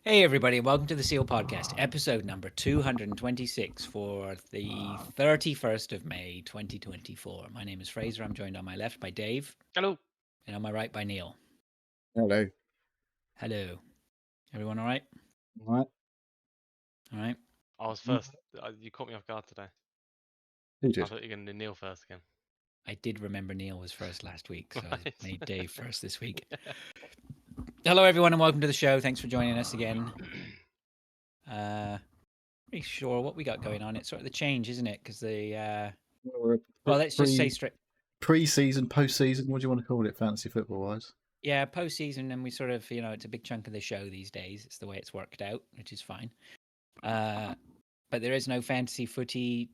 Hey, everybody, welcome to the SEAL Podcast, episode number 226 for the 31st of May, 2024. My name is Fraser. I'm joined on my left by Dave. Hello. And on my right by Neil. Hello. Hello. Everyone all right? All right. All right. I was first. You caught me off guard today. Who I did? thought you were going to do Neil first again. I did remember Neil was first last week, so Right. I made Dave first this week. Hello, everyone, and welcome to the show. Thanks for joining us again. Pretty sure what we got going on. It's sort of the change, isn't it? Because well, let's just say straight pre-season, post-season. What do you want to call it, fantasy football-wise? Yeah, postseason, and we sort of, it's a big chunk of the show these days. It's the way it's worked out, which is fine. But there is no fantasy footy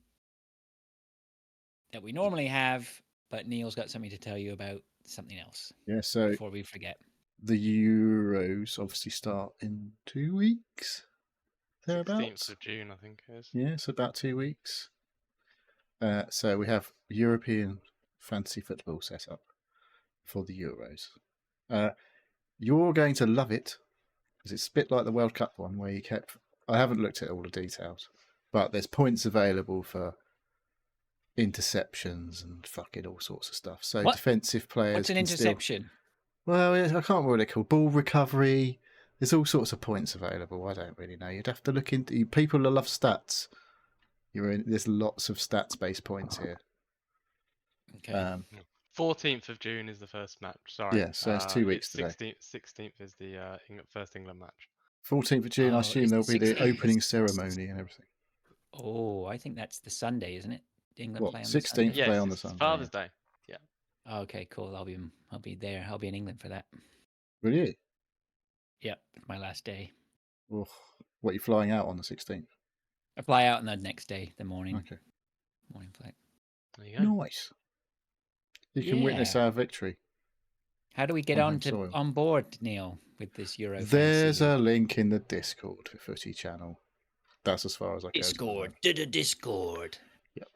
that we normally have. But Neil's got something to tell you about something else. Yeah, so before we forget, the Euros obviously start in 2 weeks. 16th of June, I think it is. Yeah, it's about 2 weeks. So we have European fantasy football set up for the Euros. You're going to love it because it's a bit like the World Cup one where you kept. I haven't looked at all the details, but there's points available for interceptions and fucking all sorts of stuff. So defensive players. What's an interception? Well, I can't remember what they're called. Ball recovery. There's all sorts of points available. I don't really know. You'd have to look into. People that love stats. There's lots of stats-based points here. Okay. 14th of June is the first match. Sorry. Yeah, so it's 2 weeks today. 16th is the first England match. 14th of June, I assume there'll be the opening ceremony and everything. Oh, I think that's the Sunday, isn't it? England play on 16th play on the Sunday. Father's Day. Yeah. Oh, okay, cool. I'll be there. I'll be in England for that. Will you? Yep, it's my last day. Oh, what, are you flying out on the 16th? I fly out on the next day, the morning. Okay. Morning flight. There you go. Nice. You can witness our victory. How do we get on board, Neil, with this Euro? There's a link in the Discord for Footy Channel. That's as far as I go. Discord. Yep.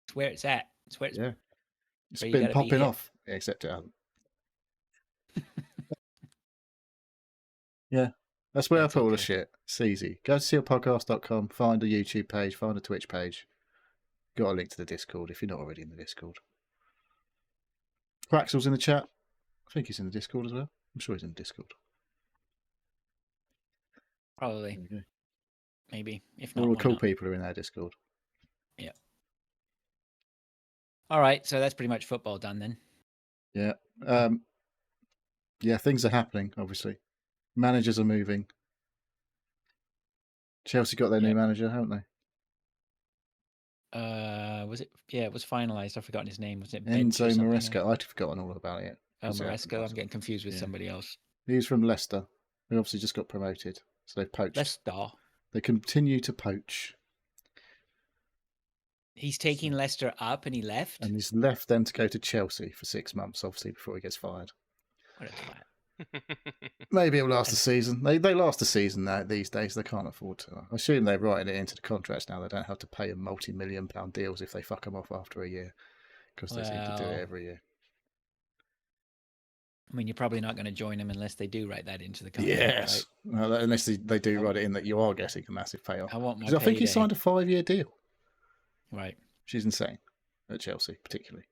It's where it's at. It's where it's. Yeah. It's been popping off, except it hasn't. Yeah. That's where I put all the shit. It's easy. Go to sealpodcast.com, find a YouTube page, find a Twitch page. Got a link to the Discord if you're not already in the Discord. Craxel's in the chat. I think he's in the Discord as well. I'm sure he's in the Discord. Probably. Maybe. If not, all the cool people are in our Discord. Yeah. All right. So that's pretty much football done then. Yeah. Yeah, things are happening, obviously. Managers are moving. Chelsea got their new manager, haven't they? Was it? Yeah, it was finalised. I've forgotten his name. Was it Enzo Maresca? I'd forgotten all about it. Oh, Maresca. I'm getting confused with somebody else. He's from Leicester. He obviously just got promoted, so they've poached. Leicester. They continue to poach. He's taking Leicester up, and he left. And he's left them to go to Chelsea for 6 months, obviously, before he gets fired. What a twat. Maybe it'll last a season. They last a season now these days. They can't afford to. I assume they're writing it into the contracts now. They don't have to pay them multi-million-pound deals if they fuck them off after a year, because they seem to do it every year. I mean, you're probably not going to join them unless they do write that into the contract. Yes, right? Well, unless they do write it in that you are getting a massive payoff. I think he signed a 5-year deal. Right. Which is insane at Chelsea, particularly.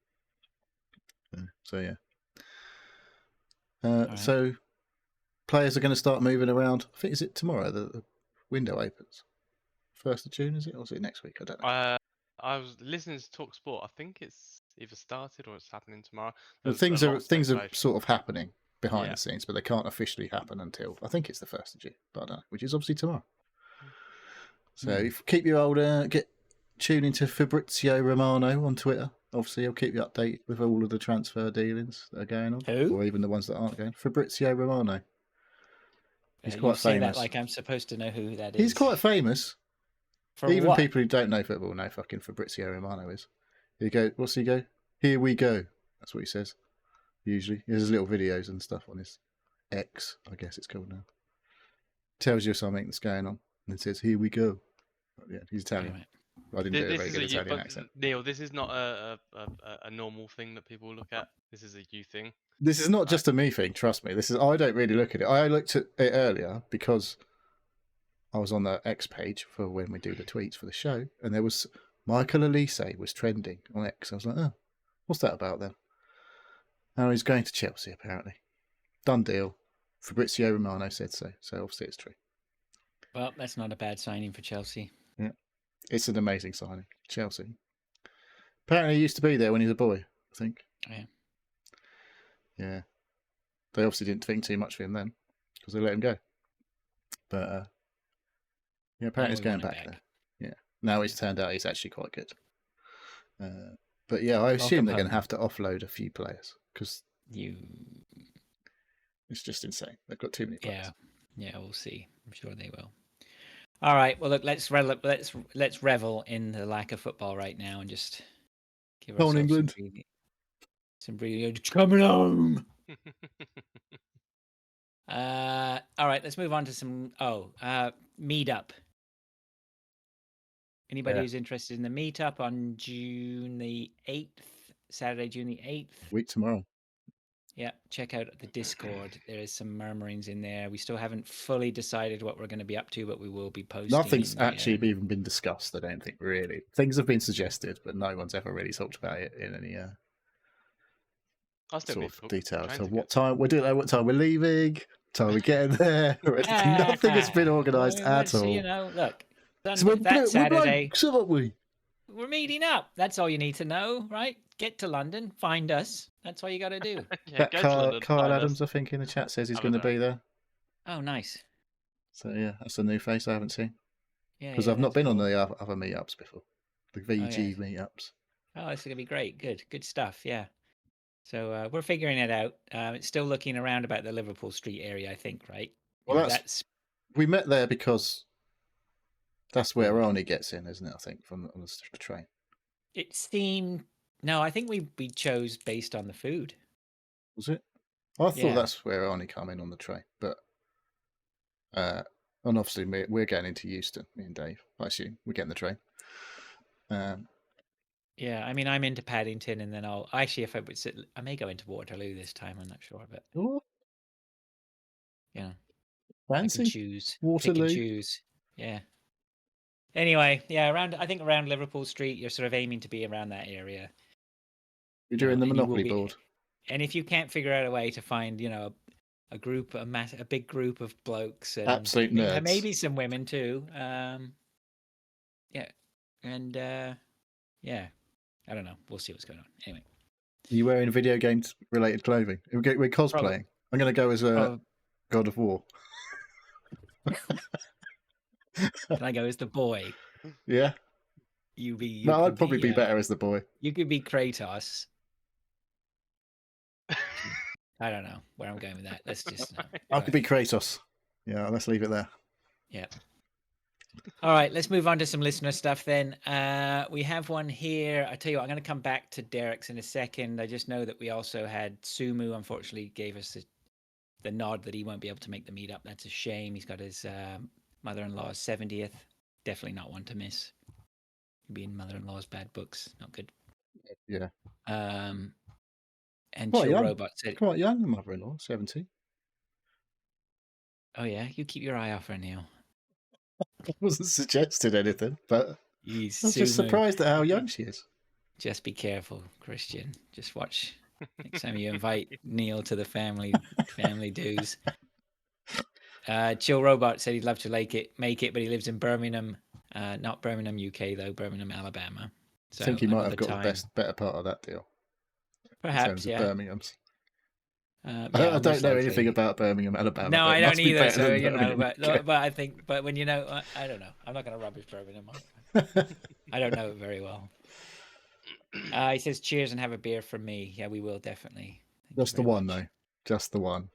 So yeah. So players are going to start moving around. I think, is it tomorrow the window opens? 1st of June, is it? Or is it next week? I don't know. I was listening to Talk Sport. I think it's either started or it's happening tomorrow. Well, things are sort of happening behind the scenes, but they can't officially happen until, I think it's the 1st of June, but I don't know, which is obviously tomorrow. So keep your old tune into Fabrizio Romano on Twitter. Obviously, he'll keep you updated with all of the transfer dealings that are going on. Who? Or even the ones that aren't going. Fabrizio Romano. He's quite famous. Say that like I'm supposed to know who that is. He's quite famous. For even what? People who don't know football know fucking Fabrizio Romano is. What's he go? Here we go. That's what he says. Usually. He has little videos and stuff on his X, I guess it's called now. Tells you something that's going on. And it says, here we go. Yeah, he's Italian. Right. I didn't do a very good Italian accent. Neil, this is not a normal thing that people look at. This is a you thing. This is not just a me thing, trust me. I don't really look at it. I looked at it earlier because I was on the X page for when we do the tweets for the show, and there was Michael Elise was trending on X. I was like, oh, what's that about then? Oh, he's going to Chelsea, apparently. Done deal. Fabrizio Romano said so, so obviously it's true. Well, that's not a bad signing for Chelsea. Yeah, it's an amazing signing. Chelsea. Apparently he used to be there when he was a boy, I think. Yeah. Yeah. They obviously didn't think too much of him then, because they let him go. But, yeah, apparently he's we going want him back back. there. Yeah. Now it's turned out he's actually quite good. But yeah, I assume they're going to have to offload a few players, because it's just insane. They've got too many players. Yeah, we'll see. I'm sure they will. All right. Well, look, let's revel in the lack of football right now and just give Come on, ourselves England. some breathing. Coming home. All right. Let's move on to some. Meetup. Anybody who's interested in the meetup on June the 8th, Saturday, June the 8th. Week tomorrow. Yeah, check out the Discord. There is some murmurings in there. We still haven't fully decided what we're going to be up to, but we will be posting. Nothing's actually even been discussed, I don't think, really. Things have been suggested, but no one's ever really talked about it in any sort of detail. So what time we're doing, what time we're leaving, what time we're getting there. Nothing has been organised at all. You know, look, So that Saturday, aren't we? We're meeting up. That's all you need to know, right? Get to London, find us. That's all you got to do. Carl Adams, I think, in the chat says he's going to be there. Oh, nice. So yeah, that's a new face I haven't seen. Yeah, because I've not been on the other meetups before, the VG meetups. Oh, it's going to be great. Good stuff. Yeah. So we're figuring it out. It's still looking around about the Liverpool Street area, I think, right? Well, we met there because that's where Arnie gets in, isn't it? I think on the train. It seemed. No, I think we chose based on the food. Was it? I thought that's where Arnie come in on the train, but and obviously we're going into Euston, me and Dave. I assume we're getting the train. Yeah, I mean, I'm into Paddington, and then I'll actually, if I may go into Waterloo this time. I'm not sure, but yeah, fancy. I can choose. Waterloo. Pick and choose. Yeah. Anyway, yeah, I think around Liverpool Street, you're sort of aiming to be around that area. You're doing the Monopoly board. And if you can't figure out a way to find, a big group of blokes, and absolute nerds, maybe some women too. Yeah, and yeah, I don't know. We'll see what's going on. Anyway, are you wearing video games related clothing? We're cosplaying. Probably. I'm going to go as a God of War. Can I go as the boy? Yeah. No, I'd probably be better as the boy. You could be Kratos. I don't know where I'm going with that. Let's just. I could be Kratos. Yeah, let's leave it there. Yeah. All right, let's move on to some listener stuff then. We have one here. I tell you what, I'm going to come back to Derek's in a second. I just know that we also had Sumu, unfortunately, gave us the nod that he won't be able to make the meetup. That's a shame. He's got his mother-in-law's 70th. Definitely not one to miss. Being mother-in-law's bad books, not good. Yeah. And Chill Robot said, quite young, the mother-in-law, 70. Oh yeah, you keep your eye off her, Neil. I wasn't suggesting anything, but I was just surprised at how young she is. Just be careful, Christian. Just watch next time you invite Neil to the family dues. Chill Robot said he'd love to make it, but he lives in Birmingham, not Birmingham, UK though, Birmingham, Alabama. So I think he might have got the better part of that deal. Perhaps, in terms of Birmingham's. Yeah, I don't know anything about Birmingham, Alabama. No, I don't either. So but I think, but when I don't know. I'm not going to rubbish Birmingham. I don't know it very well. He says, "Cheers and have a beer from me." Yeah, we will definitely. Just the one, though. Just the one.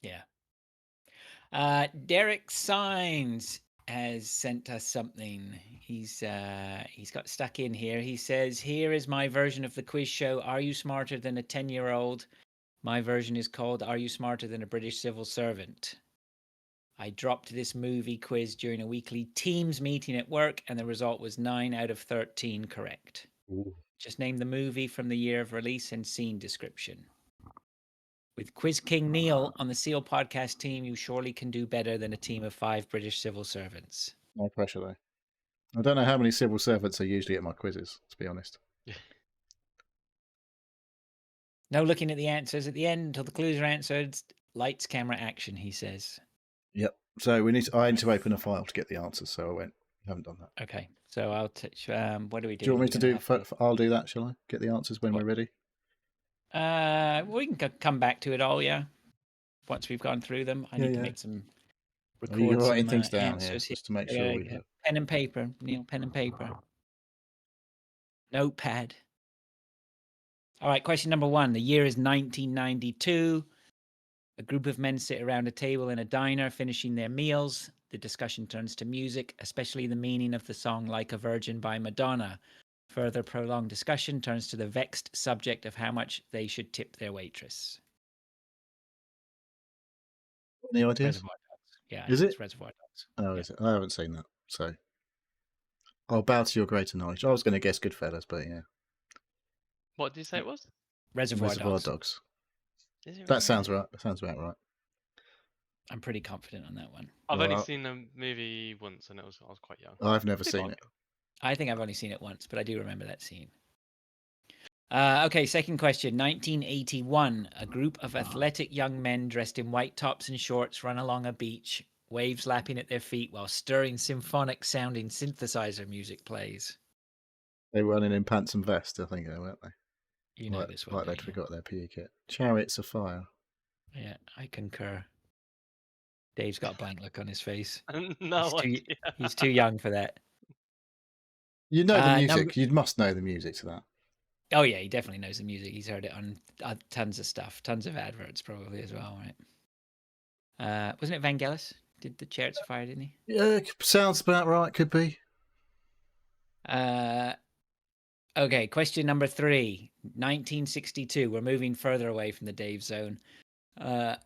Yeah. Derek Signs has sent us something. He's got stuck in here. He says, "Here is my version of the quiz show. Are you smarter than a 10-year-old? My version is called Are You Smarter Than a British Civil Servant? I dropped this movie quiz during a weekly Teams meeting at work, and the result was 9 out of 13 correct. Ooh. Just name the movie from the year of release and scene description." With Quiz King Neil on the Seal podcast team, you surely can do better than a team of 5 British civil servants. No pressure though. I don't know how many civil servants are usually at my quizzes, to be honest. No looking at the answers at the end until the clues are answered. Lights, camera, action, he says. Yep. So I need to open a file to get the answers. So I went. Haven't done that. Okay, so I'll touch. What do we do? Do you want me to We're do? gonna have I'll do that. Shall I get the answers when What? we're ready? We can come back to it all, yeah. Once we've gone through them, I need to make some. Are you writing some, things down here answers just to make sure we have... pen and paper, Neil. Pen and paper. Notepad. All right, question number 1. The year is 1992. A group of men sit around a table in a diner, finishing their meals. The discussion turns to music, especially the meaning of the song Like a Virgin by Madonna. Further prolonged discussion turns to the vexed subject of how much they should tip their waitress. Any ideas? Reservoir Dogs. Yeah, Is it's it? Reservoir Dogs. Oh, Yeah. is it? I haven't seen that. So I'll bow to your greater knowledge. I was going to guess Goodfellas, but yeah. What did you say it was? Reservoir Dogs. Dogs. Is it That really? sounds right. That sounds about right. I'm pretty confident on that one. I've Well, only seen the movie once, and I was quite young. I've never Did seen like it. I think I've only seen it once, but I do remember that scene. Okay, second question. 1981. A group of athletic young men dressed in white tops and shorts run along a beach, waves lapping at their feet while stirring symphonic sounding synthesizer music plays. They were running in pants and vest, I think, weren't they? You know this one. Like don't they'd you? forgot their PE kit. Chariots of Fire. Yeah, I concur. Dave's got a blank look on his face. No He's too- idea. He's too young for that. You know the music. number- You must know the music to that. Oh yeah, he definitely knows the music. He's heard it on tons of stuff, tons of adverts probably as well, right? Wasn't it Vangelis? Did the Chariots of Fire, didn't he? Yeah, sounds about right. Could be. Okay, question number 3. 1962. We're moving further away from the Dave zone. On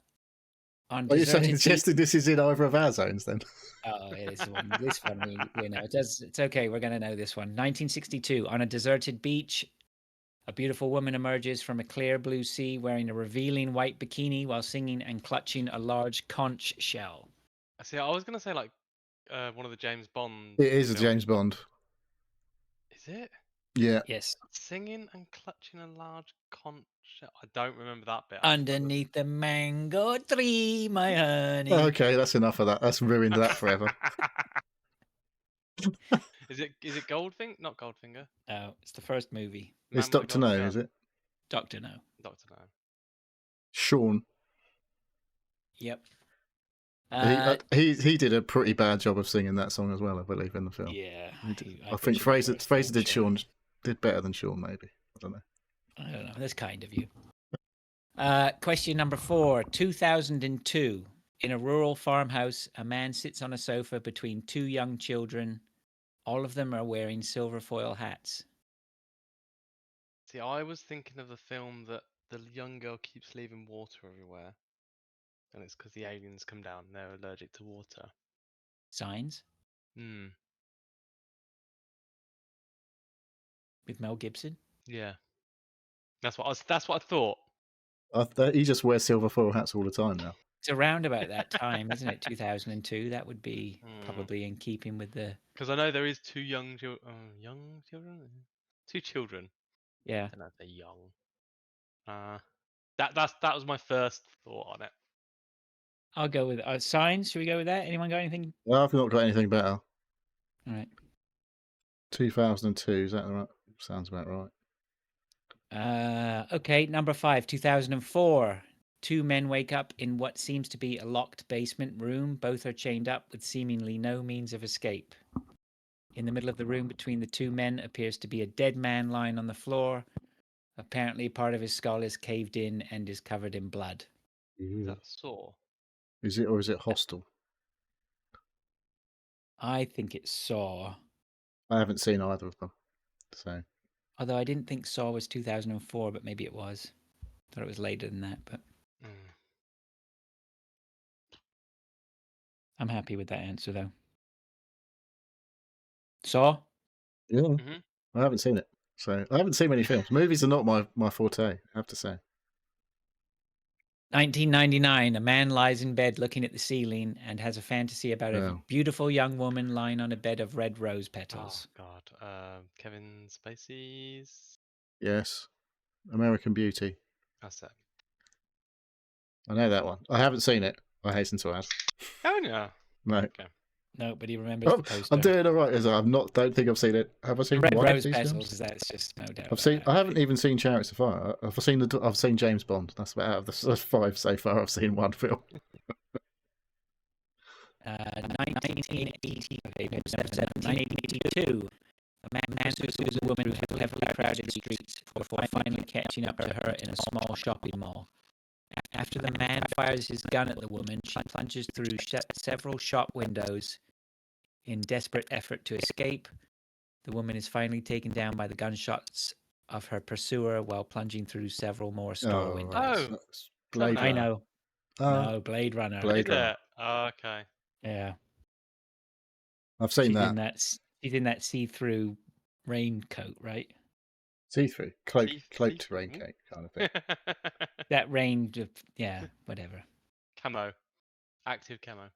Are you saying deserted this is in either of our zones then? Oh, it is one. This one we know. It's okay. We're going to know this one. 1962. On a deserted beach, a beautiful woman emerges from a clear blue sea wearing a revealing white bikini while singing and clutching a large conch shell. See, I was gonna say like one of the James Bond. It is a films. James Bond. Is it? Yeah. Yes. Singing and clutching a large conch shell. I don't remember that bit. Underneath the mango tree, my honey. Okay, that's enough of that. That's ruined that forever. Is it Goldfinger? Not Goldfinger. Oh, it's the first movie. It's Man with the Dr. No, Golden is Gun. it? Doctor No. Dr. No. Sean. Yep. He did a pretty bad job of singing that song as well, I believe, in the film. Yeah. I think Fraser did did better than Sean, maybe. I don't know. I don't know. That's kind of you. Question number 4. 2002. In a rural farmhouse, a man sits on a sofa between 2 young children. All of them are wearing silver foil hats. See, I was thinking of the film that the young girl keeps leaving water everywhere. And it's because the aliens come down and they're allergic to water. Signs Hmm. with Mel Gibson. Yeah. That's what I thought. He just wears silver foil hats all the time now. It's around about that time, isn't it? 2002. That would be Hmm. probably in keeping with the. Because I know there is 2 young children. 2 children. Yeah. I don't know if they're young. That was my first thought on it. I'll go with signs. Should we go with that? Anyone got anything? Well, I've not got anything better. All right. 2002, is that right? Sounds about right. Okay, number 5, 2004. 2 men wake up in what seems to be a locked basement room. Both are chained up with seemingly no means of escape. In the middle of the room between the 2 men appears to be a dead man lying on the floor. Apparently, part of his skull is caved in and is covered in blood. Is that Saw? Is it, or is it Hostel? I think it's Saw. I haven't seen either of them. So Although I didn't think Saw was 2004, but maybe it was. Thought it was later than that, but I'm happy with that answer, though. Saw? yeah, Mhm. I haven't seen it. So I haven't seen many films. Movies are not my forte, I have to say. 1999, a man lies in bed looking at the ceiling and has a fantasy about a Oh. beautiful young woman lying on a bed of red rose Oh petals. God. Kevin Spacey's. Yes. American Beauty. That's it. I know that one. I haven't seen it. I hasten to add. Oh yeah. No. Okay. Nobody remembers Oh, the poster. I'm doing all right. Don't think I've seen it. Have I seen Red one rose of these petals. films? That's just no doubt. I've about seen. that. I haven't even seen Chariots of Fire. I've seen I've seen James Bond. That's about out of the 5 so far. I've seen one film. 1982. A man pursues a woman through heavily crowded streets before finally catching up to her in a small shopping mall. After the man fires his gun at the woman, she plunges through several shop windows in desperate effort to escape. The woman is finally taken down by the gunshots of her pursuer while plunging through several more store windows. Oh. That's Blade Terminator. I Runner. know. Oh, No, Blade Runner. Blade Is Runner. it? Oh, okay. Yeah. I've seen She's that. in that. She's in that see-through raincoat, right? See-through, cloaked See-through? raincoat kind of thing. That rain, yeah, whatever. Camo. Active camo.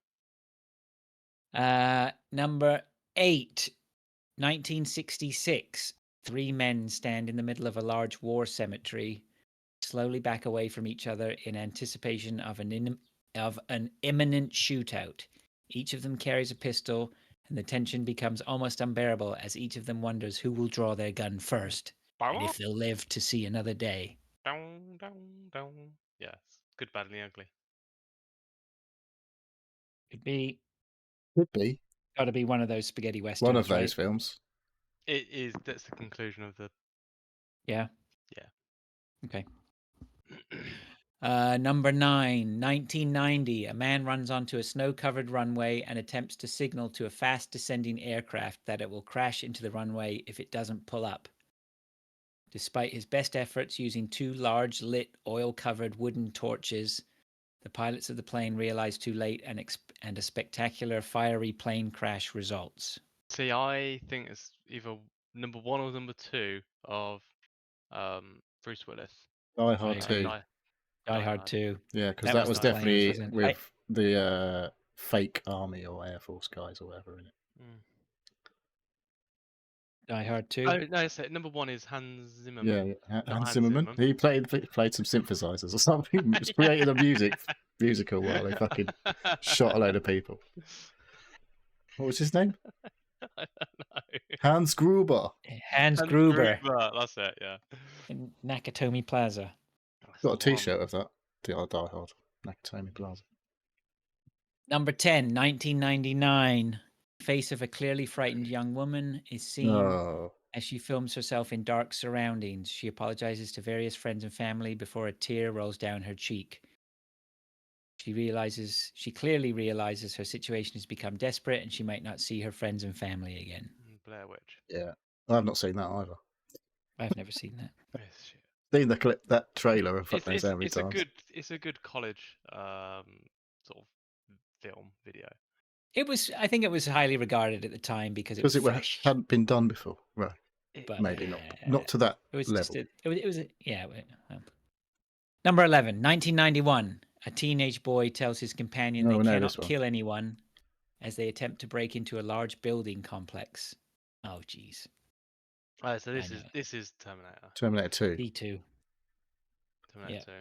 Number 8, 1966. 3 men stand in the middle of a large war cemetery, slowly back away from each other in anticipation of an imminent shootout. Each of them carries a pistol, and the tension becomes almost unbearable as each of them wonders who will draw their gun first, and if they'll live to see another day. Down, down, down. Yes. Good, bad, and the ugly. Could be, Could be got to be one of those spaghetti westerns. one of those right? films. It is. That's the conclusion of the. Yeah. Yeah. Okay. Number 9, 1990. A man runs onto a snow-covered runway and attempts to signal to a fast-descending aircraft that it will crash into the runway if it doesn't pull up. Despite his best efforts using 2 large lit oil-covered wooden torches, the pilots of the plane realize too late, and a spectacular fiery plane crash results. See, I think it's either number 1 or number 2 of Bruce Willis. Die Hard I 2. agree. Die Hard 2. Yeah, because That that was was the planes, definitely wasn't it? with the fake army or Air Force guys or whatever in it. Die Hard 2. Oh no, so number 1 is Hans Zimmerman. Yeah, Not Hans Hans Zimmerman. Zimmerman. He played some synthesizers or something. Just created a musical while they fucking shot a load of people. What was his name? I don't know. Hans Gruber. Hans Gruber That's it. Yeah. in Nakatomi Plaza. That's Got a the one. T-shirt of that. Die Hard. Nakatomi Plaza. Number 10, 1999. Face of a clearly frightened young woman is seen Oh, as she films herself in dark surroundings. She apologizes to various friends and family before a tear rolls down her cheek. She clearly realizes her situation has become desperate and she might not see her friends and family again. Blair Witch. yeah. I've not seen that either. I've never seen that. Yes, shit. Seen the clip, that trailer, and fuck knows how many It's times. it's a good college sort of film video. I think it was highly regarded at the time because it was Because it fresh. hadn't been done before. Right. But Maybe not. Not to that It was level. yeah. Number 11, 1991. A teenage boy tells his companion Oh, they I know cannot this one. kill anyone as they attempt to break into a large building complex. Oh, jeez. Oh, so I know. this is Terminator. Terminator 2. T2. Terminator 2.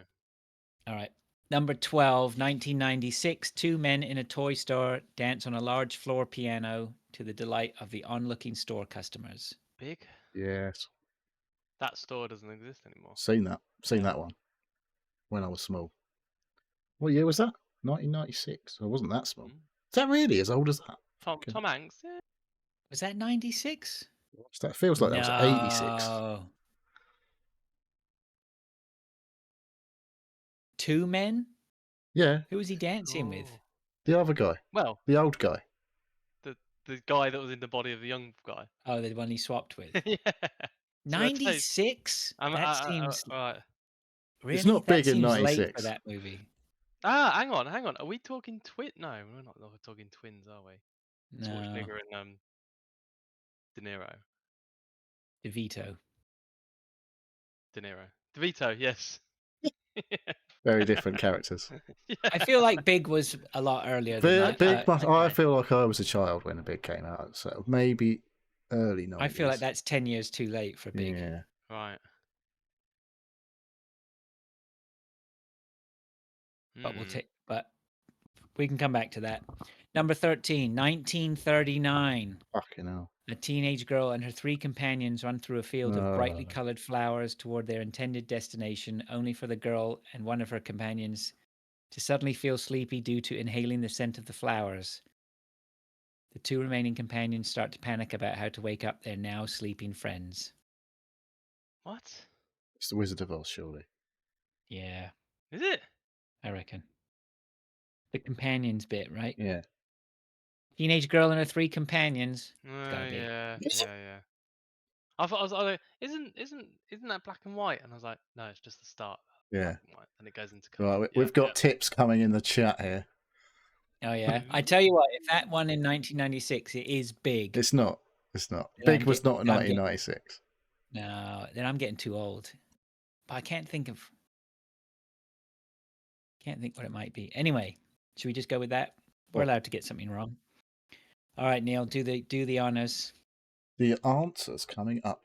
All right. Number 12, 1996. 2 men in a toy store dance on a large floor piano to the delight of the onlooking store customers. Big. Yes. That store doesn't exist anymore. Seen that. Seen that one. When I was small. What year was that? 1996. I wasn't that small. Mm. Is that really as old as that? Tom Hanks. Yeah. Was that 96? That feels like that was 86. No. 2 men? Yeah, Who was he dancing with? Oh. the other guy. Well, The old guy. the guy that was in the body of the young guy. Oh, the one he swapped with. Yeah. 96? That seems right. really. It's not that big in seems late 96. for that movie. Hang on. Are we talking No, we're not talking twins, are we? No, Schwarzenegger and De Niro. DeVito. DeVito, yes. Very different characters. I feel like Big was a lot earlier than that. Big, I I feel like I was a child when the Big came out, so maybe early 90s. I feel like that's 10 years too late for Big. Yeah. Right. But we'll Mm. take. But we can come back to that. Number 13, 1939. Fucking hell. A teenage girl and her 3 companions run through a field of brightly Oh. colored flowers toward their intended destination, only for the girl and one of her companions to suddenly feel sleepy due to inhaling the scent of the flowers. The 2 remaining companions start to panic about how to wake up their now sleeping friends. What? It's the Wizard of Oz, surely. Yeah, Is it? I reckon. The companions bit, right? Yeah. Teenage girl and her 3 companions. gotta be. Yeah. I thought I was like, isn't that black and white? And I was like, no, it's just the start. Yeah. Black and white, and it goes into colour. Right, Yeah, we've got tips coming in the chat here. Oh yeah. I tell you what, if that one in 1996, it is Big. It's not. It's not. Then Big was not in I'm getting- 1996. No, then I'm getting too old. But I can't think what it might be. Anyway, should we just go with that? We're Well- allowed to get something wrong. All right, Neil, do the honors. The answer's coming up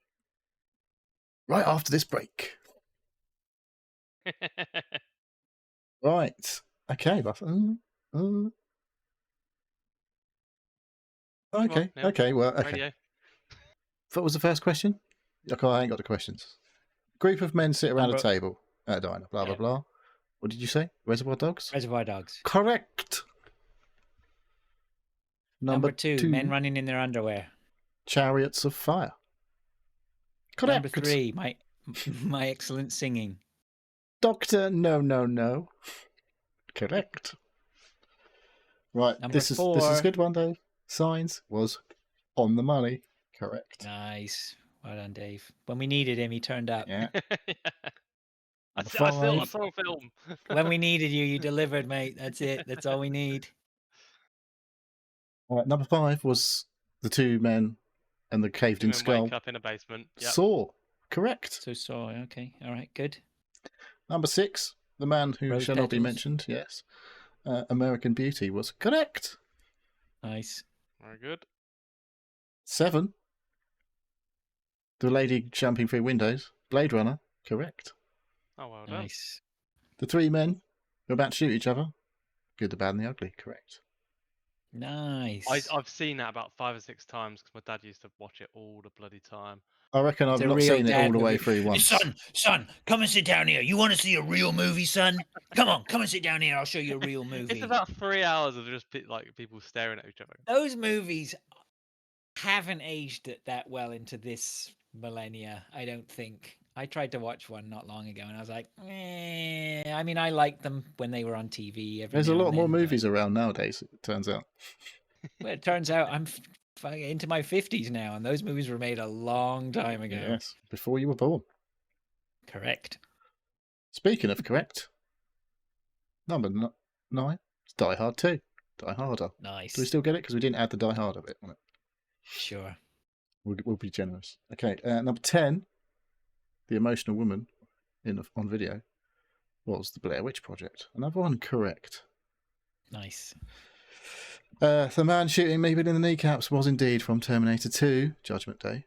right after this break. Right. Okay. Okay. Neil. Okay. Well, okay. Radio. What was the first question? Okay, I ain't got the questions. Group of men sit around a Number- table at a diner. Blah, blah, Yeah. blah. What did you say? Reservoir Dogs? Reservoir Dogs. Correct. Number 2, men running in their underwear. Chariots of Fire. Correct. Number 3, my excellent singing. Doctor, no. Correct. Right, Number this is 4. a good one, Dave. Signs was on the money. Correct. Nice. Well done, Dave. When we needed him, he turned up. Yeah. I Number still 5. saw a film. When we needed you, you delivered, mate. That's it. That's all we need. Number 5 was the 2 men and the caved in And then skull. wake up in a basement. Yep. Saw. Correct. So okay. All right, good. Number 6, the man who Rose shall not be petals. mentioned. Yes. American Beauty was correct. Nice. Very good. 7, the lady jumping through windows. Blade Runner. Correct. Oh, well done. Nice. The 3 men who are about to shoot each other. Good, the bad, and the ugly. Correct. Nice. I've seen that about 5 or 6 times because my dad used to watch it all the bloody time. I reckon I've It's a not real seen it all dad the way movie. through once. Son, come and sit down here. You want to see a real movie, son? Come and sit down here. I'll show you a real movie. It's about 3 hours of just like people staring at each other. Those movies haven't aged that well into this millennia, I don't think. I tried to watch one not long ago, and I was like, I mean, I liked them when they were on TV. There's a lot more movies around nowadays, it turns out. Well, it turns out I'm into my 50s now, and those movies were made a long time ago. Yes, before you were born. Correct. Speaking of correct, number 9, it's Die Hard 2. Die Harder. Nice. Do we still get it? Because we didn't add the Die Harder bit on it. Sure. We'll be generous. Okay, number 10, the emotional woman on video, was the Blair Witch Project. Another one correct. Nice. The man shooting me in the kneecaps was indeed from Terminator 2, Judgment Day.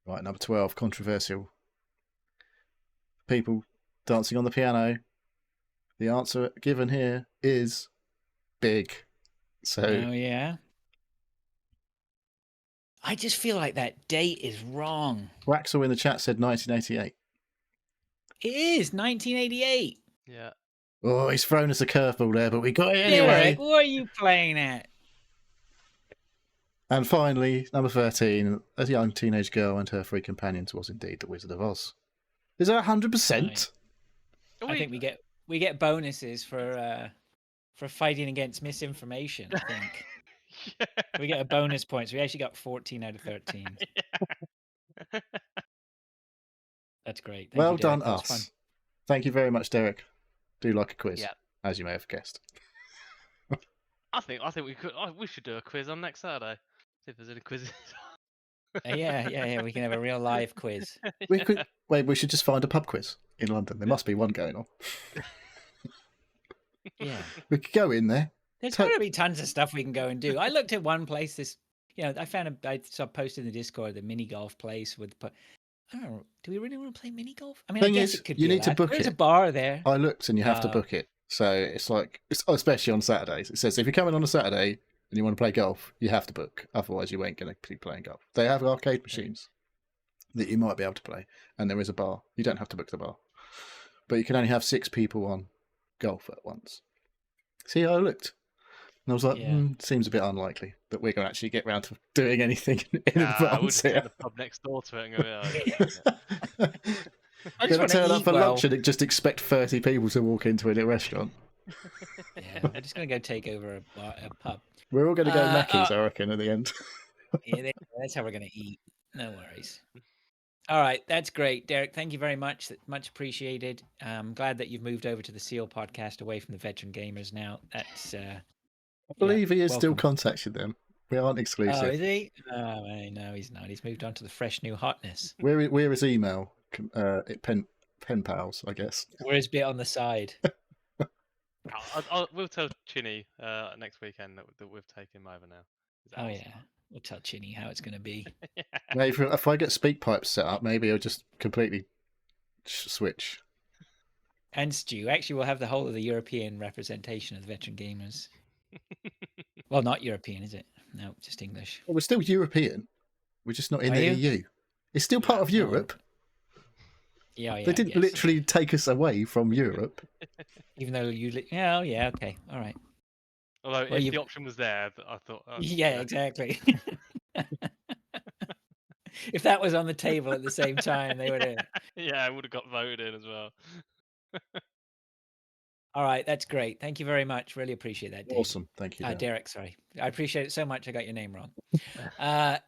Right, number 12, controversial. People dancing on the piano. The answer given here is Big. So, Oh, yeah. I just feel like that date is wrong. Waxel in the chat said 1988. It is 1988. Yeah. Oh, he's thrown us a curveball there, but we got it anyway. Derek, what are you playing at? And finally, number 13, a young teenage girl and her 3 companions was indeed the Wizard of Oz. Is that 100%? Right. I think we get bonuses for fighting against misinformation. I think Yeah. we get a bonus points. We actually got 14 out of 13. That's great. Thank Well you, Derek. done, That was fun. us. Thank you very much, Derek. Do like a quiz, Yeah. as you may have guessed. I think we should do a quiz on next Saturday. See if there's any quizzes. Yeah. We can have a real live quiz. We could wait. We should just find a pub quiz in London. There must be one going on. Yeah. We could go in there. There's To- got to be tons of stuff we can go and do. I looked at one place. I found I saw posted in the Discord the mini golf place with. I don't know. Do we really want to play mini golf? I mean, Thing I guess is, it could. you be need to that. book There's it. a bar there. I looked, and you have to Oh. book it. So it's like, especially on Saturdays. It says if you're coming on a Saturday and you want to play golf, you have to book. Otherwise, you ain't going to be playing golf. They have arcade machines that you might be able to play, and there is a bar. You don't have to book the bar, but you can only have 6 people on golf at once. See, I looked, and I was like, Yeah. seems a bit unlikely that we're going to actually get round to doing anything in I would advance just go to here. the pub next door to it and go, yeah. I just Going want to turn to up eat for well. lunch and just expect 30 people to walk into a restaurant. Yeah, I'm just gonna go take over a pub. We're all going to go Uh, Mackey's, I reckon, at the end. Yeah, that's how we're gonna eat. No worries. All right, that's great, Derek. Thank you very much. Much appreciated. I'm glad that you've moved over to the Seal podcast away from the veteran gamers now. That's I believe he is still welcome. contacting them. We aren't Oh, exclusive. is he? Oh, no, he's not. He's moved on to the fresh new hotness. We're his email pen pals, I guess. We're his bit on the side. We'll tell Chinny next weekend that we've taken him over now. He's Oh ours. yeah, we'll tell Chinny how it's gonna be. Maybe if I get speak pipes set up, maybe I'll just completely switch. And Stu, actually, we'll have the whole of the European representation of the veteran gamers. Well, not European, is it? No, just English. Well, we're still European. We're just not in Are the you? EU. It's still part of No. Europe. Yeah, yeah. They didn't yes. literally take us away from Europe. Even though you, yeah, oh, yeah, okay, all right. Although Well, if you- the option was there, I thought. Yeah, exactly. If that was on the table at the same time, they would have. Yeah, I would have got voted in as well. All right, that's great. Thank you very much. Really appreciate that, Dave. Awesome. Thank you, Dan. Derek, sorry. I appreciate it so much. I got your name wrong. I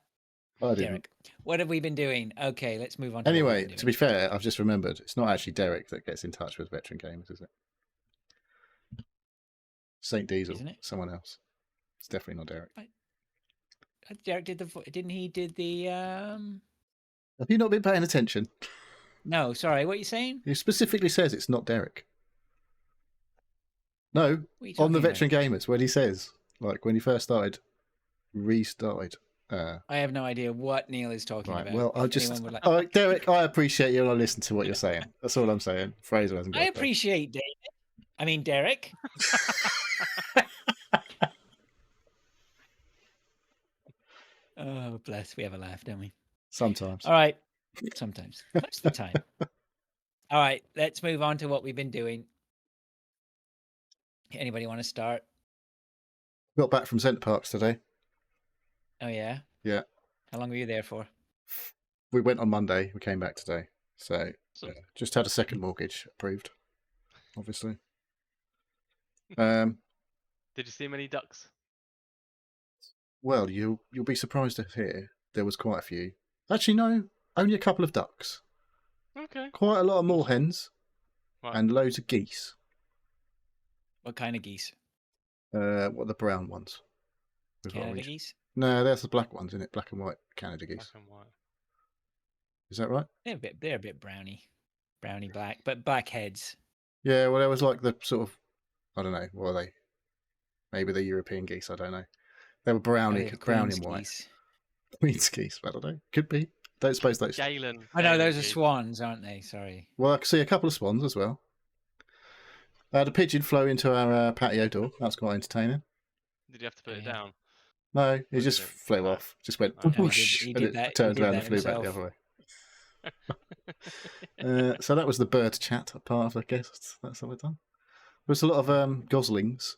didn't. Derek, what have we been doing? Okay, let's move on. To what we've Anyway, been to doing. be fair, I've just remembered it's not actually Derek that gets in touch with veteran gamers, is it? Saint Diesel, Isn't it? someone else. It's definitely not Derek. Derek did didn't he did the Have you not been paying attention? No, sorry, what are you saying? He specifically says it's not Derek. No, What are you on the talking veteran gamers, when he says, like when he first restarted. about? I have no idea what Neil is talking Right, about. well, I'll If just. anyone would like- Oh, Derek, I appreciate you and I listen to what you're saying. That's all I'm saying. Fraser hasn't got I it, though. appreciate David. I mean Derek. Oh, bless. We have a laugh, don't we? Sometimes. All right. Sometimes. Most of the time. All right. Let's move on to what we've been doing. Anybody want to start? Got back from Centre Parks today. Oh, yeah? Yeah. How long were you there for? We went on Monday. We came back today. So So- yeah, just had a second mortgage approved, obviously. Did you see many ducks? Well, you'll be surprised to hear there was quite a few. Actually, no, only a couple of ducks. Okay. Quite a lot of moorhens Right. and loads of geese. What kind of geese? What are the brown ones? With Canada orange. geese? No, there's the black ones, isn't it? Black and white Canada geese. Black and white. Is that right? They're a bit browny black, but black heads. Yeah, well, there was like the sort of, I don't know, what are they? Maybe they're European geese, I don't know. They were brown Oh, yeah, and Queen's white. geese. Queen's geese, I don't know. Could be. Don't suppose those. Galen. Oh no, Galen those are geese. swans, aren't they? Sorry. Well, I could see a couple of swans as well. The pigeon flew into our patio door. That's quite entertaining. Did you have to put it Yeah. down? No, it did just it? flew Oh. off. Just went Oh. No, he whoosh, he and did it that- he turned did around that and flew back the himself. other way. So that was the bird chat part of, I guess. That's what we've done. There was a lot of goslings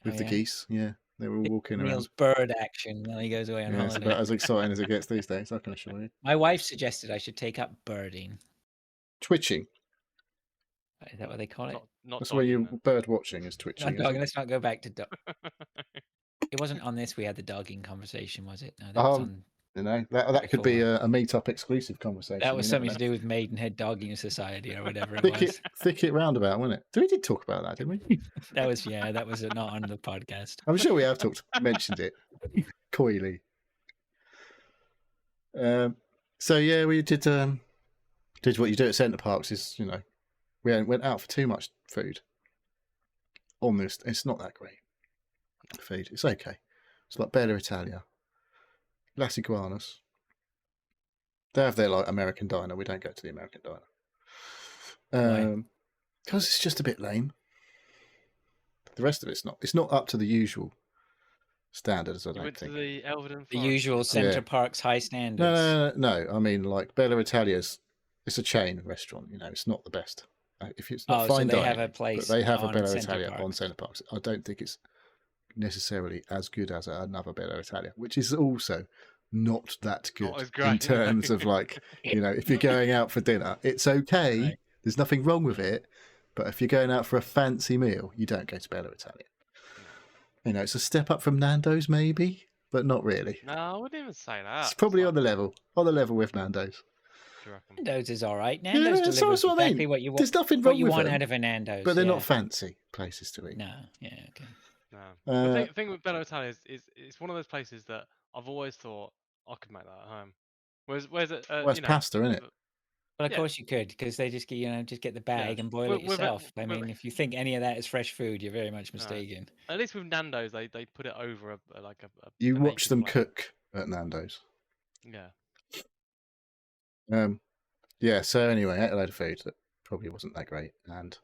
with Oh, the yeah? geese. Yeah, they were all walking around. Neil's bird action while he goes away on Yeah, it's holiday. about as exciting as it gets these days, I can assure you. My wife suggested I should take up birding. Twitching. Is that what they call it? Not That's where you dogging bird watching is Not twitching. isn't dogging. it? Let's not go back to dog. it. It wasn't on this we had the dogging conversation, was it? No, that was, on, You know, that could be a meet-up exclusive conversation. that was you never something to do with Maidenhead Dogging Society or whatever it know. was. Thicket roundabout, wasn't it? We did talk about that, didn't we? That was not on the podcast. I'm sure we have mentioned it coyly. So yeah, we did what you do at Centre Parks is, we went out for too much food. Almost, it's not that great. Food, it's okay. It's like Bella Italia, Las Iguanas. They have their like American diner. We don't go to the American diner. Because it's just a bit lame. The rest of it's not. It's not up to the usual standards. I You don't went to think. the Elvedon The Forest. usual Centre Yeah. Parks high standards. No. I mean, like Bella Italia's. It's a chain restaurant. It's not the best. If it's not So fine they dining, have a but place they have a on Bella Centre Italia on Parks. Centre Parks. I don't think it's necessarily as good as another Bella Italia, which is also not that good Not as in great, no. terms of like, if you're going out for dinner, it's okay. Right. There's nothing wrong with it. But if you're going out for a fancy meal, you don't go to Bella Italia. It's a step up from Nando's maybe, but not really. No, I wouldn't even say that. It's probably like, on the level with Nando's. do you reckon? Nando's is all right. Yeah, Nando's that's delivers what I mean. exactly what you want. There's nothing What wrong you with want them, out of a Nando's, but they're yeah. not fancy places to eat. No, yeah, okay. No. Uh, The thing with Bella Italia is it's one of those places that I've always thought I could make that at home. Whereas it, Well, it's pasta, innit? Well, of Yeah. course you could, because they just get the bag and boil With- it with it- yourself. I with mean, it- if you think any of that is fresh food, you're very much mistaken. At least with Nando's, they put it over a You an watch aching them flame. cook at Nando's. Yeah. Yeah, so anyway, I ate a load of food that probably wasn't that great and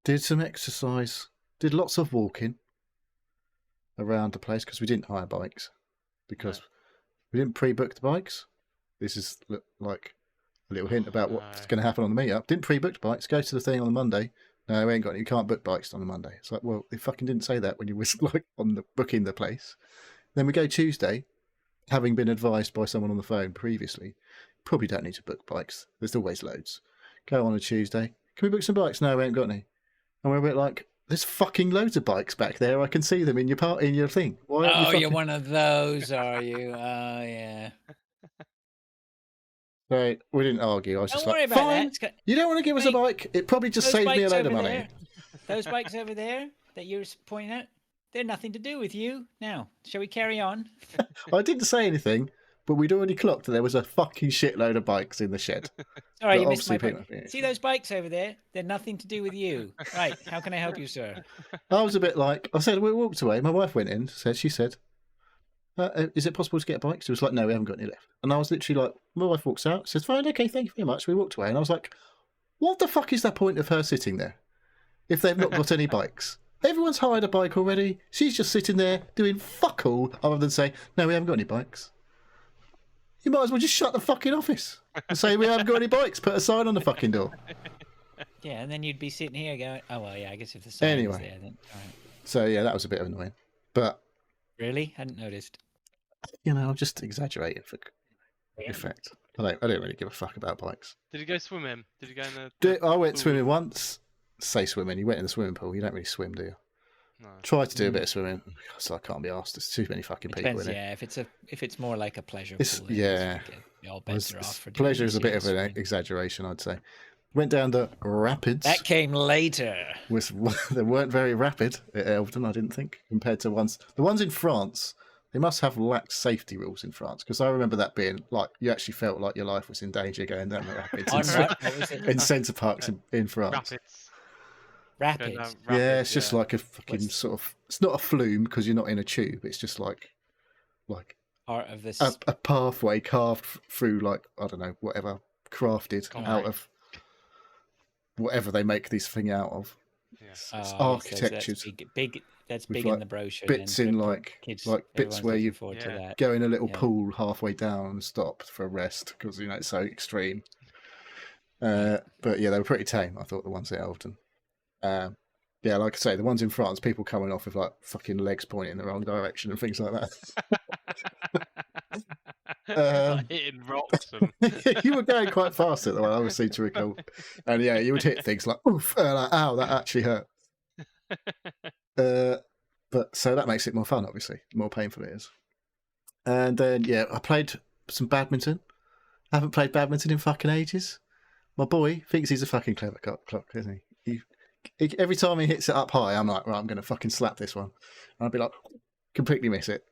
did some exercise, did lots of walking around the place because we didn't hire bikes because we didn't pre-book the bikes. This is like a little hint about what's No. going to happen on the meetup. Didn't pre-book the bikes, go to the thing on the Monday. No, we ain't got. You can't book bikes on the Monday. It's like, well, they fucking didn't say that when you was like on the booking the place. Then we go Tuesday, having been advised by someone on the phone previously. Probably don't need to book bikes. There's always loads. Go on a Tuesday. Can we book some bikes? No, we ain't got any. And we're a bit like, there's fucking loads of bikes back there. I can see them in your thing. Why aren't you Oh, fucking... you're one of those, are you? Oh, yeah. Right, we didn't argue. I was Don't just worry like, about fine. that. It's got- You don't want to give us a Hey, bike? It probably just those saved me a bikes load of over money. there- Those bikes over there that you're pointing at, they're nothing to do with you. Now, shall we carry on? I didn't say anything, but we'd already clocked that there was a fucking shitload of bikes in the shed. Sorry, But you missed my obviously point. people- See those bikes over there? They're nothing to do with you. Right, how can I help you, sir? I was a bit like, I said, we walked away. My wife went in, she said, is it possible to get a bike? She was like, no, we haven't got any left. And I was literally like, my wife walks out, says, fine, okay, thank you very much. We walked away. And I was like, what the fuck is the point of her sitting there if they've not got any bikes? Everyone's hired a bike already. She's just sitting there doing fuck all other than say, no, we haven't got any bikes. You might as well just shut the fucking office and say, we haven't got any bikes. Put a sign on the fucking door. Yeah, and then you'd be sitting here going, oh, well, yeah, I guess if the sign Anyway. is there, then... All right. So, yeah, that was a bit annoying. But, Really? Hadn't noticed. I'm just exaggerating for effect. I don't really give a fuck about bikes. Did you go swimming? Did you go in the? I went pool? swimming once. Say swimming. You went in the swimming pool. You don't really swim, do you? No. Try to do a bit of swimming. So I can't be asked. There's too many fucking It people depends, in it. yeah. If it's more like a pleasure It's- pool, then yeah. all bets are off for doing Pleasure is a bit of an serious swimming. exaggeration, I'd say. Went down the rapids. That came later. They weren't very rapid at Elvedon, I didn't think, compared to the ones in France. They must have lax safety rules in France because I remember that being like you actually felt like your life was in danger going down the rapids On in, what was it? in Centre Parks in France. Rapids. Rapids. Going down Yeah, rapids, it's just like a fucking What's- sort of. It's not a flume because you're not in a tube. It's just like Part of this. a pathway carved through like I don't know whatever crafted Concrete. out of whatever they make this thing out of. Yeah. It's Oh, he says architectures. That's big. That's with, big like, in the brochure. bits then, in for like kids, bits everyone's where looking you forward to Yeah. that. go in a little Yeah. pool halfway down and stop for a rest because it's so extreme. But yeah, they were pretty tame. I thought the ones at Elvedon. Yeah, like I say, the ones in France, people coming off with like fucking legs pointing in the wrong direction and things like that. Like hitting rocks and You were going quite fast at the one I was seem to recall, and yeah, you would hit things like oof, like, ow, that actually hurt. But so that makes it more fun, obviously. The more painful it is. And then yeah, I played some badminton. I haven't played badminton in fucking ages. My boy thinks he's a fucking clever clock, isn't he? Every time he hits it up high, I'm like, right, I'm going to fucking slap this one. And I'd be like, completely miss it.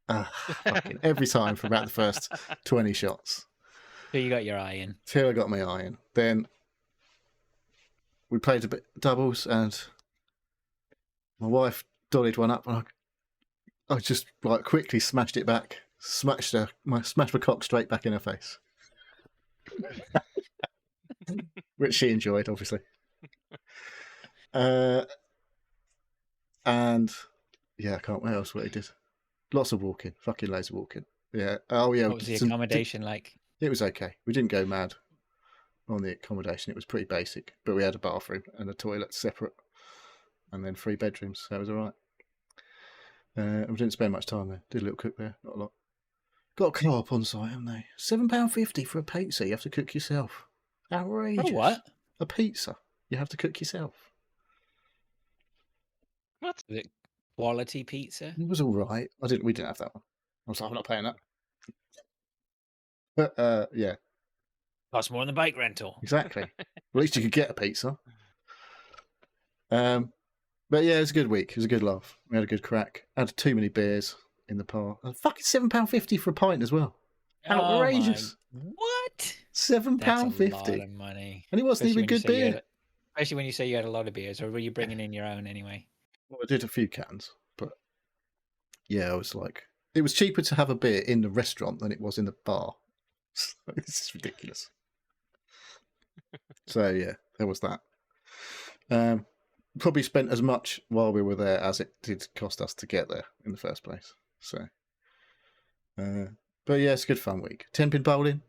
Fucking every time for about the first 20 shots. So you got your eye in. Till I got my eye in. Then we played a bit doubles, and my wife dollied one up, and I just like quickly smashed it back, smashed my cock straight back in her face, which she enjoyed, obviously. And yeah, I can't. What else? What he did? Lots of walking, fucking loads of walking. Yeah. Oh yeah. What was the accommodation like? It was okay. We didn't go mad on the accommodation. It was pretty basic, but we had a bathroom and a toilet separate, and then 3 bedrooms. So it was all right. We didn't spend much time there. Did a little cook there, not a lot. Got a co-op on site, haven't they? £7.50 for a pizza. You have to cook yourself. Outrageous. Oh, what? A pizza. You have to cook yourself. What? Was it quality pizza? It was all right. We didn't have that one. I was like, I'm not paying that. But yeah, Costs more than the bike rental. exactly. At least you could get a pizza. But yeah, it was a good week. It was a good laugh. We had a good crack. Had too many beers in the park. Fucking £7.50 for a pint as well. Outrageous. What? £7.50. That's a lot of money. And it wasn't even good beer. Especially when you say you had a lot of beers, or were you bringing in your own anyway? Well, I did a few cans, but yeah, I was like, it was cheaper to have a beer in the restaurant than it was in the bar. This is ridiculous. So yeah, there was that. Probably spent as much while we were there as it did cost us to get there in the first place. So, but yeah, it's a good fun week. 10-pin bowling.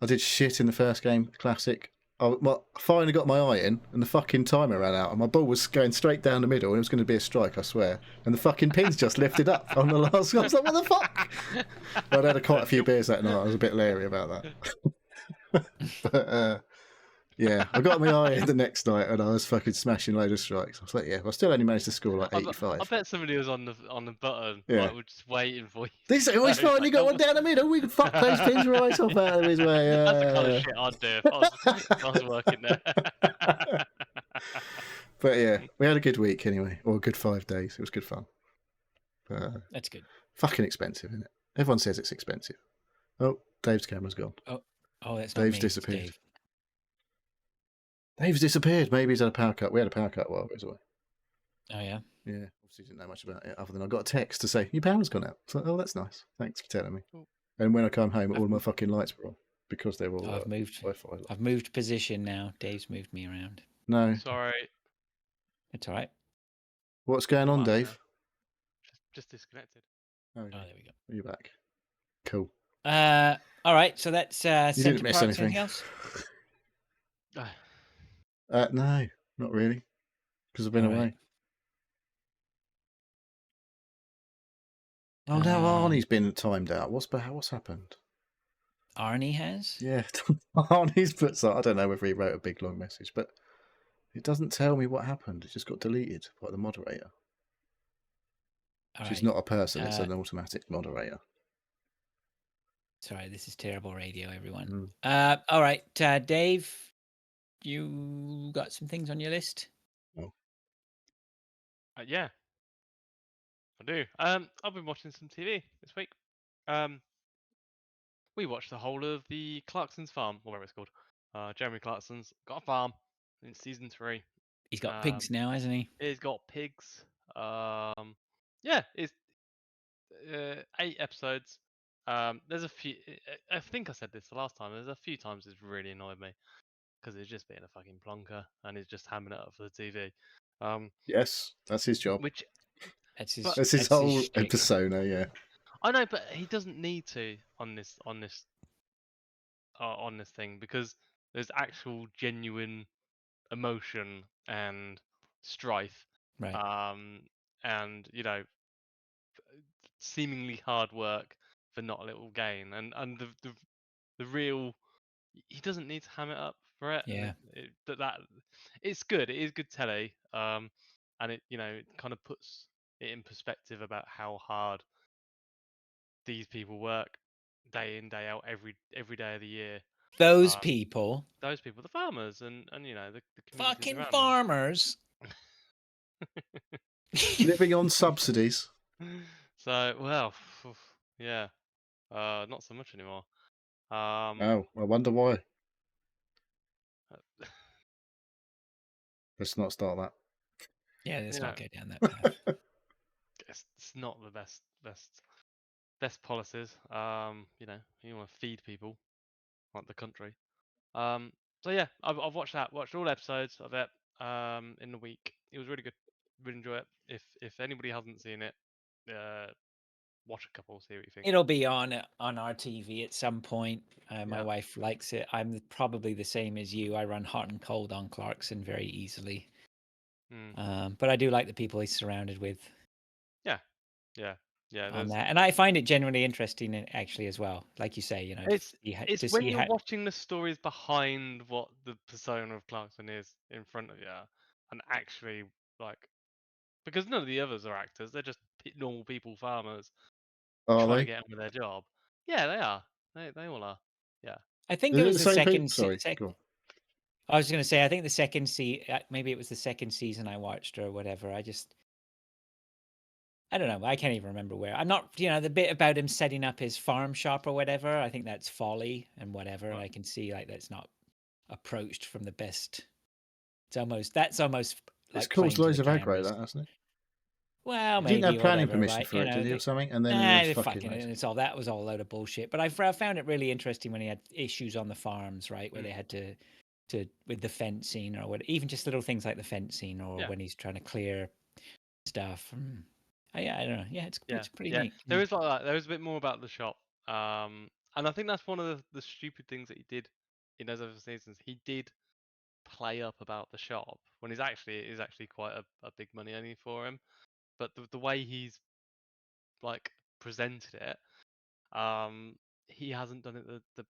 I did shit in the first game, classic. I finally got my eye in, and the fucking timer ran out, and my ball was going straight down the middle, and it was going to be a strike, I swear. And the fucking pins just lifted up on the last. I was like, what the fuck? I'd had quite a few beers that night. I was a bit leery about that. But yeah, I got my eye in the next night, and I was fucking smashing loads of strikes. I was like, yeah, I still only managed to score like 85. I bet somebody was on the button. Yeah. Like, we're just waiting for you. He's finally got one down the middle. We can fuck those pins right off out of his way. That's the kind of shit I'd do if I was working there. But yeah, we had a good week anyway, or a good 5 days. It was good fun. But, That's good. fucking expensive, isn't it? Everyone says it's expensive. Oh, Dave's camera's gone. Oh, that's not Dave's me, it's disappeared. Dave. Dave's disappeared. Maybe he's had a power cut. We had a power cut while he was away. Oh yeah. Yeah, obviously didn't know much about it other than I got a text to say, your power's gone out. So, oh, that's nice. Thanks for telling me. Cool. And when I come home, all my fucking lights were on because they were all I've moved. Wi-Fi. I've moved position now. Dave's moved me around. No. Sorry. It's all right. What's going on, Fine, Dave? Just disconnected. Oh, Oh, there we go. you're back. Cool. All right. So that's You Centre didn't miss Parks. anything. Else? No, not really. Because I've been All away. right. Oh, now Um, Arnie's been timed out. What's happened? Arnie has. Yeah, Arnie's put some. I don't know whether he wrote a big long message, but it doesn't tell me what happened. It just got deleted by the moderator. All She's right. not a person; it's an automatic moderator. Sorry, this is terrible radio, everyone. Mm. All right, Dave, you got some things on your list? Yeah, I do. I've been watching some TV this week. We watched the whole of the Clarkson's Farm, or whatever it's called. Jeremy Clarkson's got a farm in season 3. He's got pigs now, hasn't he? He's got pigs. Yeah, it's 8 episodes. There's a few. I think I said this the last time. There's a few times it's really annoyed me because he's just being a fucking plonker and he's just hamming it up for the TV. Yes, that's his job. Which That's his. But- That's his that's whole shtick. persona. Yeah. I know, but he doesn't need to on this thing because there's actual genuine emotion and strife, Right. and seemingly hard work for not a little gain, and the real, he doesn't need to ham it up for it. Yeah. That it's good. It is good telly, and it it kind of puts it in perspective about how hard these people work day in, day out, every day of the year. Those people, Those people, the farmers, and the communities fucking around them. farmers. Living on subsidies. So well, yeah, not so much anymore. Oh, I wonder why. Let's not start that. Yeah, let's you not know, go down that path. it's not the best policies. You know, you want to feed people like the country. So yeah, I've watched that. Watched all episodes of it. In the week. It was really good. Really enjoy it. If anybody hasn't seen it, watch a couple. See what you think. It'll be on our TV at some point. My Yeah. wife likes it. I'm probably the same as you. I run hot and cold on Clarkson very easily. Mm. But I do like the people he's surrounded with Yeah. on There's that, and I find it genuinely interesting, actually, as well. Like you say, it's to when see you're how. watching the stories behind what the persona of Clarkson is in front of you, and actually like because none of the others are actors. They're just normal people, farmers Are trying to they? get on with their job. Yeah, they are. They all are. Yeah. I think Is it it was the the same people? second. Sorry, go on. I was going to say, I think the second maybe it was the second season I watched or whatever. I don't know. I can't even remember where. I'm not, the bit about him setting up his farm shop or whatever. I think that's folly and whatever. And Right. I can see like that's not approached from the best. That's almost It's like caused playing to loads the of aggro, cameras. that, hasn't it? Well, He didn't maybe have planning whatever, permission right? for it, did he, or something? And then there was They fucking and loads. it's all that was all a load of bullshit. But I found it really interesting when he had issues on the farms, right, where they had to with the fencing or what, even just little things like the fencing or Yeah. when he's trying to clear stuff. Yeah, I don't know. Yeah, it's pretty Yeah. neat. There is like that. There is a bit more about the shop. And I think that's one of the stupid things that he did in those other seasons. He did play up about the shop when it is actually quite a big money only for him. But the way he's like presented it, he hasn't done it the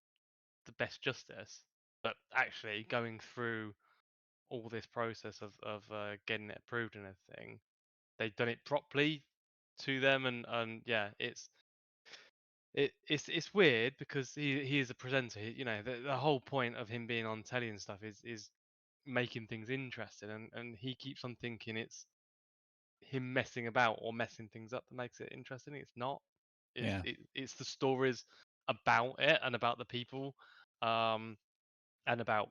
best justice. But actually going through all this process of getting it approved and everything, they've done it properly to them, and yeah, it's weird because he is a presenter. You know, the whole point of him being on telly and stuff is making things interesting, and he keeps on thinking it's him messing about or messing things up that makes it interesting. It's not. Yeah. It's the stories about it and about the people, and about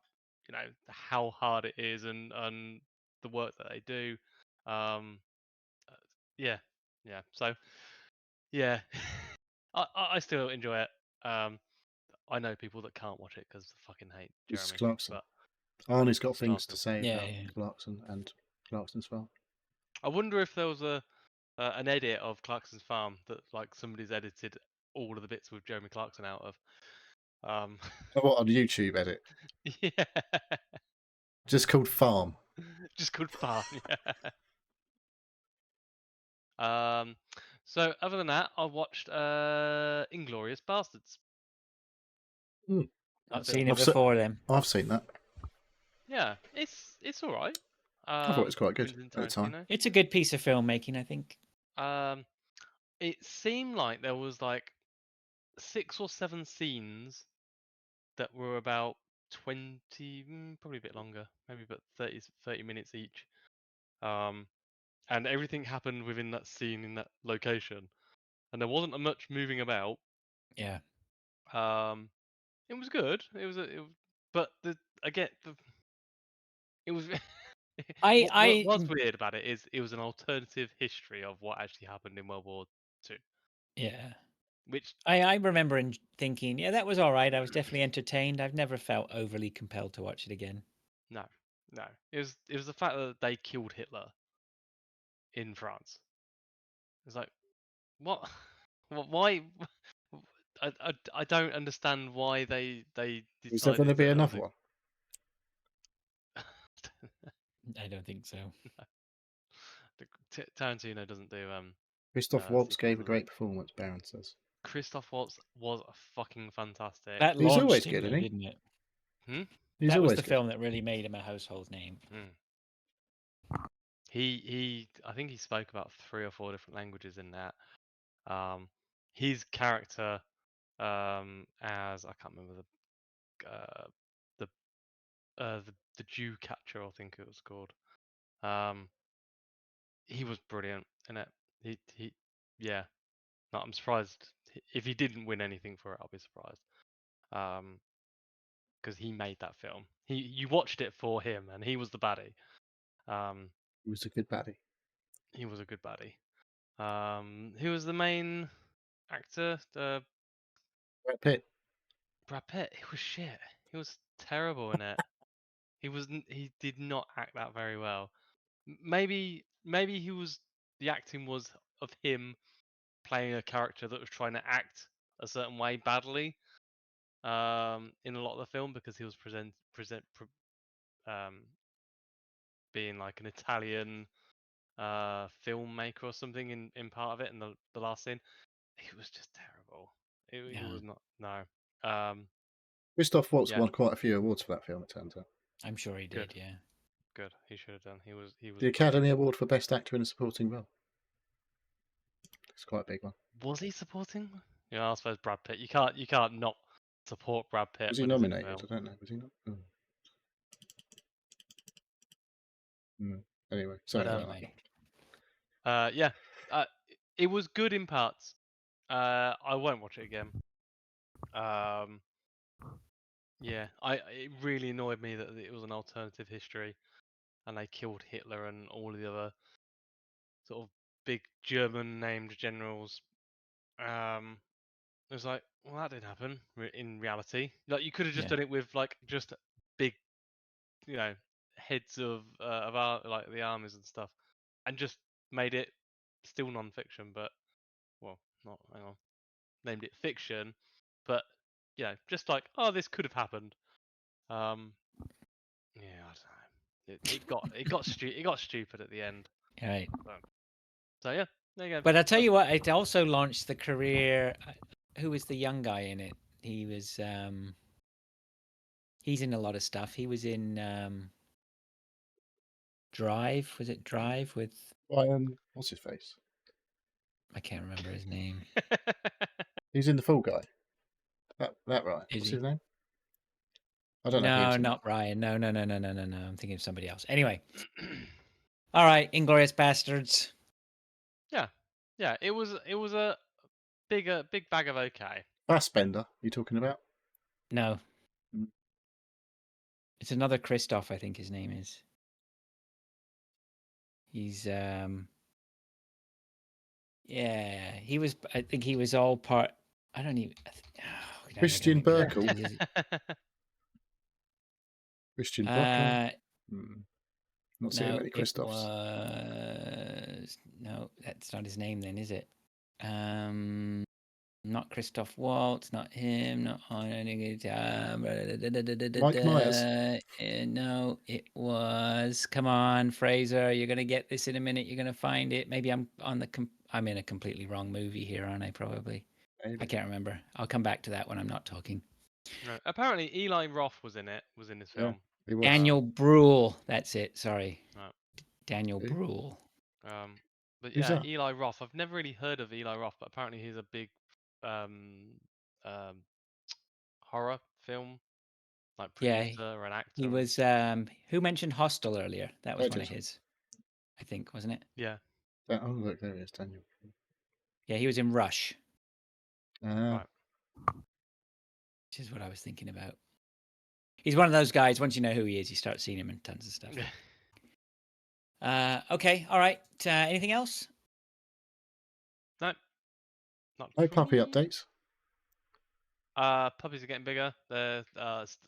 how hard it is and the work that they do. Um, yeah, So yeah, I still enjoy it. I know people that can't watch it because they fucking hate It's Jeremy. Clarkson. But Arnie's got it's things to Clarkson. say Yeah, about yeah. Clarkson and Clarkson's farm. I wonder if there was an edit of Clarkson's farm that like somebody's edited all of the bits with Jeremy Clarkson out of. Oh, what, on YouTube edit? Yeah, Just called Farm. just called farm. Yeah. So other than that, I watched Inglorious Bastards. Hmm. Not Bit of seen it I've se- before then. I've seen that. Yeah, it's all right. I thought it was quite good Quentin at the time. Tarantino. It's a good piece of filmmaking, I think. It seemed like there was like 6 or 7 scenes that were about 20, probably a bit longer, maybe about 30 minutes each. And everything happened within that scene in that location, and there wasn't much moving about. Yeah. It was good. But it was. What was weird about it is it was an alternative history of what actually happened in World War II. Yeah. Which I remember thinking, yeah, that was all right. I was definitely entertained. I've never felt overly compelled to watch it again. no, it was the fact that they killed Hitler in France. It's like what? Why? I don't understand why they Is there going to decided be to another one? I don't think so. Tarantino doesn't do Christoph Waltz sequels, gave a does he? great performance, Baron says. Christoph Waltz was fucking fantastic. That He's always launched him, good, though, isn't he? didn't it? He's That was always the good. film that really made him a household name. He I think he spoke about 3 or 4 different languages in that. His character as I can't remember the the Jew catcher, I think it was called. He was brilliant in it. He yeah. No, I'm surprised if he didn't win anything for it. I'll be surprised. Because he made that film. You watched it for him, and he was the baddie. He was a good baddie. He was a good baddie. Who was the main actor? Brad Pitt. Brad Pitt. He was shit. He was terrible in it. He did not act that very well. Maybe he was. The acting was of him playing a character that was trying to act a certain way badly. In a lot of the film because he was being like an Italian filmmaker or something in part of it in the last scene. He was just terrible. He Yeah. was not. No. Christoph Waltz Yeah. won quite a few awards for that film, it turns out. I'm sure he did. Good. Yeah. Good. He should have done. He was. The Academy Award for Best Actor in a Supporting Role. It's quite a big one. Was he supporting? Yeah, I suppose Brad Pitt. You can't not support Brad Pitt. Was he when he's in a nominated? film. I don't know. Was he not? Oh. Anyway, sorry But, about that. Anyway. Yeah. It was good in parts. I won't watch it again. Yeah, it really annoyed me that it was an alternative history, and they killed Hitler and all of the other sort of big German named generals. It was like, well, that didn't happen in reality. Like, you could have just Yeah. done it with like just big, heads of like the armies and stuff, and just made it still non-fiction, but well, not hang on, named it fiction, but just like, oh, this could have happened. Yeah, I don't know. It got stupid at the end. Right. So yeah, there you go. But I tell you what, it also launched the career. Who was the young guy in it? He was. He's in a lot of stuff. He was in Drive. Was it Drive with? What's his face? I can't remember his name. He's in The Fall Guy. That right? Is What's he? his name? I don't know. No, not Ryan. No. I'm thinking of somebody else. Anyway. All right, Inglourious Bastards. Yeah, it was a big bag of okay. Fassbender. You talking about? No. Mm. It's another Christoph, I think his name is. He's yeah, he was. I think he was all part. I don't even. Christian Burkle. Christian Burkle. Not seeing many Christophs. No, that's not his name then, is it? Not Christoph Waltz, not him, not Mike Myers. No, it was. Come on, Fraser, you're gonna get this in a minute. You're gonna find it. Maybe I'm I'm in a completely wrong movie here, aren't I? Probably. Maybe. I can't remember. I'll come back to that when I'm not talking. No, apparently Eli Roth was in it. Was in this film. He was. Daniel Bruhl. That's it. Sorry. Right. Daniel Who? Bruhl. But Who's yeah, that? Eli Roth. I've never really heard of Eli Roth, but apparently he's a big horror film like Yeah, producer or an actor. He was. Who mentioned Hostel earlier? That was one of Edgerton. his. I think, wasn't it? Yeah. Oh, look, there he is, Daniel. Yeah, he was in Rush, Right. which is what I was thinking about. He's one of those guys. Once you know who he is, you start seeing him in tons of stuff. Okay, all right. Anything else? No. Not No from puppy me. updates. Puppies are getting bigger. They're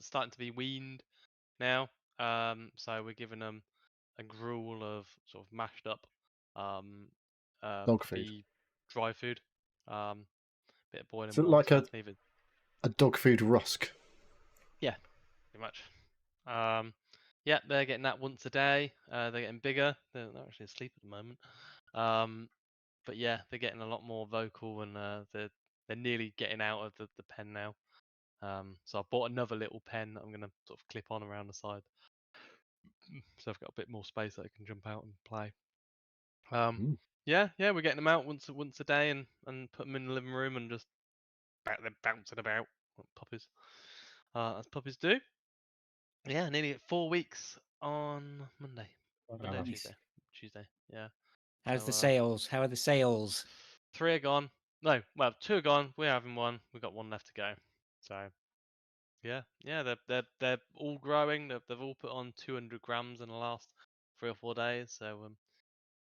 starting to be weaned now. So we're giving them a gruel of sort of mashed up Dog puppy dry food. Bit of boiling Is it water. like to leave it. a dog food rusk? Yeah, pretty much. Yeah, they're getting that once a day. They're getting bigger. They're actually asleep at the moment. But yeah, they're getting a lot more vocal, and they're nearly getting out of the pen now. So I bought another little pen that I'm going to sort of clip on around the side, so I've got a bit more space that I can jump out and play. Yeah, we're getting them out once a day and put them in the living room and just they're bouncing about like puppies, as puppies do. Yeah, nearly at 4 weeks on Monday. Monday, Nice. Tuesday. Yeah. How's So, the sales? How are the sales? 3 are gone. No, well, 2 are gone. We're having one. We've got 1 left to go. So yeah, they're all growing. They've all put on 200 grams in the last 3 or 4 days. So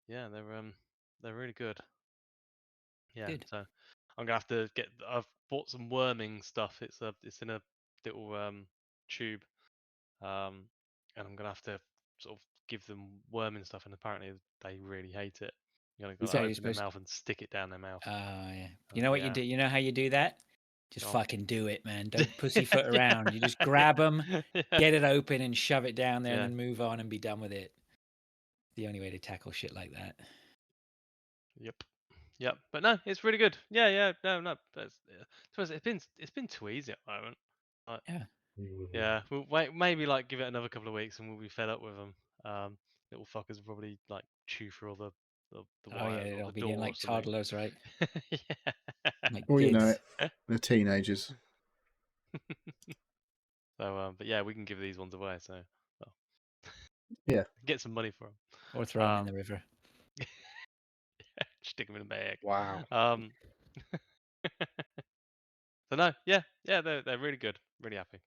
yeah, they're really good. Yeah, Good. so I'm gonna have to get. I've bought some worming stuff. It's in a little tube, and I'm gonna have to sort of give them worming stuff. And apparently they really hate it. You gotta Is go that you're open their supposed? mouth and stick it down their mouth. Oh yeah. You know what you Yeah. do? You know how you do that? Just Go on. fucking do it, man. Don't pussyfoot around. You just grab them, Yeah. get it open, and shove it down there, Yeah. and then move on and be done with it. The only way to tackle shit like that. Yep. But no, it's really good. Yeah. No. It's been too easy at the moment. Yeah. Yeah. We'll wait. Maybe like give it another couple of weeks, and we'll be fed up with them. Little fuckers will probably like chew through all the Oh wire yeah, or they'll the be door getting or like something. toddlers, right? Yeah. Like Well, you know kids. it. They're teenagers. So, but yeah, we can give these ones away. So, well, Yeah. get some money for them. Or throw them in the river. Stick them in a bag. Wow. So no, yeah, they're really good. Really happy.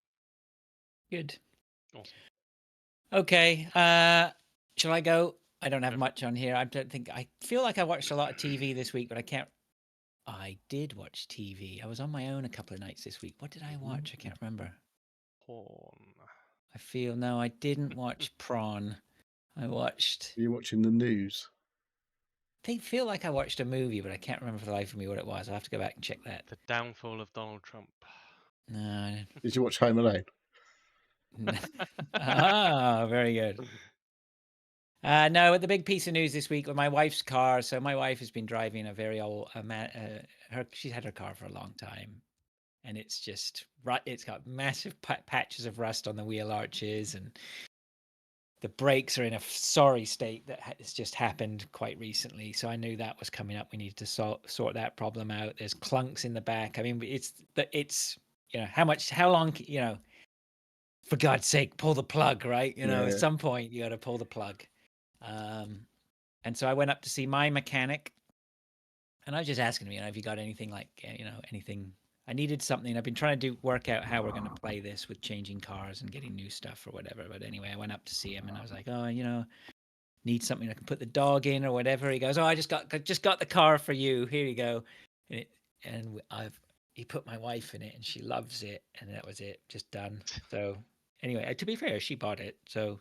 Good. Awesome. Okay. Shall I go? I don't have Go for much on here. I don't think I feel like I watched a lot of TV this week, but I can't. I did watch TV. I was on my own a couple of nights this week. What did I watch? I can't remember. Porn. I feel no, I didn't watch Prawn. I watched. Are you watching the news? They feel like I watched a movie, but I can't remember for the life of me what it was. I'll have to go back and check that. The downfall of Donald Trump. No. I Did you watch Home Alone? didn't. Ah, very good. No, the big piece of news this week with my wife's car. So my wife has been driving a very old, she's had her car for a long time, and it's just it's got massive patches of rust on the wheel arches, and the brakes are in a sorry state that has just happened quite recently. So I knew that was coming up. We needed to sort that problem out. There's clunks in the back. I mean, it's how long, for God's sake, pull the plug, right? At Yeah. some point you got to pull the plug. And so I went up to see my mechanic, and I was just asking him, have you got anything like, anything? I needed something. I've been trying to work out how we're going to play this with changing cars and getting new stuff or whatever. But anyway, I went up to see him, and I was like, oh, need something I can put the dog in or whatever. He goes, oh, I just got the car for you. Here you go. And he put my wife in it, and she loves it, and that was it, just done. So anyway, to be fair, she bought it, so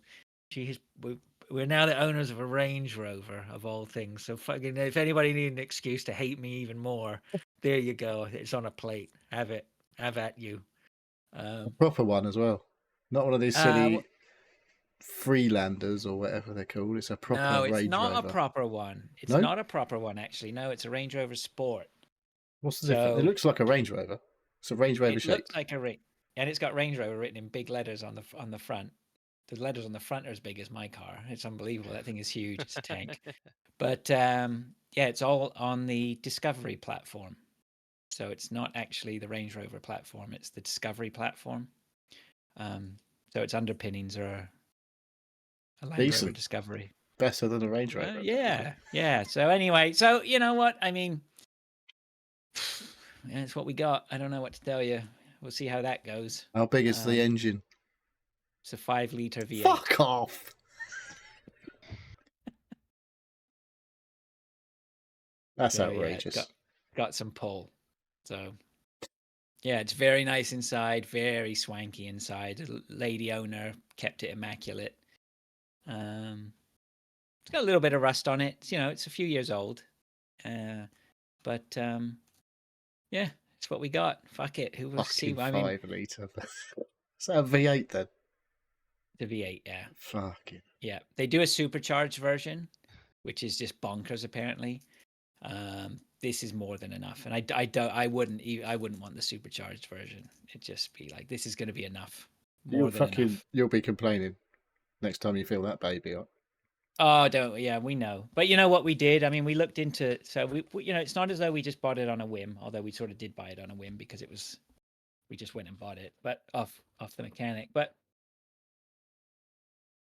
we're now the owners of a Range Rover of all things. So fucking, if anybody needs an excuse to hate me even more, there you go. It's on a plate. Have it. Have at you. A proper one as well. Not one of these silly Freelanders or whatever they're called. It's a proper no, it's Range not Rover. a proper one. It's No? not a proper one, actually. No, it's a Range Rover Sport. What's the difference? It looks like a Range Rover. It's a Range Rover It shape. looks like and it's got Range Rover written in big letters on the front. The letters on the front are as big as my car. It's unbelievable. That thing is huge. It's a tank. But yeah, it's all on the Discovery platform. So it's not actually the Range Rover platform. It's the Discovery platform. So its underpinnings are a Land Rover Discovery. Better than a Range Rover. Yeah. So anyway, so you know what? I mean, it's what we got. I don't know what to tell you. We'll see how that goes. How big is the engine? It's a 5-liter V8. Fuck off! That's outrageous. Yeah, got some pull. So yeah, it's very nice inside, very swanky inside. The lady owner kept it immaculate. It's got a little bit of rust on it. It's a few years old. But yeah, it's what we got. Fuck it. Who will see? 5-liter. Is that a V8 then? The V8, yeah. Fucking. Yeah, they do a supercharged version, which is just bonkers apparently. This is more than enough, and I wouldn't want the supercharged version. It'd just be like, this is going to be enough. You'll be complaining next time you fill that baby up. Oh, yeah, we know. But you know what we did? I mean, we looked into, so we it's not as though we just bought it on a whim, although we sort of did buy it on a whim because we just went and bought it, but off the mechanic. But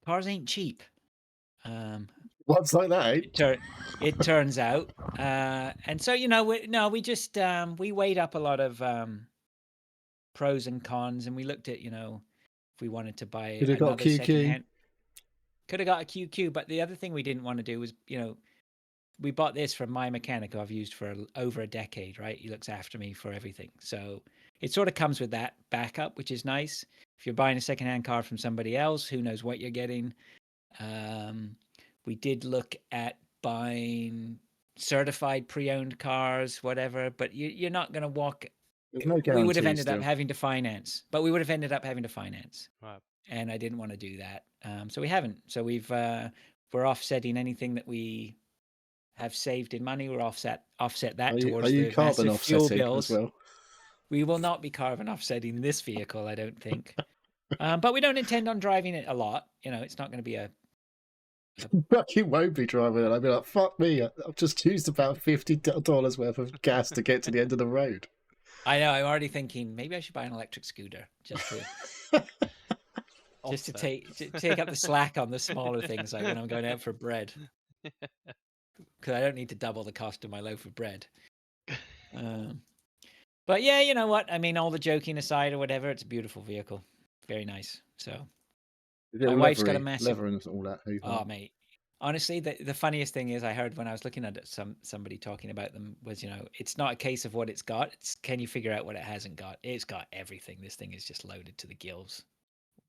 cars ain't cheap. Ones like that, eh? It turns out, and so we just we weighed up a lot of pros and cons, and we looked at if we wanted to buy Could have got another QQ. secondhand. Could have got a QQ, but the other thing we didn't want to do was we bought this from my mechanic who I've used for over a decade, right? He looks after me for everything. So it sort of comes with that backup, which is nice. If you're buying a secondhand car from somebody else, who knows what you're getting. We did look at buying certified pre-owned cars, whatever, but you're not going to walk. There's no We would have guarantee ended up still. having to finance, but we would have ended up having to finance. Right. And I didn't want to do that. So we haven't. So we're offsetting anything that we have saved in money. We're offset that towards Are you the carbon massive fuel offsetting bills. as well? We will not be carbon offsetting this vehicle, I don't think. But we don't intend on driving it a lot. It's not going to be a. You won't be driving it. I'll be like, fuck me. I've just used about $50 worth of gas to get to the end of the road. I know. I'm already thinking maybe I should buy an electric scooter just to Offset. take up the slack on the smaller things, like when I'm going out for bread, because I don't need to double the cost of my loaf of bread. But yeah, you know what? I mean, all the joking aside or whatever, it's a beautiful vehicle, very nice. So my wife's got a massive leather and all that. Oh, mate. Honestly, the funniest thing is I heard when I was looking at it, somebody talking about them was, it's not a case of what it's got. It's can you figure out what it hasn't got? It's got everything. This thing is just loaded to the gills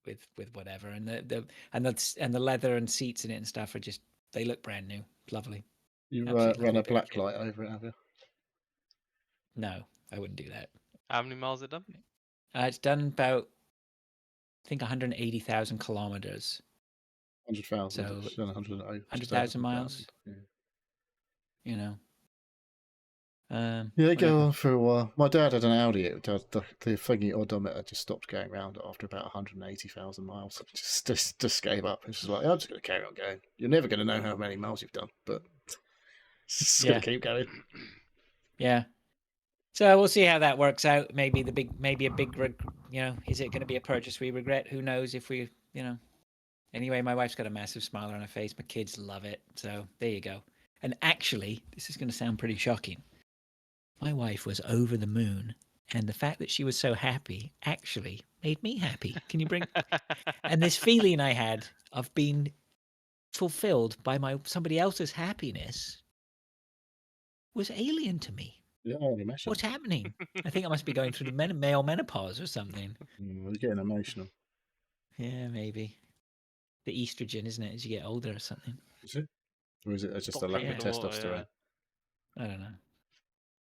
with whatever, and the leather and seats in it and stuff are just they look brand new, lovely. You Absolutely run a lovely bit of black kit. light over it, have you? No, I wouldn't do that. How many miles it done? It's done about, I think, 180,000 kilometers. 100,000. So, It's done 100,000 miles. Yeah. Yeah, they go on for a while. My dad had an Audi. The thingy odometer just stopped going round after about 180,000 miles. Just gave up. It's just like, I'm just going to carry on going. You're never going to know how many miles you've done, but just going to keep going. Yeah. So we'll see how that works out. Maybe a big, is it going to be a purchase we regret? Who knows if we, Anyway, my wife's got a massive smile on her face. My kids love it. So there you go. And actually, this is going to sound pretty shocking. My wife was over the moon. And the fact that she was so happy actually made me happy. Can you bring... And this feeling I had of being fulfilled by somebody else's happiness was alien to me. Yeah, I imagine. What's happening? I think I must be going through the male menopause or something. You're getting emotional. Yeah, maybe. The estrogen, isn't it, as you get older or something? Is it? Or is it just Stop a lack of drinking water, testosterone? I don't know.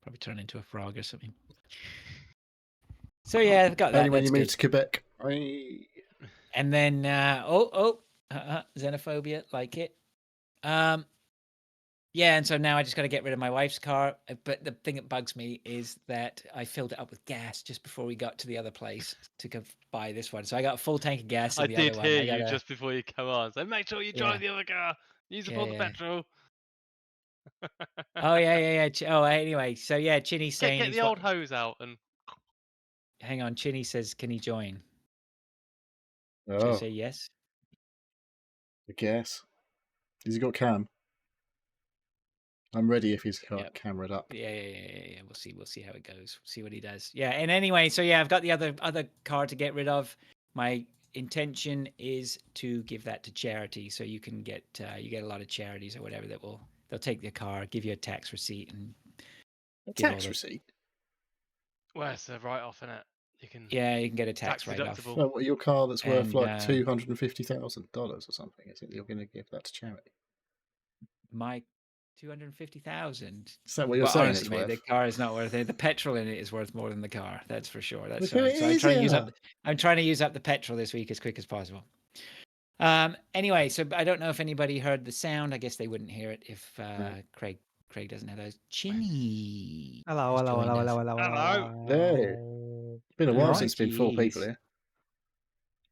Probably turn into a frog or something. So yeah, I've got that. Only when That's you move good. to Quebec. And then, xenophobia, like it. Yeah, and so now I just got to get rid of my wife's car. But the thing that bugs me is that I filled it up with gas just before we got to the other place to go buy this one. So I got a full tank of gas in I the did other one. hear you just before you come on. So make sure you drive the other car. Use up all the petrol. Oh yeah. Oh, anyway, so yeah, Chinny's saying get the old hose out and. Hang on, Chinny says, "Can he join?" Oh, Should I say yes? I guess. Has he got cam? I'm ready if he's got cameraed up. Yeah. We'll see how it goes. See what he does. Yeah. And anyway, so yeah, I've got the other car to get rid of. My intention is to give that to charity, so you can get you get a lot of charities or whatever that they'll take your car, give you a tax receipt, and a tax receipt. Well, it's a write-off, isn't it? You can. Yeah, you can get a tax write-off. Oh, your car that's worth like $250,000 or something. Is it you're going to give that to charity? My $250,000. Is that what you're saying? Honestly, mate, the car is not worth it. The petrol in it is worth more than the car. That's for sure. That's so I'm trying to use up the petrol this week as quick as possible. Anyway, so I don't know if anybody heard the sound. I guess they wouldn't hear it if Craig doesn't have those. Chinny. Hello. There. It's been a while since there's been 4 people here.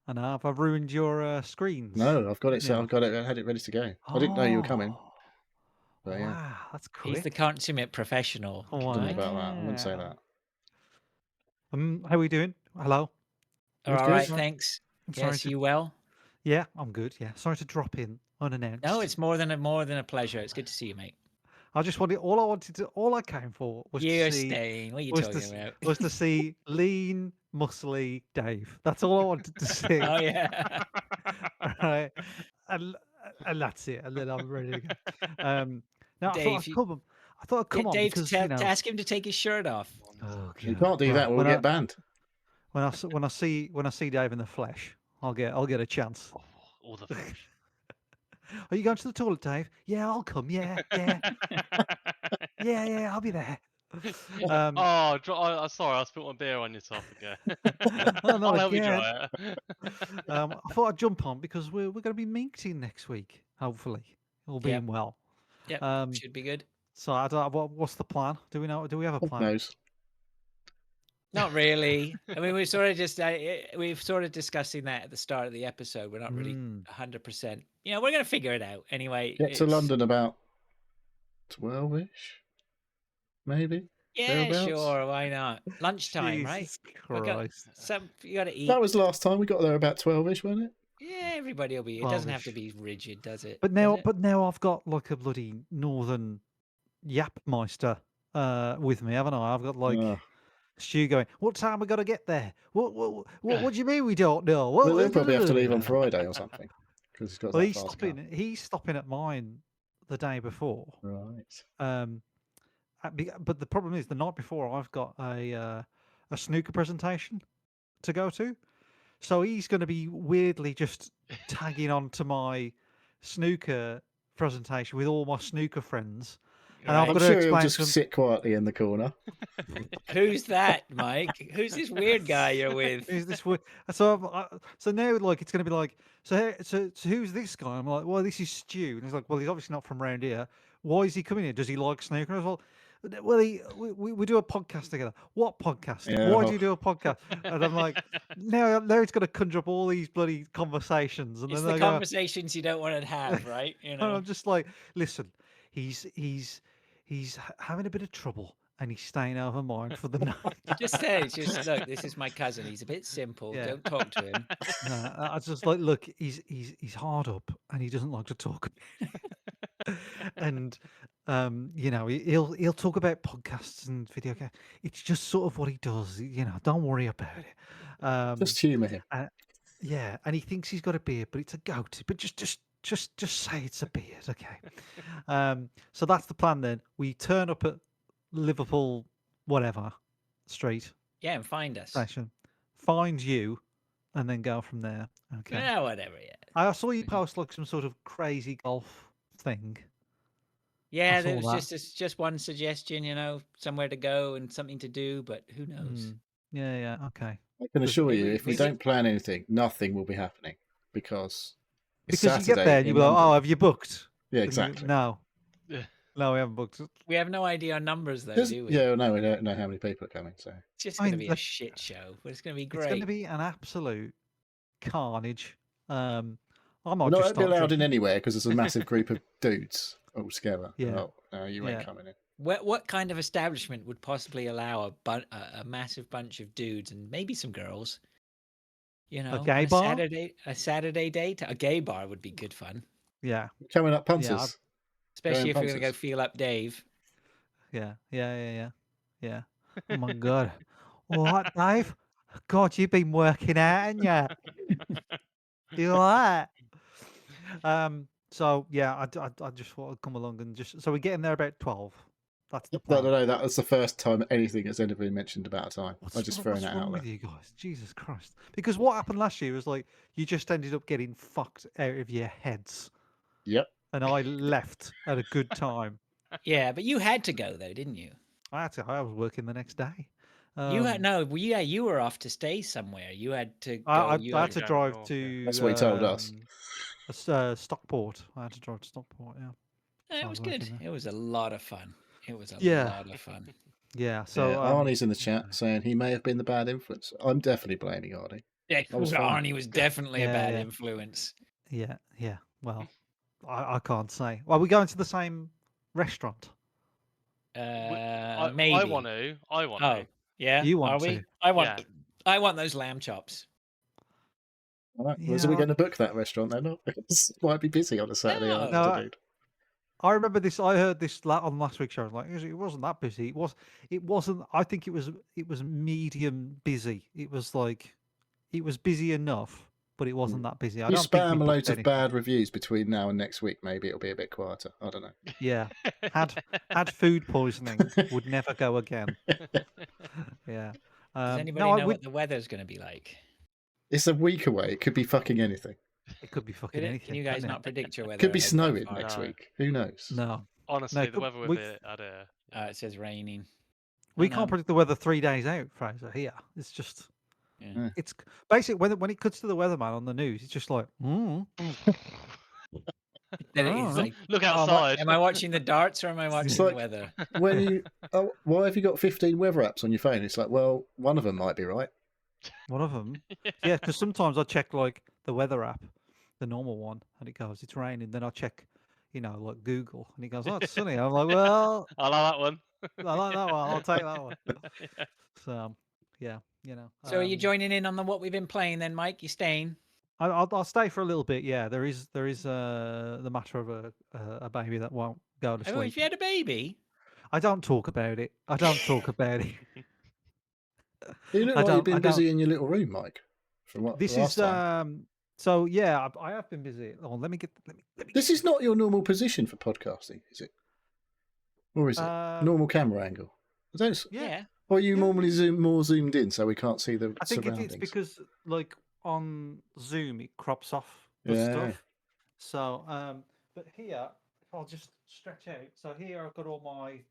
I know. Have I ruined your screens? No, I've got it. So I've got it. I had it ready to go. I didn't know you were coming. But, wow, that's cool. He's the consummate professional. I don't know about that. I wouldn't say that. How are we doing? Hello. All right, thanks. Yes, you well? Yeah, I'm good. Yeah, sorry to drop in unannounced. No, it's more than a pleasure. It's good to see you, mate. I came for was You're to see staying. What are you was talking to about? was to see lean, muscly Dave. That's all I wanted to see. Oh yeah. Right, and and that's it. And then I'm ready to go. Now Dave, I thought I'd come get on Dave because to ask him to take his shirt off. Oh You God. can't do that. Right, We'll get banned. when I see Dave in the flesh, I'll get a chance. Oh, all the flesh. Are you going to the toilet, Dave? Yeah, I'll come. Yeah, yeah, I'll be there. Oh, sorry, I spilled my beer on yourself again. Oh, not I'll help you again. dry it. I thought I'd jump on because we're going to be meeting next week, hopefully, all being well. Yep, Um, should be good. So I don't. What's the plan? Do we know? Do we have a God plan? knows. Not really. I mean, we've sort of discussing that at the start of the episode. We're not really 100%. You know, we're gonna figure it out anyway. Get to London about 12-ish, maybe. Yeah, thereabouts. sure. Why not? Lunchtime, right? Jesus Christ. You got to eat. That was last time we got there about 12-ish, wasn't it? Yeah, everybody will be. It doesn't have to be rigid, does it? But Does now, it? I've got like a bloody northern Yapmeister with me, haven't I? I've got like Ah. Stu going. What time we got to get there? What do you mean we don't know? What, Well, they'll probably have to leave on Friday or something because he's got Well, that he's fast stopping. car. He's stopping at mine the day before. Right. But the problem is the night before I've got a snooker presentation to go to, so he's going to be weirdly just tagging on to my snooker presentation with all my snooker friends, and I've I'm got to sure he'll explain just to him. sit quietly in the corner. Who's that, Mike? Who's this weird guy you're with? Who's this weird? So now like it's going to be like so who's this guy? I'm like, well, this is Stu, and he's like, well, he's obviously not from around here. Why is he coming here? Does he like snooker? And I was like, well, we do a podcast together. What podcast? Yeah. Why do you do a podcast? And I'm like, now it's going to conjure up all these bloody conversations, and It's then the they go, conversations you don't want to have, right? You and know. I'm just like, listen, he's having a bit of trouble, and he's staying over mine for the night. Just look. This is my cousin. He's a bit simple. Yeah. Don't talk to him. No, I was just like, look, he's hard up, and he doesn't like to talk. And you know, he'll talk about podcasts and video games. It's just sort of what he does. You know, don't worry about it. Just humour him. Yeah, and he thinks he's got a beard, but it's a goatee. But just say it's a beard, okay? So that's the plan. Then we turn up at Liverpool, whatever street Yeah, and find us. station, find you, and then go from there. Okay. Yeah, whatever. Yeah. I saw you post like some sort of crazy golf thing. Yeah, I there was saw that. just one suggestion, you know, somewhere to go and something to do, but who knows? Yeah, okay. I can assure you, if we we- don't plan anything, nothing will be happening because it's Because you get Saturday there and you in go, London. oh, have you booked? Yeah, And you- exactly. No. Yeah. No, we haven't booked. We have no idea on numbers though, Just- do we? yeah, no, we don't know how many people are coming. So It's just I going to mean, be a shit show, but it's going to be great. It's going to be an absolute carnage. I we're might not just be start allowed in drinking. anywhere because there's a massive group of dudes all together. Yeah. Oh, no, you ain't Yeah. coming in. What kind of establishment would possibly allow a massive bunch of dudes and maybe some girls? You know, gay on bar? a Saturday date. A gay bar would be good fun, Yeah, Coming up, Yeah, punters. especially if Going we're going to go punters. feel up Dave. yeah. Oh my God. What, Dave? God, you've been working out, haven't you? You all right? So yeah, I just thought I'd come along and just so we get in there about 12. That's the plan. No, that was the first time anything has ever been mentioned about a time. I just thrown what's that wrong out with there. you guys? Jesus Christ! Because what happened last year was like you just ended up getting fucked out of your heads, Yep. and I left at a good time. Yeah, but you had to go though, didn't you? I was working the next day. You had yeah, you were off to stay somewhere. You had to go. I you had to to drive go, to. That's what he told us. Stockport. I had to drive to Stockport. Yeah. It I was was working good. there. It was a lot of fun. It was a Yeah. lot of fun. Yeah. So Yeah, Arnie's in the chat saying he may have been the bad influence. I'm definitely blaming Arnie. Yeah, was fun. Arnie was definitely a Yeah, bad yeah. influence. Yeah. Well, I can't say. Well, we're going to the same restaurant. Maybe. I want to. Oh, yeah. You want Are we? to? I want. Yeah. I want those lamb chops. All right. Well, so we're Yeah, going to book that restaurant then? It might be busy on a Saturday No. No, afternoon. I remember this. I heard this on last week's show. Like it wasn't that busy. It wasn't. I think it was medium busy. It was like it was busy enough, but it wasn't that busy. I You don't think we spam booked loads of anything. bad reviews between now and next week. Maybe it'll be a bit quieter. I don't know. Yeah, had food poisoning. Would never go again. Yeah. Does No, anybody I know would. what the weather's going to be like? It's a week away. It could be fucking anything. It could be fucking Could it? anything. Can you guys couldn't it? not predict your weather? Could be ahead that snowing far? next No. week. Who knows? No, Honestly, the could- weather with we- it at It says raining. we Oh, can't no. predict the weather 3 days out, Fraser. Here, it's just. Yeah. It's basically when it cuts to the weatherman on the news, it's just like, Then Oh. it's like, Look oh, outside. am I watching the darts or am I watching the like- weather? When you, why have you got 15 weather apps on your phone? It's like, well, one of them might be right. one of them. Yeah, because sometimes I check like the weather app, the normal one, and it goes, it's raining. Then I check, like Google, and it goes, oh, it's sunny. I'm like, well, I like that one. I like that one. I'll take that one. Yeah. So, yeah, So are you joining in on what we've been playing then, Mike? You staying? I'll stay for a little bit. Yeah, there is the matter of a baby that won't go to Oh, sleep. if you had a baby? I don't talk about it. I don't talk about it. You look I like you've don't- been I busy in your little room, Mike. From what This last is time. so yeah. I have been busy. Oh, let me. This is not your normal position for podcasting, is it? Or is it normal camera angle? I don't. Yeah. Or you Yeah. normally more zoomed in so we can't see the I think surroundings. it's because like on Zoom it crops off the Yeah. stuff. So but here I'll just stretch out. So here I've got all my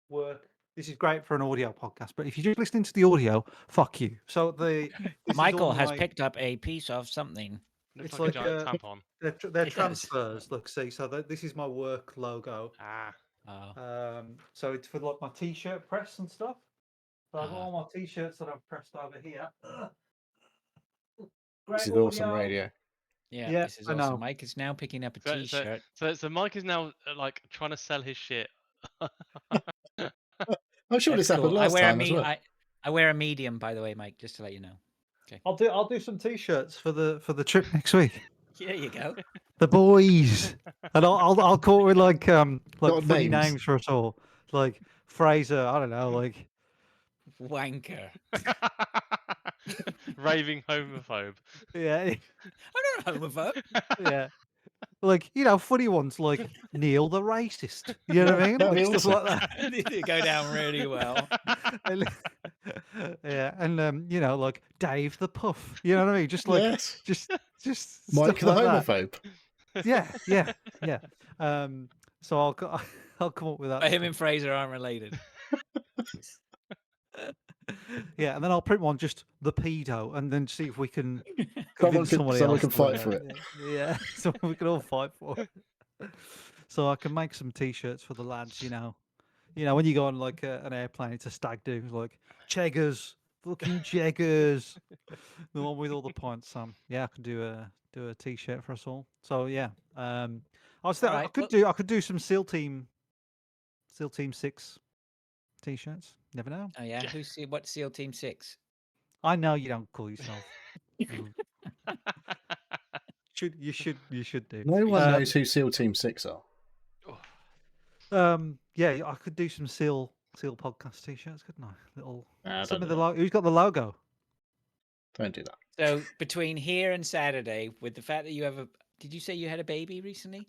work. This is great for an audio podcast, but if you're just listening to the audio, fuck you. So this is Michael all has my- picked up a piece of something. Looks It's like a like, giant tampon. they're It does. transfers. Look, see, so this is my work logo. Ah. Oh. So it's for like my t-shirt press and stuff. So I've got Ah. all my t-shirts that I've pressed over here. This is Great awesome audio. radio. Yeah, Yeah, this is I awesome. know. Mike is now picking up a So- t-shirt. So Mike is now like trying to sell his shit. I'm sure That's this happened cool. last time as well. I wear a medium, by the way, Mike, just to let you know. I'll do some t-shirts for the trip next week. There you go. The boys, and I'll call it with like Got funny names. names for us all, like Fraser. I don't know, like Wanker. Raving homophobe. yeah, I'm not a homophobe. yeah, like funny ones like Neil the racist. You know what I mean? That'd Like be stuff like that. They go down really well. And- yeah, and like Dave the Puff. You know what I mean? Just like Yes. just Mike stuff the like that. homophobe. Yeah. So I'll come up with that. But him stuff. and Fraser aren't related. Yeah, and then I'll print one just the pedo, and then see if we can Someone convince can- somebody someone else can to fight wear for it. Yeah, so we can all fight for it. So I can make some t-shirts for the lads. When you go on like an airplane, it's a stag do, it's like Cheggers, fucking Cheggers, the one with all the points. Yeah, I can do a t-shirt for us all. So yeah, I was thinking I Alright, could do some SEAL Team 6 t-shirts. Never know. Oh yeah, what's SEAL Team 6? I know you don't call yourself. You should do. No one Um, knows who SEAL Team 6 are. Yeah, I could do some SEAL podcast t-shirts, couldn't I? Little. Nah, Some don't of do the that. who's got the logo? Don't do that. So between here and Saturday, with the fact that you have did you say you had a baby recently?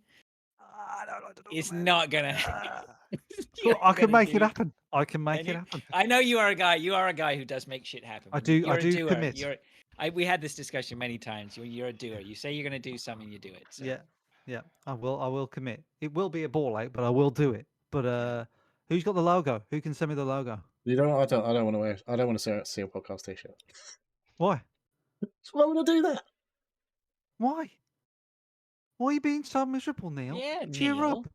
I don't know. It's not gonna. Well, You're I can gonna make it do- happen. I can make Can it you? happen. I know you are a guy. You are a guy who does make shit happen. I do- I You're a do doer. commit. We had this discussion many times. You're a doer. You say you're going to do something, you do it. So. Yeah. I will commit. It will be a ball out, but I will do it. But who's got the logo? Who can send me the logo? You don't. I don't want to wear. I don't want to wear a SEAL podcast T-shirt. Why? So why would I do that? Why? Why are you being so miserable, Neil? Yeah, Cheer Neil. up.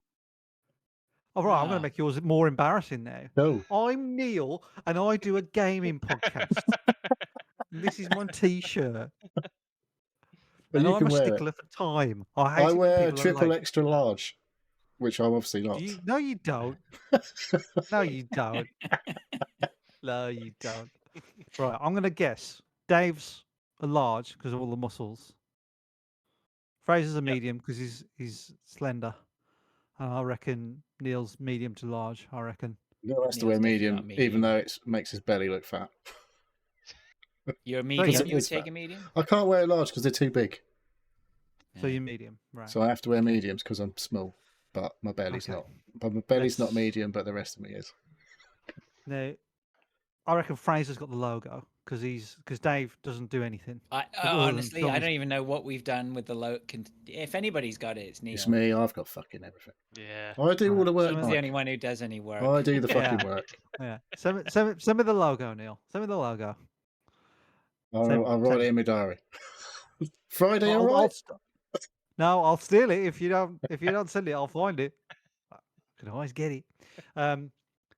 All right, I'm going Ah. to make yours more embarrassing now. No. I'm Neil, and I do a gaming podcast. This is my T-shirt, But and you I'm can a wear stickler it. for time. I hate I it when wear people are triple like, extra large, which I'm obviously not. No, you don't. No, you don't. No, you don't. Right, I'm going to guess. Dave's a large because of all the muscles. Fraser's a medium because he's slender. And I reckon Neil's medium to large. I reckon. Neil has to Neil's wear definitely not medium, even medium. though it makes his belly look fat. You're a Because medium. it You would is take fat. a medium. I can't wear a large because they're too big. So Yeah. you're medium, right? So I have to wear mediums because I'm small, but my belly's Okay. not. But my belly's not Let's- medium, but the rest of me is. Now, I reckon Fraser's got the logo because Dave doesn't do anything. I other than honestly, film I his- don't even know what we've done with the low. If anybody's got it, it's Neil. It's me. I've got fucking everything. Yeah. I do all the work. He's the Mike. only one who does any work. I do the Yeah. fucking work. Yeah. Send me the logo, Neil. Send me the logo. I'll write it in my diary. Friday, all right? No, I'll steal it if you don't send it. I'll find it. I can always get it.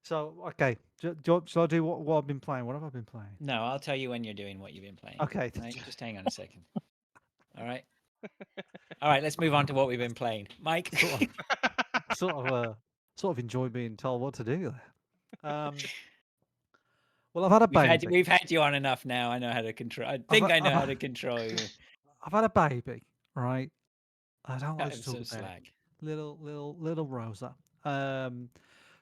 So okay, shall I do what I've been playing? What have I been playing? No, I'll tell you when you're doing what you've been playing. Okay. Right? Just hang on a second. All right. All right. Let's move on to what we've been playing, Mike. Sort of enjoy being told what to do there. Well, I've had a baby. We've had you on enough now. I know how to control. I think I know how to control you. I've had a baby, right? I don't like I'm to so talk about it. slack. Little Rosa.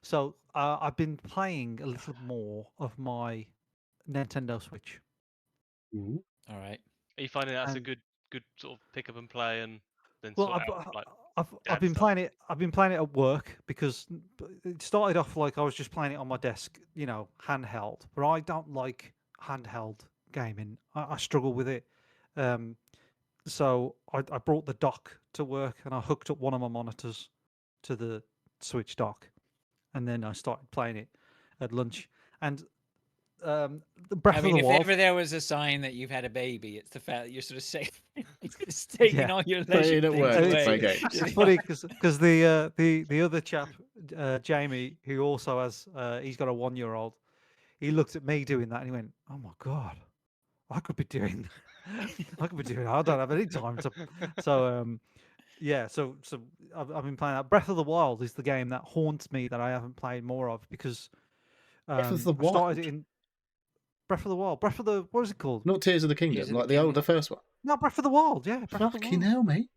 So I've been playing a little more of my Nintendo Switch. All right. Are you finding that's a And- good sort of pick up and play and then Well, sort out like I've dad been stuff? playing it. I've been playing it at work because it started off like I was just playing it on my desk, handheld. But I don't like handheld gaming. I struggle with it. So I brought the dock to work and I hooked up one of my monitors to the Switch dock, and then I started playing it at lunch. And the Breath I of mean, the if Wild. ever there was a sign that you've had a baby, it's the fact that you're sort of just taking Yeah. all your Playing leisure at things work to away. play games. It's funny because the other chap, Jamie, who also has he's got a 1-year-old, he looked at me doing that and he went, "Oh my god, I could be doing, I could be doing. I don't have any time to." So yeah, so I've been playing that. Breath of the Wild is the game that haunts me that I haven't played more of because Breath of the I started Wild? it in Breath of the Wild. Breath of the what is it called? Not Tears of the Kingdom, Tears of like the the Kingdom. older first one. No, Breath of the Wild. Yeah, Breath of the Fucking Wild. hell, mate.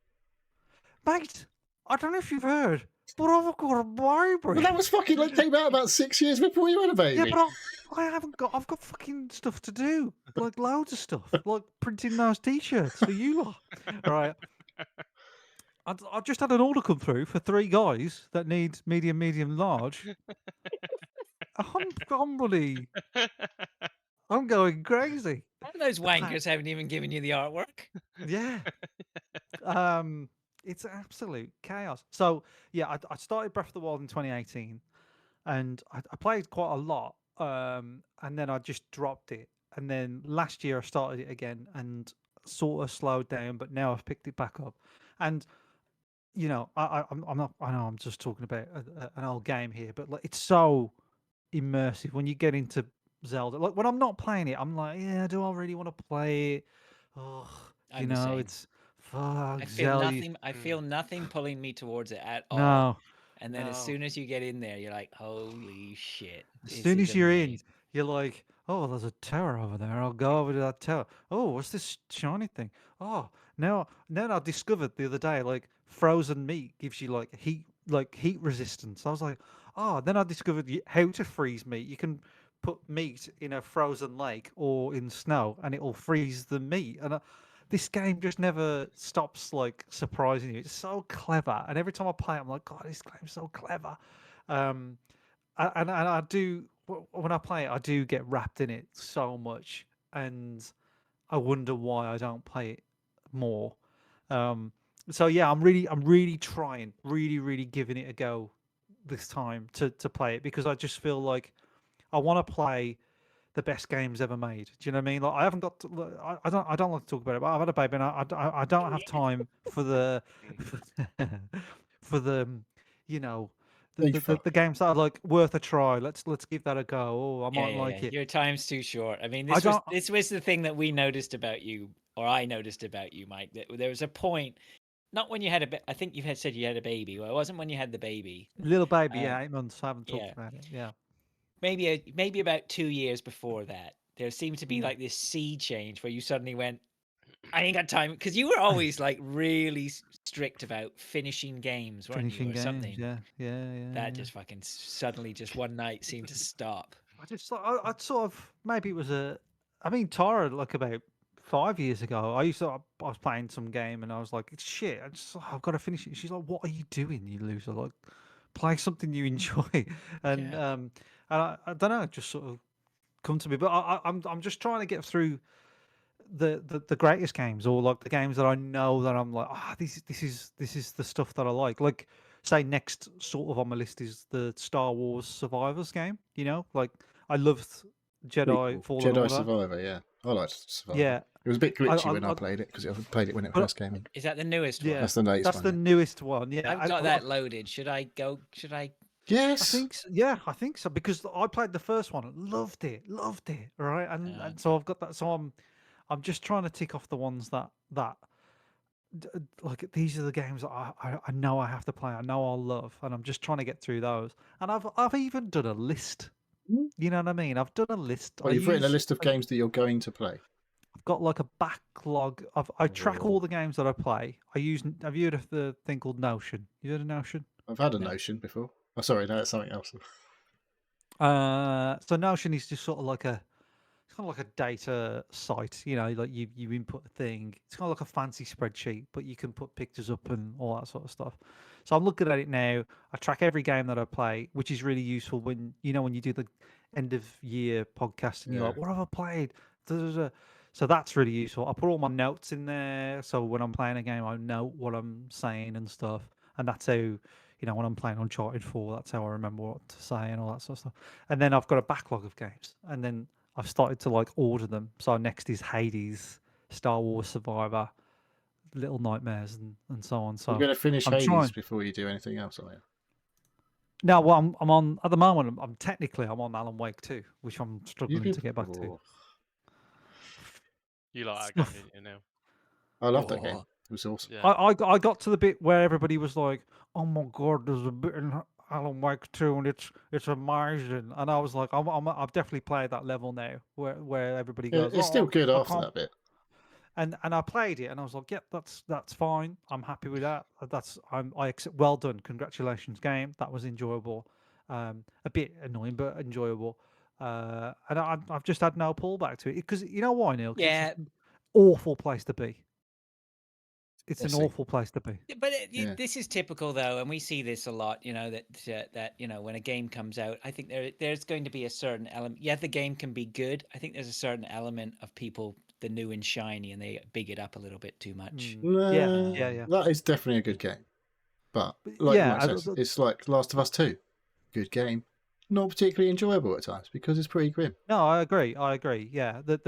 Mate, I don't know if you've heard, but I've got a baby. Well, that was fucking like came out about 6 years before you had a baby. Yeah, but I haven't got. I've got fucking stuff to do, like loads of stuff, like printing those T-shirts for you lot. Right. I just had an order come through for 3 guys that need medium, large. I'm bloody. I'm going crazy. Those wankers haven't even given you the artwork. Yeah. It's absolute chaos. So yeah, I started Breath of the Wild in 2018, and I played quite a lot. And then I just dropped it. And then last year I started it again and sort of slowed down, but now I've picked it back up. And I'm not. I know I'm just talking about an old game here, but like it's so immersive when you get into Zelda. Like when I'm not playing it, I'm like, yeah, do I really want to play it? Oh, I'm the same. it's fuck I feel Zelda. nothing. I feel nothing pulling me towards it at all. No, And then as No. soon as you get in there, you're like, holy shit. as this soon is as you're in, amazing." you're like, oh, there's a tower over there. I'll go over to that tower. Oh, what's this shiny thing? Oh, now I discovered the other day, like frozen meat gives you like heat resistance. I was like, oh, then I discovered how to freeze meat. You can put meat in a frozen lake or in snow, and it will freeze the meat. And this game just never stops like surprising you. It's so clever, and every time I play it, I'm like, God, this game's so clever. And I do when I play it, I do get wrapped in it so much, and I wonder why I don't play it more. So yeah, I'm really trying, really giving it a go this time to play it because I just feel like I want to play the best games ever made. Do you know what I mean? Like I haven't got. I don't like to talk about it, but I've had a baby, and I don't have time for the for the the games that are like worth a try. Let's give that a go. Oh, I might like it. Your time's too short. I mean, I this was the thing that we noticed about you, or I noticed about you, Mike. That there was a point, not when you had I think you had said you had a baby. Well, it wasn't when you had the baby. Little baby, yeah, 8 months. I haven't talked yeah. about it. Yeah. Maybe about 2 years before that, there seemed to be like this sea change where you suddenly went, I ain't got time because you were always like really strict about finishing games, weren't Finishing you, or games, something? yeah, yeah. That just fucking suddenly, just one night, seemed to stop. I just thought I'd sort of maybe it was a. I mean, Tara, like about 5 years ago, I was playing some game and I was like, it's shit. I've got to finish it. She's like, what are you doing, you loser? Like, play something you enjoy. And Yeah. I don't know, it just sort of come to me. But I'm just trying to get through the greatest games, or like the games that I know that I'm like, this is the stuff that I like. Like, say next sort of on my list is the Star Wars Survivors game. You know, like I loved Jedi Prequel. Fallen Jedi Order. Survivor, yeah. I liked Survivor. Yeah, It was a bit I, glitchy I, when I I played it because I played it when it but first came in. Is that the newest one? yeah, That's the latest that's one. the Yeah. newest one. Yeah, I've got that loaded. Should I go? Should I? Yes. I think so. Yeah, I think so because I played the first one, loved it, right? And so I've got that. So I'm just trying to tick off the ones that like these are the games that I know I have to play. I know I'll love, and I'm just trying to get through those. And I've even done a list. You know what I mean? I've done a list. Well, you've written a list of games that you're going to play. I've got like a backlog. I track all the games that I play. Have you heard of the thing called Notion? You heard of Notion? I've had a Notion before. Oh, sorry, no, it's something else. So Notion is just sort of like it's kind of like a data site, you know, like you input a thing. It's kind of like a fancy spreadsheet, but you can put pictures up and all that sort of stuff. So I'm looking at it now. I track every game that I play, which is really useful when when you do the end of year podcast and you're like, Yeah. what have I played? Da, da, da. So that's really useful. I put all my notes in there, so when I'm playing a game, I know what I'm saying and stuff. And that's how, when I'm playing Uncharted 4, that's how I remember what to say and all that sort of stuff. And then I've got a backlog of games, and then I've started to like order them. So next is Hades, Star Wars Survivor, Little Nightmares, and so on. So You're going to finish I'm Hades trying. before you do anything else, aren't you? No, well, I'm on at the moment. I'm technically I'm on Alan Wake 2, which I'm You've struggling been... to get back to. Oh, You like that Stuff. game, don't you, now? I love that game. Oh. It was awesome. Yeah. I got to the bit where everybody was like, "Oh my god, there's a bit in Alan Wake 2, and it's amazing." And I was like, I've definitely played that level now, where everybody Yeah, goes, it's still good I after can't that bit. And I played it, and I was like, "Yep, that's fine. I'm happy with that. I accept. Well done, congratulations, game. That was enjoyable. A bit annoying, but enjoyable. And I've just had no pullback to it because you know why, Neil? 'Cause Yeah. it's an awful place to be. It's an Messy. awful place to be. But Yeah. this is typical, though, and we see this a lot. You know that when a game comes out, I think there's going to be a certain element. Yeah, the game can be good. I think there's a certain element of people, the new and shiny, and they big it up a little bit too much. Yeah. That is definitely a good game. But But like yeah, Mike says, it's like Last of Us 2. Good game. Not particularly enjoyable at times because it's pretty grim. No, I agree. Yeah, but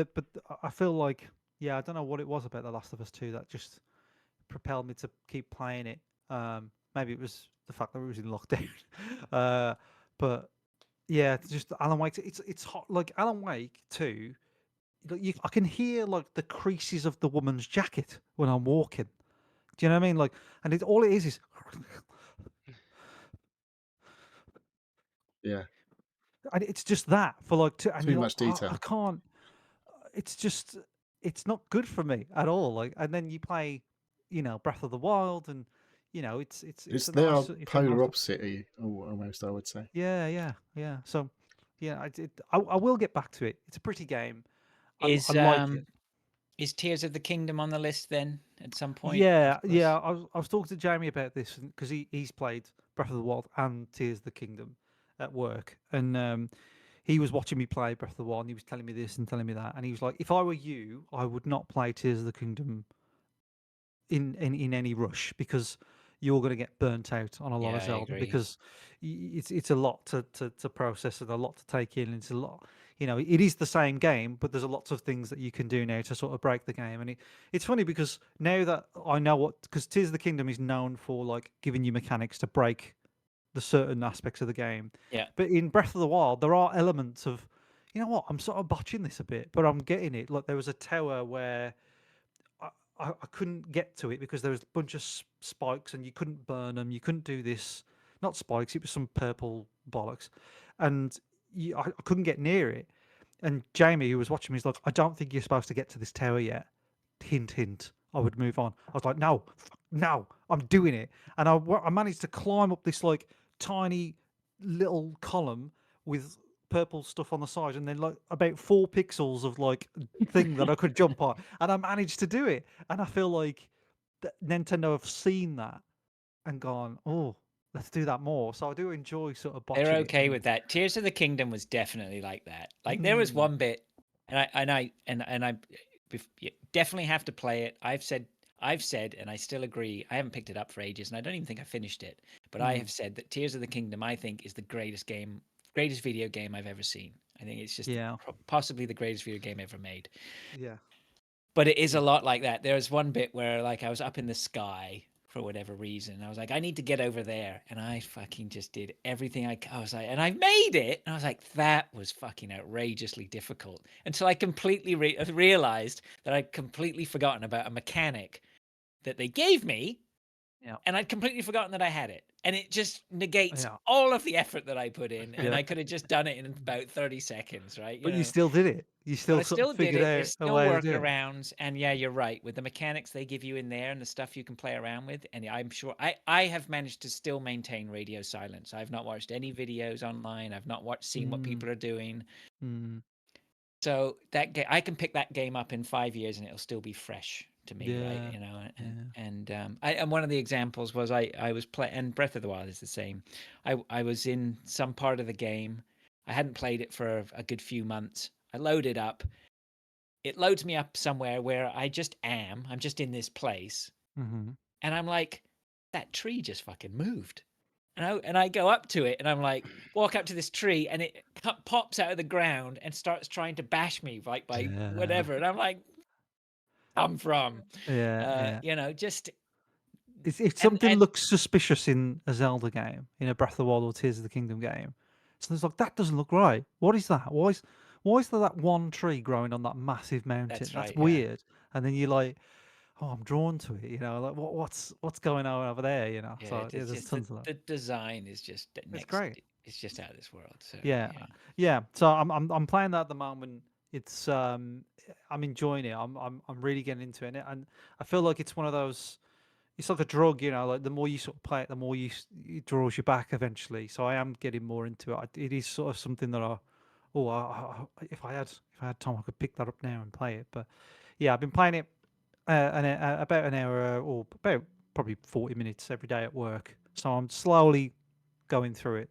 I feel like I don't know what it was about The Last of Us 2 that just propelled me to keep playing it. Maybe it was the fact that it was in lockdown. But yeah, it's just Alan Wake. It's hot. Like Alan Wake 2. I can hear like the creases of the woman's jacket when I'm walking. Do you know what I mean? Like, and all it is. Yeah. And it's just that for like two. And Too you're much like, detail. I can't. It's just, it's not good for me at all. Like, and then you play, Breath of the Wild, and it's It's a they are nice, it's a polar nice. opposite almost, I would say. Yeah. So, yeah, I will get back to it. It's a pretty game. I Is like it. is Tears of the Kingdom on the list then at some point? Yeah. I was talking to Jamie about this because he's played Breath of the Wild and Tears of the Kingdom at work, and he was watching me play Breath of the Wild, and he was telling me this and telling me that, and he was like, "If I were you, I would not play Tears of the Kingdom in any rush because you're going to get burnt out on a lot Yeah, of I Zelda agree. because it's a lot to process and a lot to take in. It's a lot, it is the same game, but there's a lots of things that you can do now to sort of break the game. And it's funny because now that I know because Tears of the Kingdom is known for like giving you mechanics to break the certain aspects of the game. Yeah. But in Breath of the Wild, there are elements of, you know what, I'm sort of botching this a bit, but I'm getting it. Like there was a tower where I couldn't get to it because there was a bunch of spikes and you couldn't burn them. You couldn't do this. Not spikes, it was some purple bollocks. And I couldn't get near it. And Jamie, who was watching me, was like, I don't think you're supposed to get to this tower yet. hint, I would move on. I was like, no, no, I'm doing it. And I managed to climb up this like tiny little column with purple stuff on the side, and then like about 4 pixels of like thing that I could jump on, and I managed to do it. And I feel like Nintendo have seen that and gone, oh, let's do that more. So I do enjoy sort of botching They're it. okay And, with that. Tears of the Kingdom was definitely like that. Like there was one bit, and I definitely have to play it. I've said, and I still agree. I haven't picked it up for ages, and I don't even think I finished it. But I have said that Tears of the Kingdom, I think, is the greatest video game I've ever seen. I think it's just Yeah. possibly the greatest video game ever made. yeah. But it is a lot like that. There was one bit where like I was up in the sky for whatever reason. I was like, I need to get over there. And I fucking just did everything I was like, and I made it. And I was like, that was fucking outrageously difficult until I completely realized that I'd completely forgotten about a mechanic that they gave me. Yeah. And I'd completely forgotten that I had it. And it just negates Yeah. all of the effort that I put in. And Yeah. I could have just done it in about 30 seconds, right? But you know? still did it. You still But I sort still of did figured it. out There's a still way to do it. workarounds, and yeah, you're right with the mechanics they give you in there and the stuff you can play around with. And I'm sure I have managed to still maintain radio silence. I've not watched any videos online. I've not seen what people are doing. So that I can pick that game up in 5 years and it'll still be fresh to me, right? Yeah. You know, Yeah. and one of the examples was I was playing, and Breath of the Wild is the same. I was in some part of the game. I hadn't played it for a good few months. I loaded up. It loads me up somewhere where I just am. I'm just in this place, Mm-hmm. and I'm like, that tree just fucking moved. And I go up to it, and I'm like, walk up to this tree, and it pops out of the ground and starts trying to bash me, like by whatever. And I'm like, I'm from, Yeah. you know, just If something and looks suspicious in a Zelda game, in a Breath of the Wild or Tears of the Kingdom game, so it's like that doesn't look right. What is that? Why is there that one tree growing on that massive mountain? that's That's right, yeah. weird. And then you're like, oh, I'm drawn to it. You know, like what's going on over there? You know. Yeah, So it's there's just tons of that. the design is just It's great. It's just out of this world. So Yeah, yeah. So I'm playing that at the moment. It's I'm enjoying it. I'm really getting into it, and I feel like it's one of those. It's like a drug, you know. Like the more you sort of play it, the more it draws you back eventually. So I am getting more into it. It is sort of something that if I had time, I could pick that up now and play it. But yeah, I've been playing it about an hour or about probably 40 minutes every day at work. So I'm slowly going through it.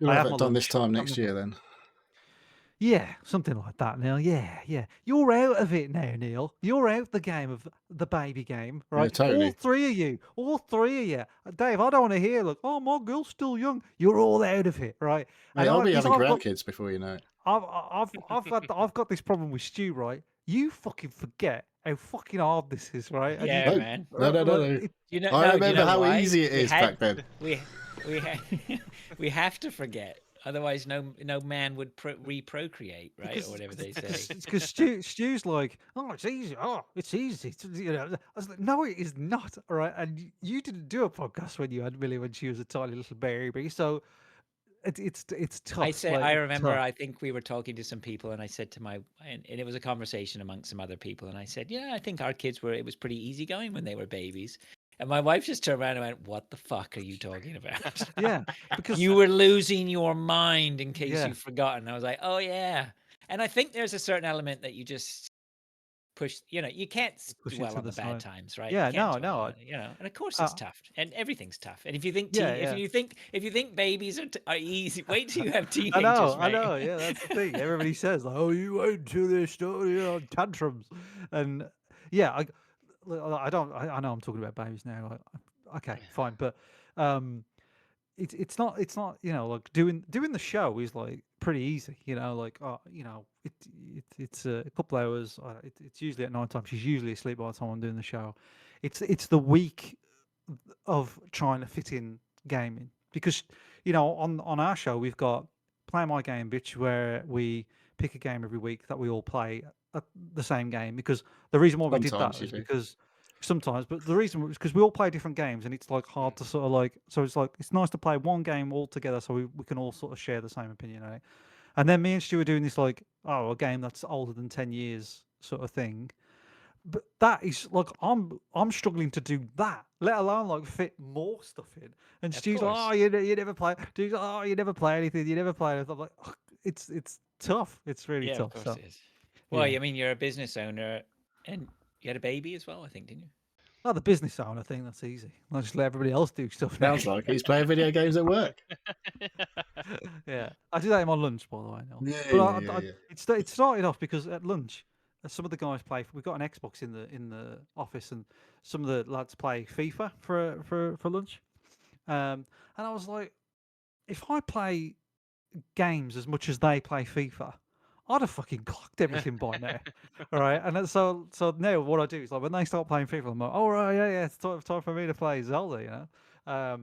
You'll I have have it my done this lunch. time next year then. Yeah, something like that, Neil. Yeah. You're out of it now, Neil. You're out the game of the baby game, Yeah, right? totally. All three of you. Dave, I don't want to hear like, oh, my girl's still young. You're all out of it, right? Mate, I'll be having grandkids before you know it. I've got this problem with Stu, right? You fucking forget how fucking hard this is, right? And yeah, No, man. no. You know, I no, remember you know how why? easy it is back then. We we have to forget. Otherwise, no man would reprocreate, right, or whatever they say. Because Stu's like, oh, it's easy. Oh, it's easy. You know, I was like, no, it is not. All right, and you didn't do a podcast when you had Millie when she was a tiny little baby, so it's tough. I say, like, I it's remember. tough. I think we were talking to some people, and I said to and it was a conversation amongst some other people, and I said, yeah, I think our kids it was pretty easygoing when they were babies. And my wife just turned around and went, "What the fuck are you talking about?" Yeah, because You were losing your mind in case Yeah. you've forgotten. I was like, oh yeah. And I think there's a certain element that you just push, you know, you can't push it dwell to on the the bad side. times, right? Yeah, You can't no, dwell no, on it, you know. And of course uh, it's tough, and everything's tough. And if you think Yeah, if you think babies are easy, wait till you have teenagers. I know. mate. Yeah, that's the thing. Everybody says, like, "Oh, you went to this, tantrums," and yeah, I know I'm talking about babies now. Like, okay, fine, but um, it's not you know, like doing the show is like pretty easy. You know, like you know, it's a couple hours. It's usually at night time. She's usually asleep by the time I'm doing the show. It's the week of trying to fit in gaming because you know on our show we've got Play My Game Bitch where we pick a game every week that we all play at the same game because the reason why we did Sometimes that you is do. because sometimes but the reason was because we all play different games and it's like hard to sort of like so it's like it's nice to play one game all together so we can all sort of share the same opinion on it. And then me and Stu were doing this like a game that's older than 10 years sort of thing But that is like I'm struggling to do that, let alone like fit more stuff in. And Of Stu's like, course. "Oh, you never play." Stu's like, "Oh, you never play anything. You never play." anything." I'm like, "Ugh, it's tough. It's really Yeah, of tough." course So it is. Well, yeah. I mean, you're a business owner, and you had a baby as well, I think, didn't you? Oh, the business owner thing, that's easy. I just let everybody else do stuff now. Sounds like he's playing video games at work. Yeah, I do that in my lunch, by the way. Now, Yeah, but yeah, yeah. it started off because at lunch, some of the guys play. We've got an Xbox in the office, and some of the lads play FIFA for lunch. And I was like, if I play games as much as they play FIFA, I'd have fucking clocked everything by now. All right. And so now what I do is like when they start playing FIFA, I'm like, all right, yeah, it's time for me to play Zelda, you know.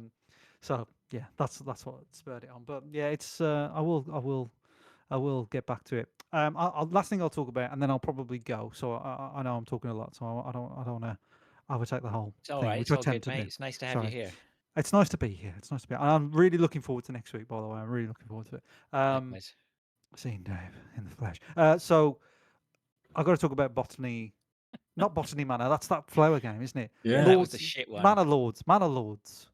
So yeah, that's what spurred it on. But yeah, it's I will get back to it. Last thing I'll talk about, and then I'll probably go. So I know I'm talking a lot, so I don't want to overtake the whole It's all thing, right. which It's I all tend good, to mate. do. It's nice to have you Sorry. here. It's nice to be here. It's nice to be. And I'm really looking forward to next week. By the way, I'm really looking forward to it. Likewise. Seeing Dave in the flesh. So I've got to talk about Botany, not Botany Manor. That's that flower game, isn't it? Yeah. That was the shit one. Manor Lords. Manor Lords.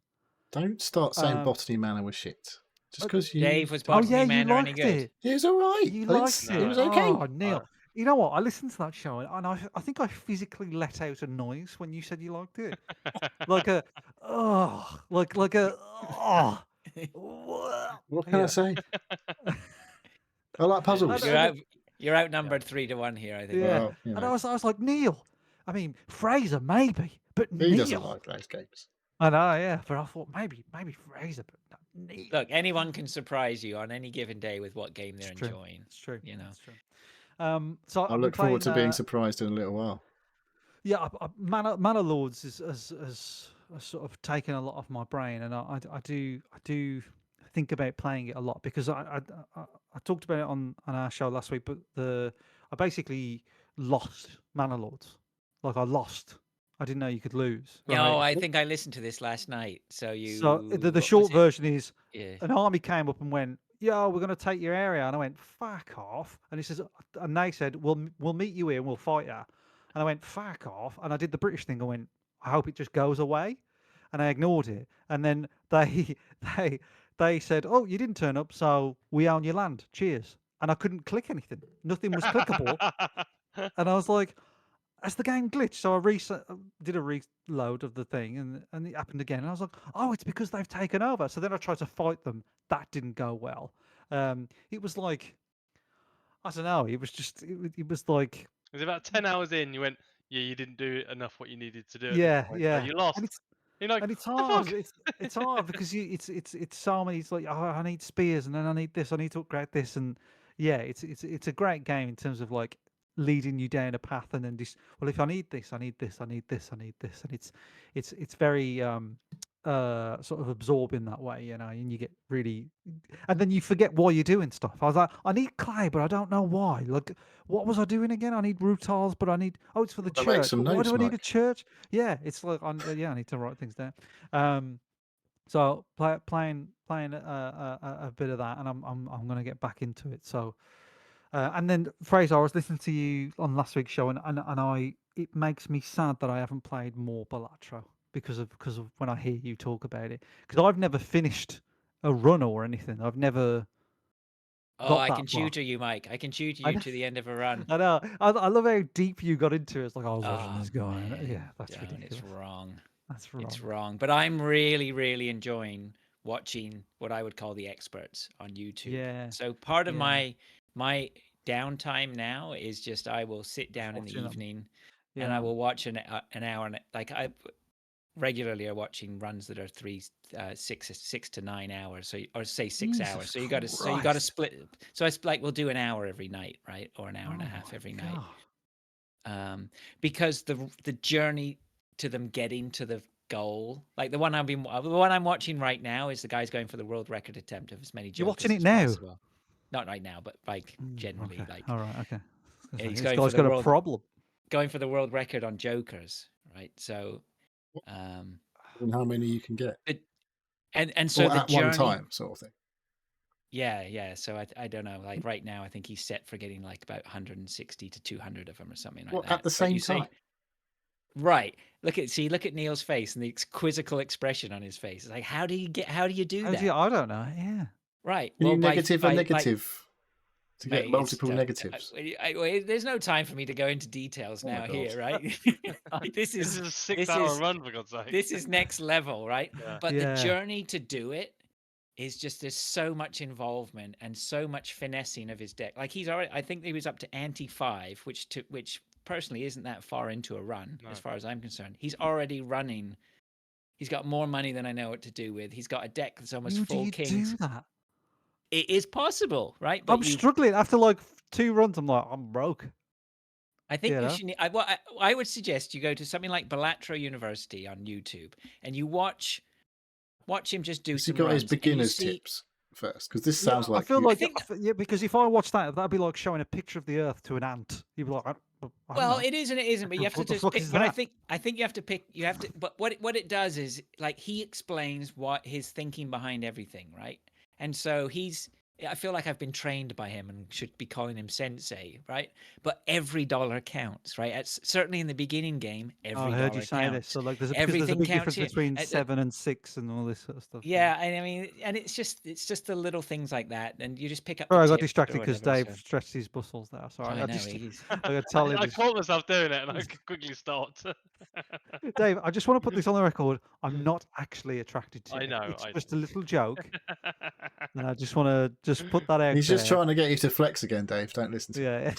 Don't start saying Um, Botany Manor was shit. Just uh, because you. Dave, was Oh yeah, Botany you Manor any liked good? it. It was all right. You It's- liked It it. was okay. Oh, Neil. You know what? I listened to that show and I think I physically let out a noise when you said you liked it. Like a like a What can I yeah. say? I like puzzles. You're outnumbered 3-1 here, I think. Yeah. Well, you And know, I was like, Neil. I mean, Fraser maybe, but he doesn't Neil. like those games. I know, yeah. But I thought maybe Fraser, but not Neil. Look, anyone can surprise you on any given day with what game they're It's true. enjoying. It's true. You know. It's true. So I I've been look forward to playing, being surprised in a little while. yeah, Manor Lords has sort of taken a lot off my brain, and I do think about playing it a lot because I talked about it on our show last week, but I basically lost Manor Lords, like I lost. I didn't know you could lose. No, Right? I think I listened to this last night. So you. So the what was short it? version is Yeah. an army came up and went, "Yo, we're going to take your area," and I went, "Fuck off!" And he says, and they said, "We'll meet you here and we'll fight you." And I went, "Fuck off!" And I did the British thing. I went, "I hope it just goes away," and I ignored it. And then they they said, "Oh, you didn't turn up, so we own your land. Cheers." And I couldn't click anything. Nothing was clickable. And I was like, has the game glitched? So I did a reload of the thing, and it happened again. And I was like, oh, it's because they've taken over. So then I tried to fight them. That didn't go well. It was like, I don't know. It was just, it was like, It was about 10 hours in. You went, yeah, you didn't do enough what you needed to do at this yeah, point. So yeah. you lost. And it's You're like, and it's what the hard. fuck? It's hard because it's so many. It's like, oh, I need spears, and then I need this. I need to upgrade this, and yeah, it's a great game in terms of like leading you down a path, and then just, well, if I need this, I need this, I need this, I need this, and it's very sort of absorbing that way, you know, and you get really, and then you forget why you're doing stuff. I was like, I need clay, but I don't know why. Like, what was I doing again? I need root tiles, but I need, oh, it's for the Well, make church. some But why notes, do I need a Mike. church? Yeah, it's like, yeah, I need to write things down. So playing a bit of that, and I'm gonna get back into it. So, and then Fraser, I was listening to you on last week's show, and it makes me sad that I haven't played more Balatro because of when I hear you talk about it, because I've never finished a run or anything. I've never Oh, got I that can far. tutor you, Mike. I can tutor I you know. to the end of a run. I know. I love how deep you got into it. It's like I was watching Oh, this guy. And, man, yeah, that's don't. ridiculous. It's wrong. That's wrong. It's wrong. But I'm really, really enjoying watching what I would call the experts on YouTube. Yeah. So part of Yeah. my downtime now is just I will sit down in the watching 'em. evening Yeah. and I will watch an hour, and like I regularly are watching runs that are 6 to 9 hours, so or say 6 Jesus hours. So you got to Christ. split. So it's like we'll do an hour every night, right, or an hour and a Oh half my every night. God. Because the journey to them getting to the goal, like the one I'm watching right now is the guy's going for the world record attempt of as many You're jokers watching it as now? possible. Not right now, but like generally, Okay. like All right. Okay. yeah, he's This going for guy's the got a world problem. record on jokers, right? So, And how many you can get. and so Or the at one journey, time, sort of thing. yeah. So I don't know. Like right now, I think he's set for getting like about 160 to 200 of them or something like Well, that. at the But same you say time. Right. Look at Neil's face and the quizzical expression on his face. It's like, how do you do that? I don't know. Yeah. Right. Can you Well, negative a negative to get mate, it's multiple negatives? there's no time for me to go into details Oh my now God. here, right? Like, This is a 6 this hour is run, for God's sake. this is next level, right? Yeah. But the Yeah. journey to do it is just there's so much involvement and so much finessing of his deck. Like he's already, I think he was up to ante 5, which personally isn't that far into a run No. as far as I'm concerned. He's already running. He's got more money than I know what to do with. He's got a deck that's almost How do full you kings. do that? It is possible, right? I'm struggling after like 2 runs. I'm like, I'm broke. I think You you know? should. I would suggest you go to something like Balatro University on YouTube and you watch him just do Has he some got his runs. And you beginner's see, tips first? Because this Yeah, sounds like I feel you- like think- because if I watch that, that'd be like showing a picture of the Earth to an ant. You'd be like, I don't well, know. it is and it isn't, but you have to What the just fuck pick. is But I that? think you have to pick. You have to. But what it does is like he explains what his thinking behind everything, right? And so I feel like I've been trained by him and should be calling him sensei, right? But every dollar counts, right? Certainly in the beginning game, every I dollar heard you say counts. this. So like, there's a Everything big counts difference here. between The- 7 and 6 and all this sort of stuff. Yeah, and I mean, and it's just the little things like that, and you just pick up. Sorry, I the got tips or distracted because whatever, Dave so- stretched his muscles there. Sorry, I I know just he's. I got totally I caught myself doing it and I quickly stopped. Dave, I just want to put this on the record. I'm not actually attracted to I you. know, It's I just a little joke. And I just want to just put that out he's there. just trying to get you to flex again, Dave. Don't listen to him.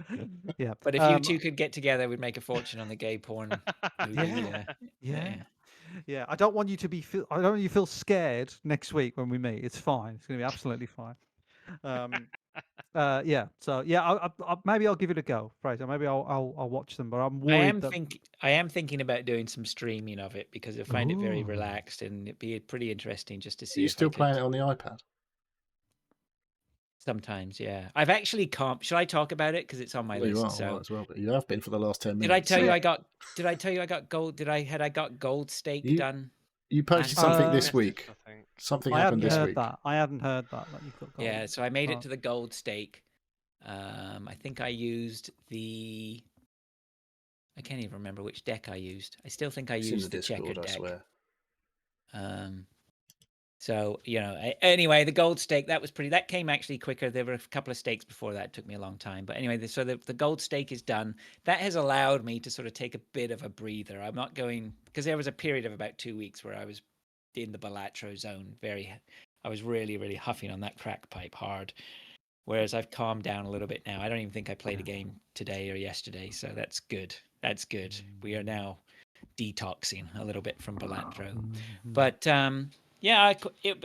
Yeah. Yeah. But if you two could get together, we'd make a fortune on the gay porn. movie, Yeah. Yeah. I don't want you to I don't want you to feel scared next week when we meet. It's fine. It's going to be absolutely fine. Yeah. So yeah, maybe I'll give it a go, Fraser. Maybe I'll watch them, but I'm worried I am thinking about doing some streaming of it because I find it very Ooh. relaxed and it'd be pretty interesting just to Are see. you if still I could- playing it on the iPad? Sometimes, yeah. I've actually should I talk about it because it's on my Well, you list? are So right as well, but you have been for the last 10 minutes. did I tell you so- I got? Did I tell you I got gold? I got gold stake You- done? You posted Uh, something this Message, week. I think. Something I happened hadn't this heard week. that. I hadn't heard that you've got gold. Yeah, so I made Oh. it to the gold stake. I think I used the. I can't even remember which deck I used. I still think I It's in used the the checkered Discord, I deck. swear. So anyway, the gold stake that came actually quicker. There were a couple of stakes before that. It took me a long time, but anyway, so the gold stake is done. That has allowed me to sort of take a bit of a breather. I'm not going because there was a period of about 2 weeks where I was in the Balatro zone. I was really, really huffing on that crack pipe hard. Whereas I've calmed down a little bit now. I don't even think I played a game today or yesterday, so that's good. That's good. We are now detoxing a little bit from Balatro. But yeah,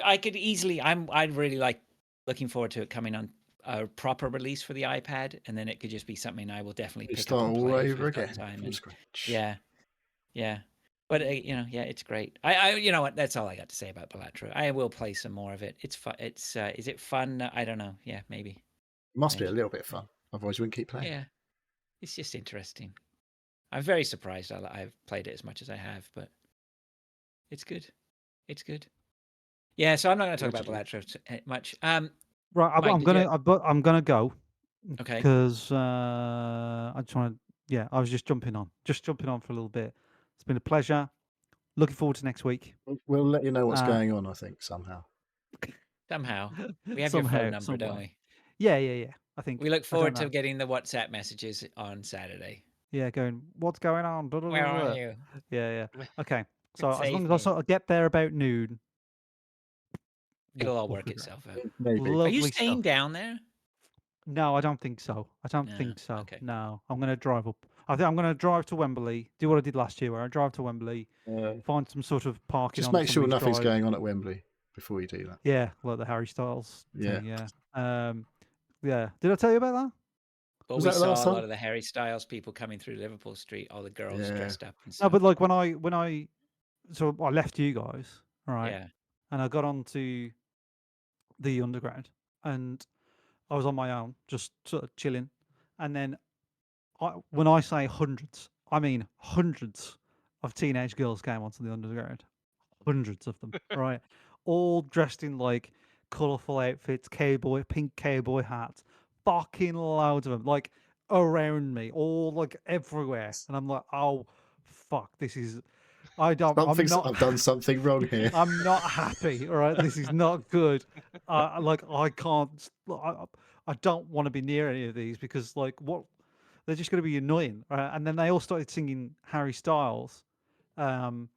I could easily. I'd really like looking forward to it coming on a proper release for the iPad, and then it could just be something I will definitely You pick start up and all play if over we've got again. time. From And scratch. yeah. But yeah, it's great. I you know what? That's all I got to say about Balatro. I will play some more of it. It's fun. It's is it fun? I don't know. Yeah, maybe. Must be a little bit fun. Otherwise, we wouldn't keep playing. Yeah, it's just interesting. I'm very surprised I've played it as much as I have, but it's good. It's good. Yeah, so I'm not going to talk about Balatro much. Right, Mike, I'm did you- I'm gonna go Okay. because I just want to. Yeah, I was just jumping on for a little bit. It's been a pleasure. Looking forward to next week. We'll let you know what's Uh, going on, I think, somehow. Somehow. We have your Somehow, phone number, don't some way. we? Yeah. I think We look I don't forward to know. getting the WhatsApp messages on Saturday. Yeah, going. What's going on? Blah, blah, Where blah, blah. are you? Yeah. Okay. So as Save long as me. I sort of get there about noon, It'll all we'll work figure it itself out. Maybe. Are you Lovely staying stuff. down there? No, I don't think so. I don't No, think so. okay. No, I'm going to drive up. I think I'm going to drive to Wembley. Do what I did last year, where I drive to Wembley, find some sort of parking. Just on make sure somebody's nothing's drive. going on at Wembley before you do that. Yeah, like the Harry Styles. Yeah. Thing, yeah. Yeah. Did I tell you about that? Well, Was we that saw a last lot time? of the Harry Styles people coming through Liverpool Street, all the girls Yeah. dressed up and No, stuff. but like when I so I left you guys, right? Yeah. And I got onto the underground, and I was on my own, just sort of chilling. And then, when I say hundreds, I mean hundreds of teenage girls came onto the underground. Hundreds of them, right? All dressed in like colourful outfits, pink cowboy hats, fucking loads of them. Like around me, all like everywhere, and I'm like, oh fuck, this is. I'm not. I've done something wrong here. I'm not happy. All right, this is not good. Like I can't. I don't want to be near any of these because like what they're just going to be annoying. Right? And then they all started singing Harry Styles, and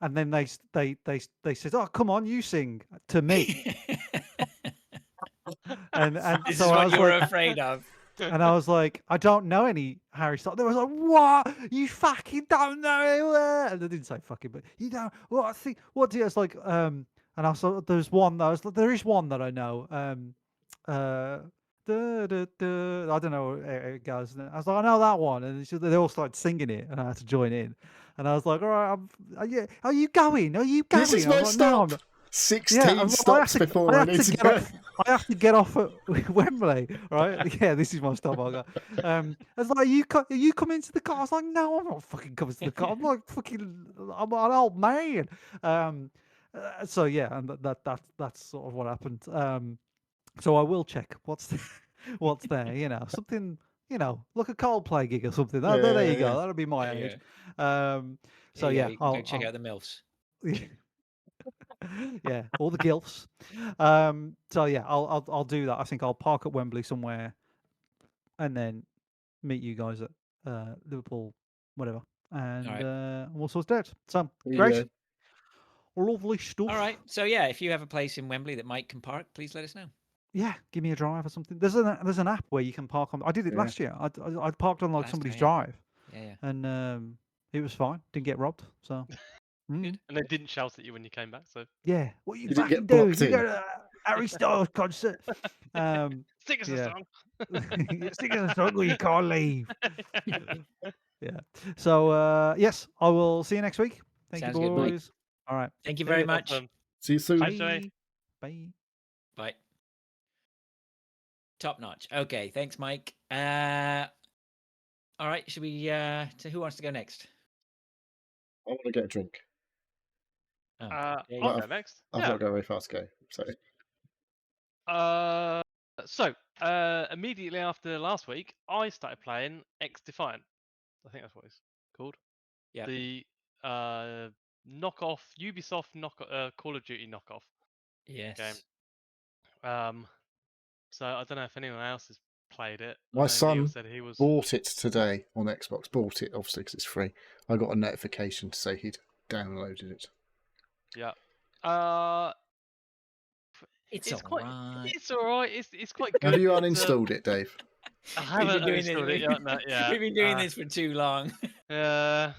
then they said, "Oh, come on, you sing to me." And This so is I what was you were like, afraid of. and I was like, I don't know any Harry Styles. They was like, what? You fucking don't know him? And they didn't say fucking, but you don't. What I think? What do you? It's like, and I saw there's one that I was. There is one that I know. I don't know how it goes. And I was like, I know that one, and they all started singing it, and I had to join in. And I was like, all right, are you going? Are you going? This is I was my like, no, I'm stop. not. 16 I stops before I need to go. I have to get off at Wembley, right? Yeah, this is my stop. I'll go. I was like, are you coming to the car? I was like, no, I'm not fucking coming to the car. I'm like I'm an old man. So yeah, and that's sort of what happened. So I will check what's there. Something. Like a Coldplay gig or something. There you go. Yeah. That'll be my Yeah, age. So yeah, yeah, you can go check out the MILFs. yeah, all the gilfs. So yeah, I'll do that. I think I'll park at Wembley somewhere, and then meet you guys at Liverpool, whatever, and right. we'll sort it out. So There you great, go. lovely stuff. All right. So yeah, if you have a place in Wembley that Mike can park, please let us know. Yeah, give me a drive or something. There's an app where you can park on. I did it Yeah. last year. I parked on like Last somebody's time, drive, Yeah. and it was fine. Didn't get robbed. So Good. And they didn't shout at you when you came back, so yeah, what you You didn't fucking get do? blocked You in. go to Harry Styles concert. sing us a Yeah. song. You're singing a song where you can't leave. Yeah. So yes, I will see you next week. Thank Sounds you, good, Mike. boys. All right. Thank you See very ya. much. Awesome. See you soon. Bye, Joey. Bye. Bye. Top notch. Okay, thanks, Mike. All right, should we? So who wants to go next? I want to get a drink. Oh, I'll Dave. go next. I've Yeah. got to go very fast. Go. So Immediately after last week, I started playing X Defiant. I think that's what it's called. Yeah. The knockoff Ubisoft Call of Duty knockoff Yes. game. So I don't know if anyone else has played it. My I know son Neil said he was. bought it today on Xbox. Bought it obviously because it's free. I got a notification to say he'd downloaded it. Yeah. It's It's quite. alright. It's alright. It's quite good. Have you It's, uninstalled it, Dave? I haven't doing it. uninstalled it yet. No, yeah. We've been doing this for too long. Yeah.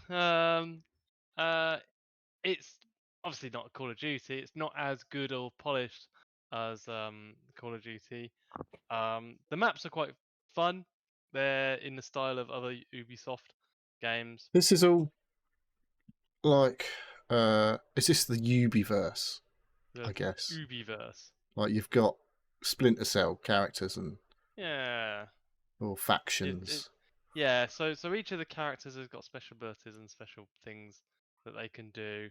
It's obviously not Call of Duty. It's not as good or polished as Call of Duty. The maps are quite fun. They're in the style of other Ubisoft games. This is all like, is this the Ubiverse? The I guess. Ubiverse. Like you've got Splinter Cell characters and Yeah. or factions. Yeah. So each of the characters has got special abilities and special things that they can do.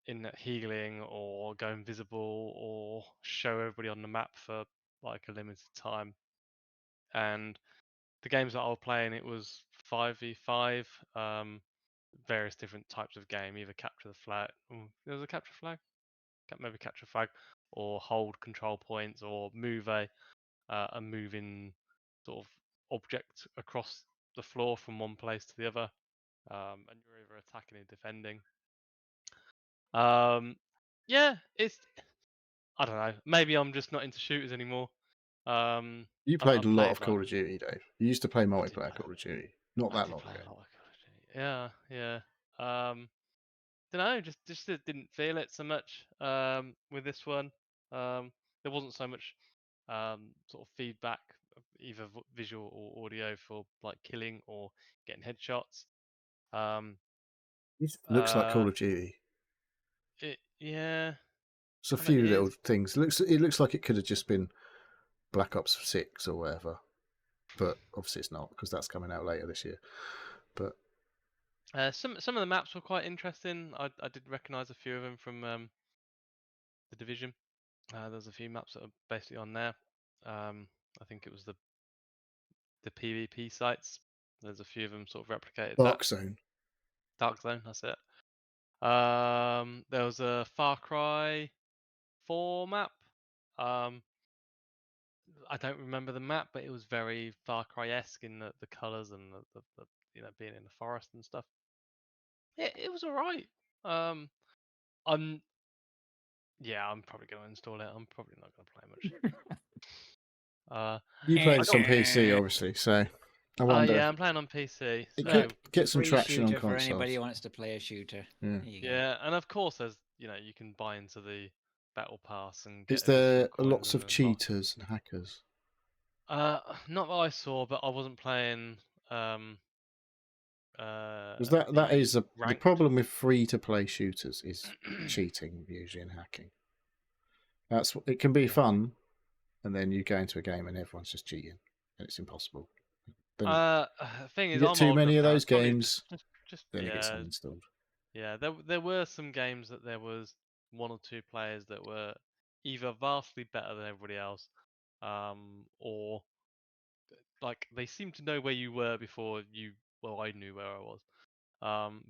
In that healing or go invisible or show everybody on the map for like a limited time. And the games that I was playing, it was 5v5, various different types of game, either capture the flag. There was a capture flag, maybe capture flag, or hold control points, or move a moving sort of object across the floor from one place to the other, and you're either attacking or defending. Yeah, it's. I don't know. Maybe I'm just not into shooters anymore. You I played a lot of like- Call of Duty, Dave. You used to play did multiplayer play- Call of Duty not I that did long play ago. a lot of Call of Duty. Yeah. Don't know. Just didn't feel it so much. With this one, there wasn't so much sort of feedback, either visual or audio for like killing or getting headshots. It looks like Call of Duty. Yeah. There's a I mean, few it little is. things. It looks like it could have just been Black Ops 6 or whatever, but obviously it's not because that's coming out later this year. But some of the maps were quite interesting. I did recognise a few of them from the Division. There's a few maps that are basically on there. I think it was the the PvP sites. There's a few of them sort of replicated Dark that. Zone. Dark Zone, that's it. There was a Far Cry 4 map. I don't remember the map, but it was very Far Cry-esque in the colours and the being in the forest and stuff. It was alright. I'm probably gonna install it. I'm probably not gonna play much. You played I this on got- PC, obviously, so I wonder. yeah, I'm playing on PC. It So could get some Free traction on shooter for anybody consoles. who wants to play a shooter. Yeah. There you go. yeah, and of course there's you can buy into the battle pass and get Is there additional lots coins of and advan- cheaters and hackers? Not that I saw, but I wasn't playing. Because that the is the ranked. problem with free to play shooters is cheating usually and hacking. It can be fun, and then you go into a game and everyone's just cheating, and it's impossible. Then Thing you is, get I'm too old many enough of now, those it's probably games, Just then it gets yeah, uninstalled. yeah. There were some games that there was one or two players that were either vastly better than everybody else, or like they seemed to know where you were before you. Well, I knew where I was.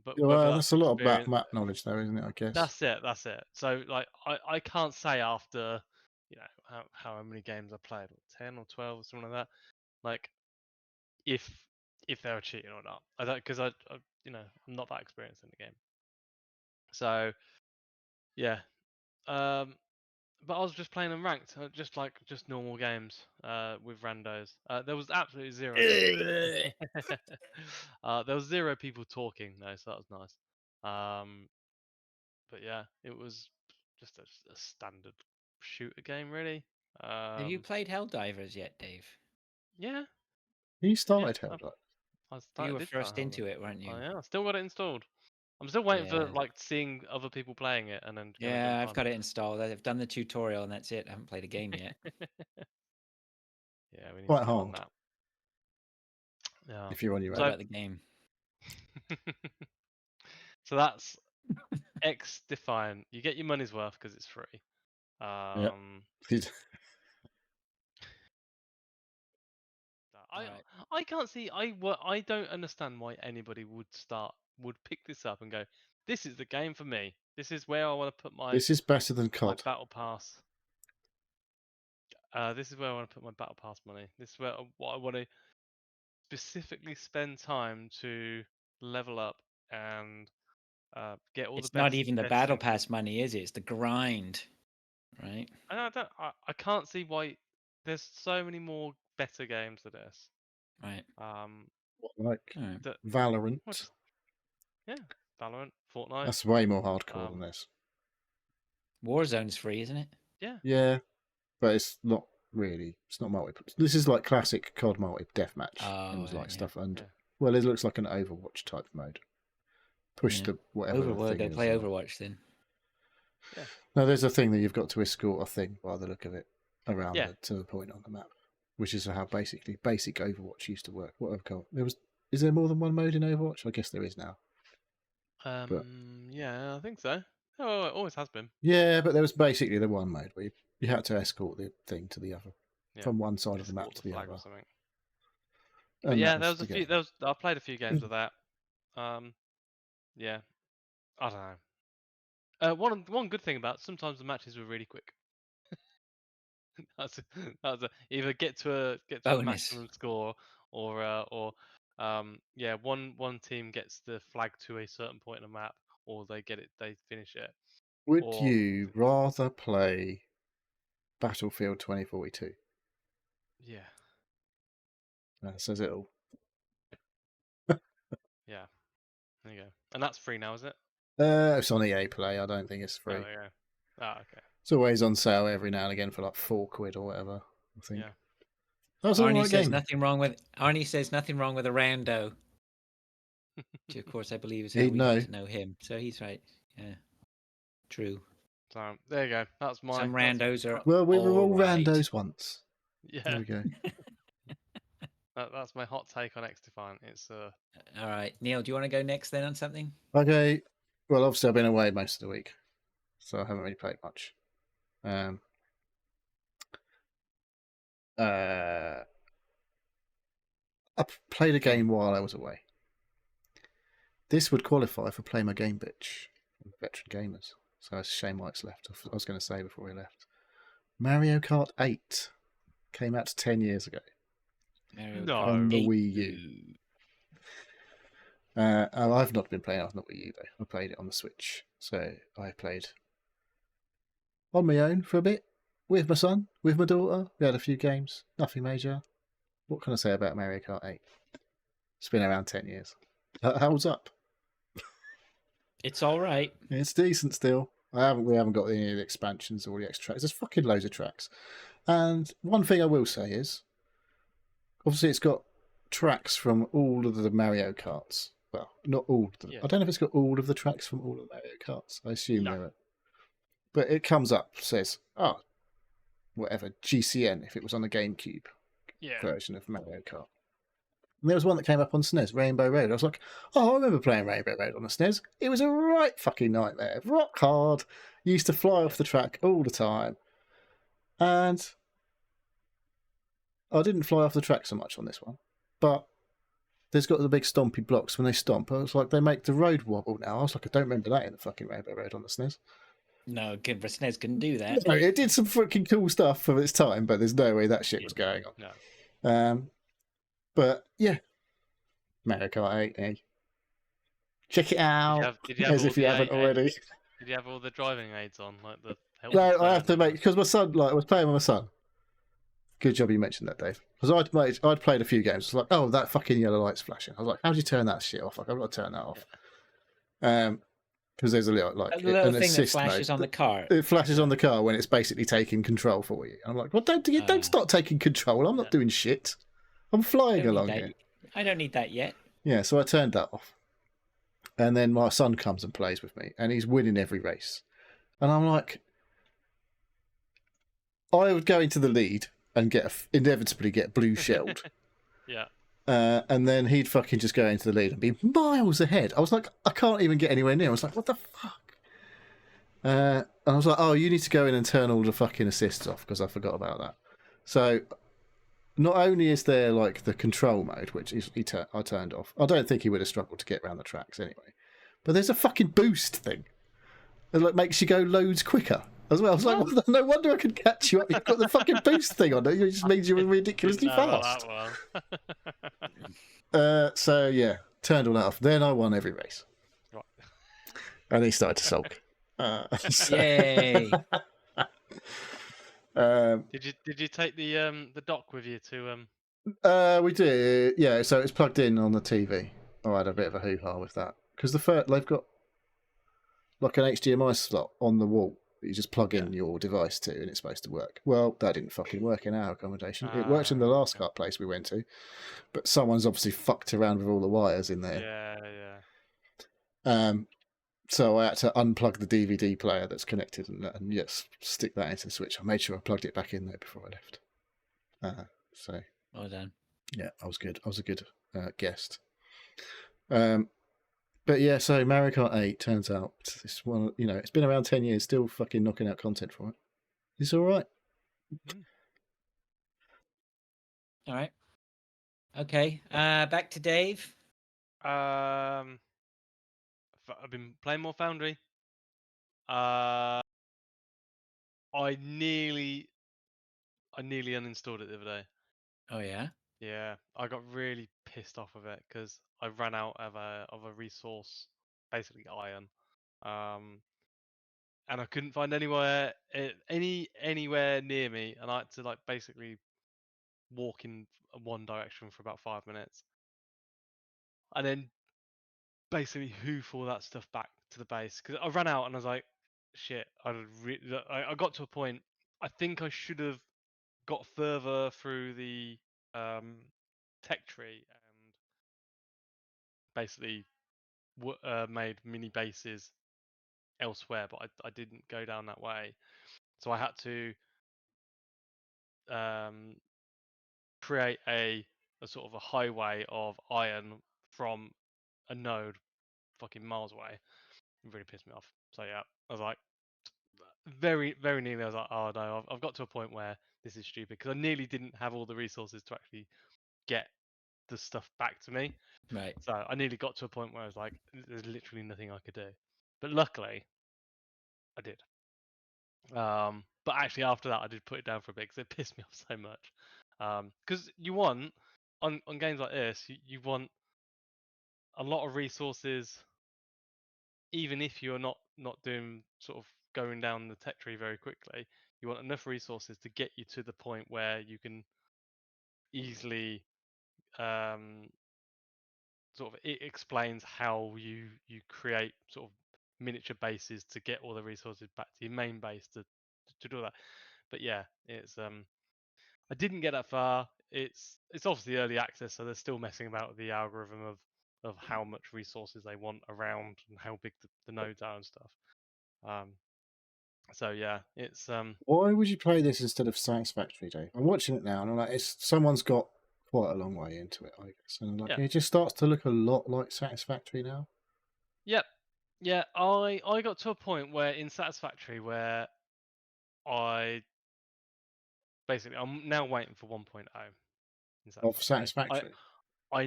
But Yeah, whether well, that's that's a lot of experience, map knowledge, though, isn't it? I guess. that's it. That's it. So like, I can't say after how many games I played, 10 or 12 or something like that. Like, if they were cheating or not. I don't because I I'm not that experienced in the game. So yeah, but I was just playing them ranked, just normal games with randos. There was absolutely zero. There was zero people talking though, so that was nice. But yeah, it was just a standard shooter game, really. Have you played Helldivers yet, Dave? Yeah, You started yeah. Helldivers. I You started. were Did first start into Helldivers. it, weren't you? Oh yeah, I still got it installed. I'm still waiting for Yeah. seeing other people playing it and then gonna Yeah, jump I've on. got it installed. I've done the tutorial and that's it. I haven't played a game yet. Yeah, we need Quite to get on hard. that. Yeah. If you're on your What own. about the game? So that's X Defiant. You get your money's worth because it's free. I can't see. I don't understand why anybody would pick this up and go, "This is the game for me. This is where I want to put my This is better than my COD. battle pass. This is where I want to put my battle pass money. This is where what I want to specifically spend time to level up and get all It's the best. not even the best battle things. pass money, is it? It's the grind, right? I can't see why. There's so many more better games than this. Right. Like Alright. Valorant. Yeah, Valorant, Fortnite. That's way more hardcore than this. Warzone's free, isn't it? Yeah. Yeah, but it's not really. It's not multiplayer. This is like classic COD multi deathmatch and Oh, like yeah. stuff. And Yeah. well, it looks like an Overwatch type mode. Push Yeah. the whatever the Overwatch. thing Go is. play Overwatch then. Yeah. No, there's a thing that you've got to escort a thing by the look of it around Yeah. to the point on the map, which is how basic Overwatch used to work. What I've got is there more than one mode in Overwatch? I guess there is now. Yeah, I think so. Oh, it always has been. Yeah, but there was basically the one mode where you had to escort the thing to the other, Yeah. from one side of the map Escort to the flag other. or something. And But yeah, that there was a the few. game. I played a few games of that. Yeah, I don't know. One good thing about sometimes the matches were really quick. Either get to a Bonus. maximum score or one team gets the flag to a certain point in the map or they finish it. Would or- you rather play Battlefield 2042? Yeah, That says it all. yeah. There you go. And that's free now, is it? It's on EA Play. I don't think it's free. Oh, there you go. Ah, okay. It's always on sale every now and again for like £4 or whatever. I think. Yeah. That was an Arnie alright says game. nothing wrong with a rando. Which of course I believe is how He'd we know. got to know him. So he's right. Yeah. True. So there you go. That's my. Some that's- randos are Well, we were all alright. randos once. There Yeah, we go. that's my hot take on X Defiant. It's All right. Neil, do you want to go next then on something? Okay. Well, obviously I've been away most of the week, so I haven't really played much. played a game while I was away. This would qualify for Play My Game Bitch from Veteran Gamers. So it's a shame why it's left. I was going to say before we left. Mario Kart 8 came out 10 years ago. Mario No. Kart On the 8. Wii U. I've not been playing it on the Wii U though. I played it on the Switch. So I played on my own for a bit with my son, with my daughter. We had a few games, nothing major. What can I say about Mario Kart 8? It's been around 10 years. It holds up. It's all right. It's decent still. We haven't got any of the expansions or all the extra tracks. There's fucking loads of tracks. And one thing I will say is, obviously it's got tracks from all of the Mario Karts. Well, not all of them. Yeah. I don't know if it's got all of the tracks from all of the Mario Karts. I assume No. there are. But it comes up, says, whatever, GCN, if it was on the GameCube Yeah. version of Mario Kart. And there was one that came up on SNES, Rainbow Road. I was like, I remember playing Rainbow Road on the SNES. It was a right fucking nightmare. Rock hard. Used to fly off the track all the time. And I didn't fly off the track so much on this one. But there's got the big stompy blocks. When they stomp, I was like, they make the road wobble now. I was like, I don't remember that in the fucking Rainbow Road on the SNES. No, SNES couldn't do that. No, it did some fucking cool stuff for its time, but there's no way that shit was going on. No. But yeah, Mario Kart 8, eh? Check it out, Did you have as all if you the haven't A- already. Did you have all the driving aids on, like the? No, helmet I have to stand make and- because my son, I was playing with my son. Good job you mentioned that, Dave. Because I'd played a few games. It's like, oh, that fucking yellow light's flashing. I was like, how do you turn that shit off? Like, I've got to turn that off. Because there's a little A little an thing that assist flashes mode. on the car. It flashes on the car when it's basically taking control for you. I'm like, well, don't start taking control. I'm not doing shit. I'm flying Don't need along that. here. I don't need that yet. Yeah, so I turned that off. And then my son comes and plays with me, and he's winning every race. And I'm like, I would go into the lead and inevitably get blue shelled. Yeah. And then he'd fucking just go into the lead and be miles ahead. I was like, I can't even get anywhere near. I was like, what the fuck? And I was like, oh, you need to go in and turn all the fucking assists off because I forgot about that. So not only is there like the control mode, which I turned off. I don't think he would have struggled to get around the tracks anyway. But there's a fucking boost thing. It like makes you go loads quicker as well. I was like, well, no wonder I could catch you up. You've got the fucking boost thing on it. It just means you're ridiculously Didn't know fast. that well. So yeah, turned all that off. Then I won every race. Right. And he started to sulk. Yay! Did you take the dock with you to We did, yeah. So it's plugged in on the TV. I had a bit of a hoo-ha with that because they've got like an HDMI slot on the wall that you just plug in your device to, and it's supposed to work. Well, that didn't fucking work in our accommodation. It worked in the last kart place we went to, but someone's obviously fucked around with all the wires in there. Yeah. So I had to unplug the DVD player that's connected and yes, stick that into the Switch. I made sure I plugged it back in there before I left. So Well done. yeah, I was good. I was a good guest. But yeah, so Mario Kart 8 turns out this one. You know, it's been around 10 years, still fucking knocking out content from it. It's all right. All right. Okay. Back to Dave. I've been playing more Foundry. I nearly uninstalled it the other day. Oh yeah. Yeah, I got really pissed off with it because I ran out of a resource, basically iron, and I couldn't find anywhere near me, and I had to like basically walk in one direction for about 5 minutes, and then basically hoof all that stuff back to the base because I ran out and I was like, shit. I got to a point. I think I should have got further through the tech tree and basically made mini bases elsewhere, but I didn't go down that way, so I had to create a sort of a highway of iron from a node fucking miles away. It really pissed me off. So yeah, I was like, very very nearly I was like, oh no, I've got to a point where this is stupid because I nearly didn't have all the resources to actually get the stuff back to me. Right. So I nearly got to a point where I was like, there's literally nothing I could do. But luckily, I did. But actually, after that, I did put it down for a bit because it pissed me off so much. Because you want on games like this, you want a lot of resources, even if you're not doing sort of going down the tech tree very quickly. You want enough resources to get you to the point where you can easily sort of, it explains how you create sort of miniature bases to get all the resources back to your main base to do that. But yeah, it's I didn't get that far. It's obviously early access, so they're still messing about with the algorithm of how much resources they want around and how big the nodes are and stuff. So yeah, it's Why would you play this instead of Satisfactory, Dave? I'm watching it now, and I'm like, someone's got quite a long way into it, I guess, and I'm like, Yeah. it just starts to look a lot like Satisfactory now. Yep. Yeah, I got to a point where in Satisfactory where I basically I'm now waiting for 1.0 in Of Satisfactory. Satisfactory. I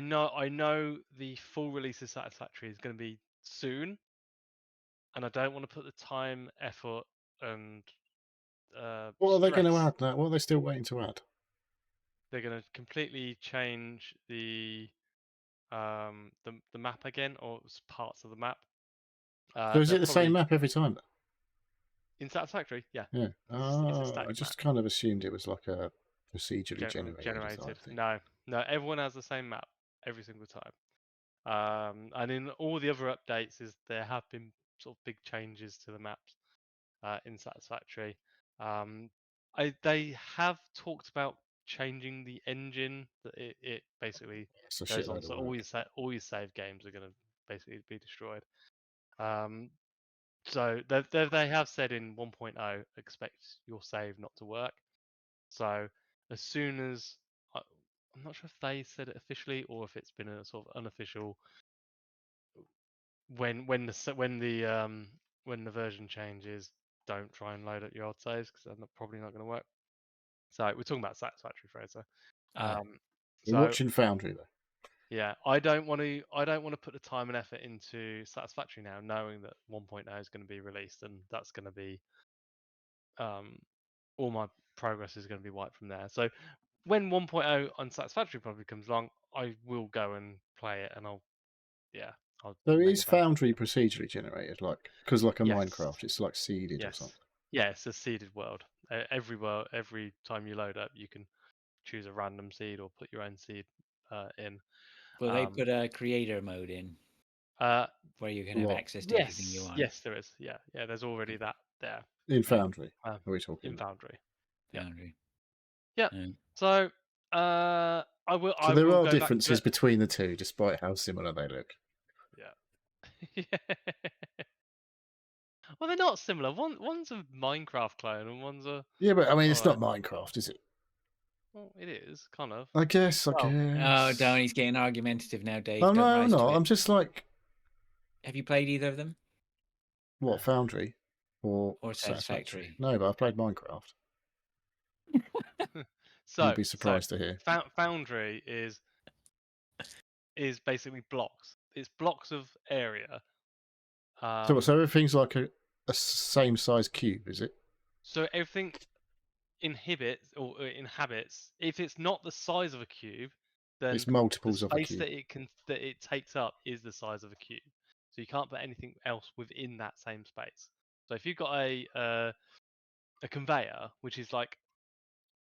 know the full release of Satisfactory is going to be soon, and I don't want to put the time, effort, and What are they going to stress. add now? What are they still waiting to add? They're going to completely change the map again, or parts of the map. So is they'll it the same probably- map every time? in Satisfactory? Yeah. Yeah. It's a I static just map. kind of assumed it was like a procedurally generated type thing. No, everyone has the same map every single time. And in all the other updates, there have been sort of big changes to the maps in Satisfactory. They have talked about changing the engine. That it basically It's a goes on. shitload So of work. all your save games are going to basically be destroyed. So they have said in 1.0 expect your save not to work. So as soon as I'm not sure if they said it officially or if it's been a sort of unofficial. When the version changes, don't try and load up your old saves because they're probably not going to work. So we're talking about Satisfactory, Fraser. You're So watching Foundry though. yeah, I don't want to put the time and effort into Satisfactory now, knowing that 1.0 is going to be released and that's going to be all my progress is going to be wiped from there. So when 1.0 on Satisfactory probably comes along, I will go and play it, and I'll So make is the best. Foundry procedurally generated, like because like a Yes. Minecraft, it's like seeded or Yes. something? Yeah, it's a seeded world. Every time you load up, you can choose a random seed or put your own seed in. Will they put a creator mode in where you can have What? access to everything you want? Yes, there is. Yeah, there's already that there In Foundry, um, are we talking in about? Foundry. Yeah. Foundry. Yep. Yeah. So I will. So there will are go back to differences it. between the two, despite how similar they look. Yeah. Well, they're not similar. One's a Minecraft clone and one's a. Yeah, but I mean, it's Alright. not Minecraft, is it? Well, it is kind of. I guess. Well, Oh, Donny's getting argumentative now, Dave. Oh Don't no, I'm rise to not. it. I'm just like, Have you played either of them? what, Foundry or Or Satisfactory? No, but I've played Minecraft. So You'd be surprised to hear. Foundry is basically blocks. It's blocks of area. So everything's like a same size cube, is it? So everything inhabits. If it's not the size of a cube, then It's multiples the of a space cube. that it takes up is the size of a cube. So you can't put anything else within that same space. So if you've got a conveyor, which is like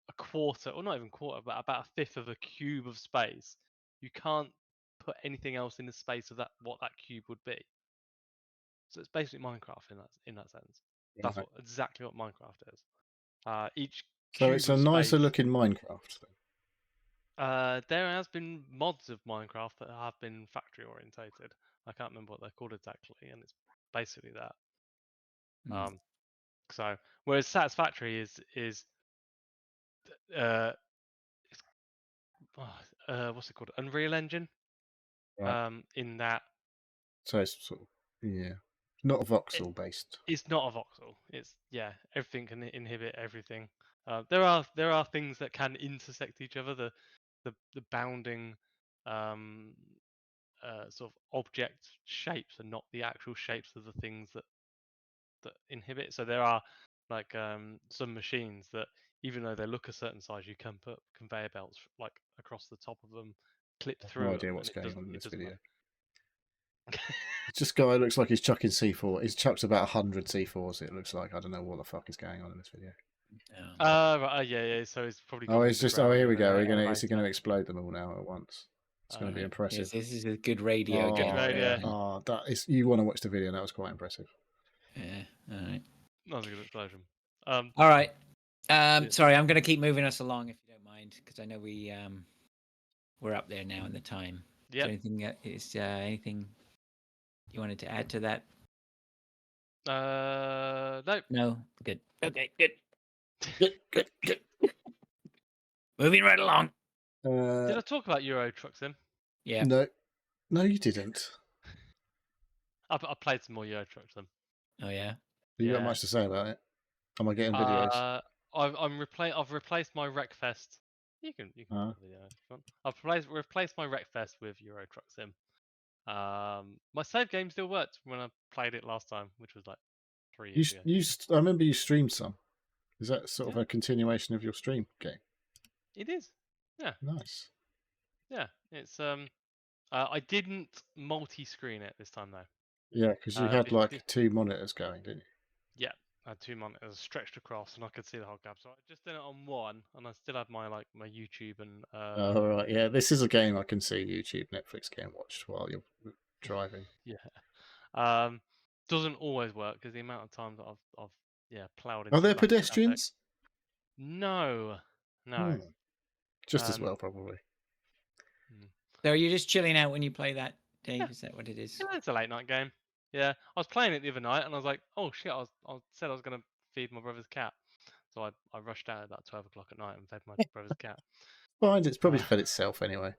a quarter, or not even quarter, but about a fifth of a cube of space, you can't put anything else in the space of what that cube would be. So it's basically Minecraft in that sense. That's Right. exactly what Minecraft is. Each So cube it's a of nicer space, looking Minecraft. Then. there has been mods of Minecraft that have been factory orientated. I can't remember what they're called exactly, and it's basically that. Mm. So whereas Satisfactory is what's it called? Unreal Engine. Right. In that So it's sort of, yeah, not a voxel based. it's not a voxel. It's everything can inhibit everything. There are things that can intersect each other. The bounding sort of object shapes and not the actual shapes of the things that inhibit. So there are like some machines that, even though they look a certain size, you can put conveyor belts like across the top of them, clip I have through no them, idea and what's it going doesn't on in it this doesn't video. work. This guy looks like he's chucking C4. He's chucked about 100 C4s. It looks like I don't know what the fuck is going on in this video. Right, yeah. So it's probably Oh, gone it's just. Oh, underground here we in a go. elevator. Is he going to explode them all now at once? It's going to be Right. impressive. Yes, this is a good radio. Oh, Good radio. gentlemen. that is. You want to watch the video? That was quite impressive. Yeah. All right. That was a good explosion. All right. Yeah. Sorry, I'm going to keep moving us along if you don't mind, because I know we're up there now in the time. Yep. Is there anything you wanted to add to that? No. No. Good. Okay. Good. Moving right along. Did I talk about Euro Truck Sim? Yeah. No, you didn't. I played some more Euro Truck Sim. Oh yeah. You got Yeah. much to say about it? Am I getting videos? I've replaced my Wreckfest. You can Huh? put the video if you want. I've replaced my Wreckfest with Euro Truck Sim. My save game still worked when I played it last time, which was like 3 years ago. I remember you streamed some. Is that sort of Yeah. a continuation of your stream game? It is. Yeah. Nice. Yeah. It's I didn't multi-screen it this time though. Yeah, because you had like 2 monitors going, didn't you? Yeah, I had 2 monitors stretched across, and I could see the whole gap. So I just did it on one, and I still had my YouTube and. Oh, right. Yeah, this is a game I can see YouTube, Netflix getting watched while you're driving. Yeah. Doesn't always work because the amount of times that I've ploughed into. Are there lack of traffic. pedestrians? No. Hmm. Just as well, probably. So are you just chilling out when you play that, Dave? Yeah. Is that what it is? Yeah, it's a late night game. Yeah, I was playing it the other night, and I was like, "Oh shit!" I said I was going to feed my brother's cat, so I rushed out at about 12 o'clock at night and fed my brother's cat. Fine, it's probably fed itself anyway.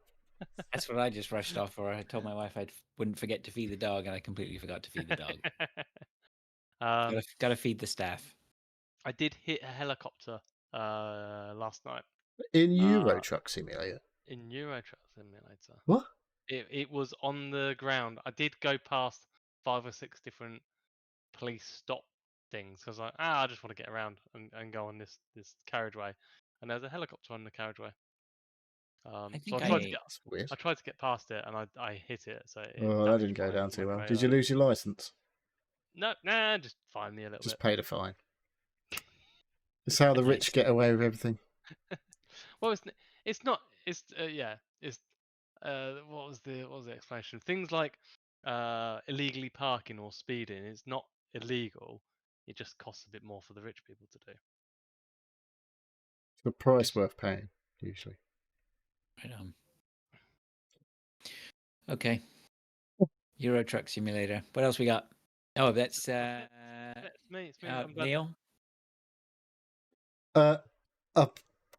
That's what I just rushed off for. I told my wife I wouldn't forget to feed the dog, and I completely forgot to feed the dog. Gotta feed the staff. I did hit a helicopter last night In Euro Truck Simulator. in Euro Truck Simulator. What? It was on the ground. I did go past 5 or 6 different police stop things because I just want to get around and go on this carriageway, and there's a helicopter on the carriageway. So That's weird. I tried to get past it, and I hit it. So That didn't go down too well. Did you lose your license? No, just fine me a little Just bit. paid a fine. It's how the rich get away with everything. Well, it's not. It's yeah. It's what was the explanation? Things like illegally parking or speeding. It's not illegal. It just costs a bit more for the rich people to do. It's the price worth paying, usually. Right on. Okay. Euro Truck Simulator. What else we got? Oh, that's It's me. I'm glad. Neil. I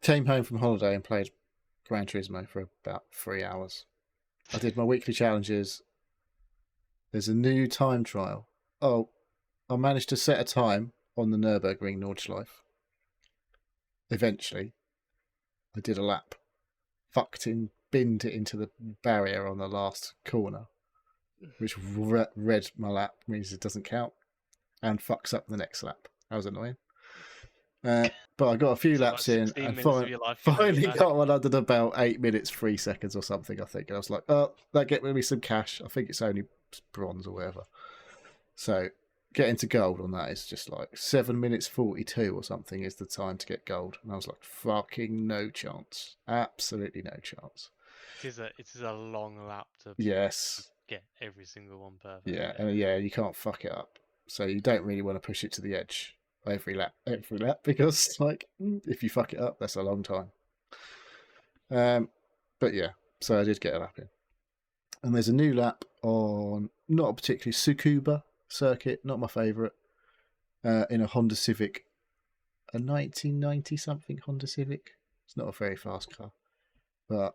came home from holiday and played Gran Turismo for about 3 hours. I did my weekly challenges. There's a new time trial. Oh, I managed to set a time on the Nürburgring Nordschleife. Eventually, I did a lap. Binned it into the barrier on the last corner, which read my lap, means it doesn't count, and fucks up the next lap. That was annoying. But I got a few laps in, and finally got one under about 8 minutes 3 seconds or something, I think. And I was like, oh, that get me some cash. I think it's only bronze or whatever. So getting to gold on that is just like 7 minutes 42 or something is the time to get gold. And I was like, fucking no chance. Absolutely no chance. It is a long lap to get every single one perfect. Yeah, and you can't fuck it up. So you don't really want to push it to the edge every lap, because like if you fuck it up, that's a long time. But yeah, so I did get a lap in, and there's a new lap on not a particularly Tsukuba circuit, not my favourite, in a Honda Civic, a 1990 something Honda Civic. It's not a very fast car, but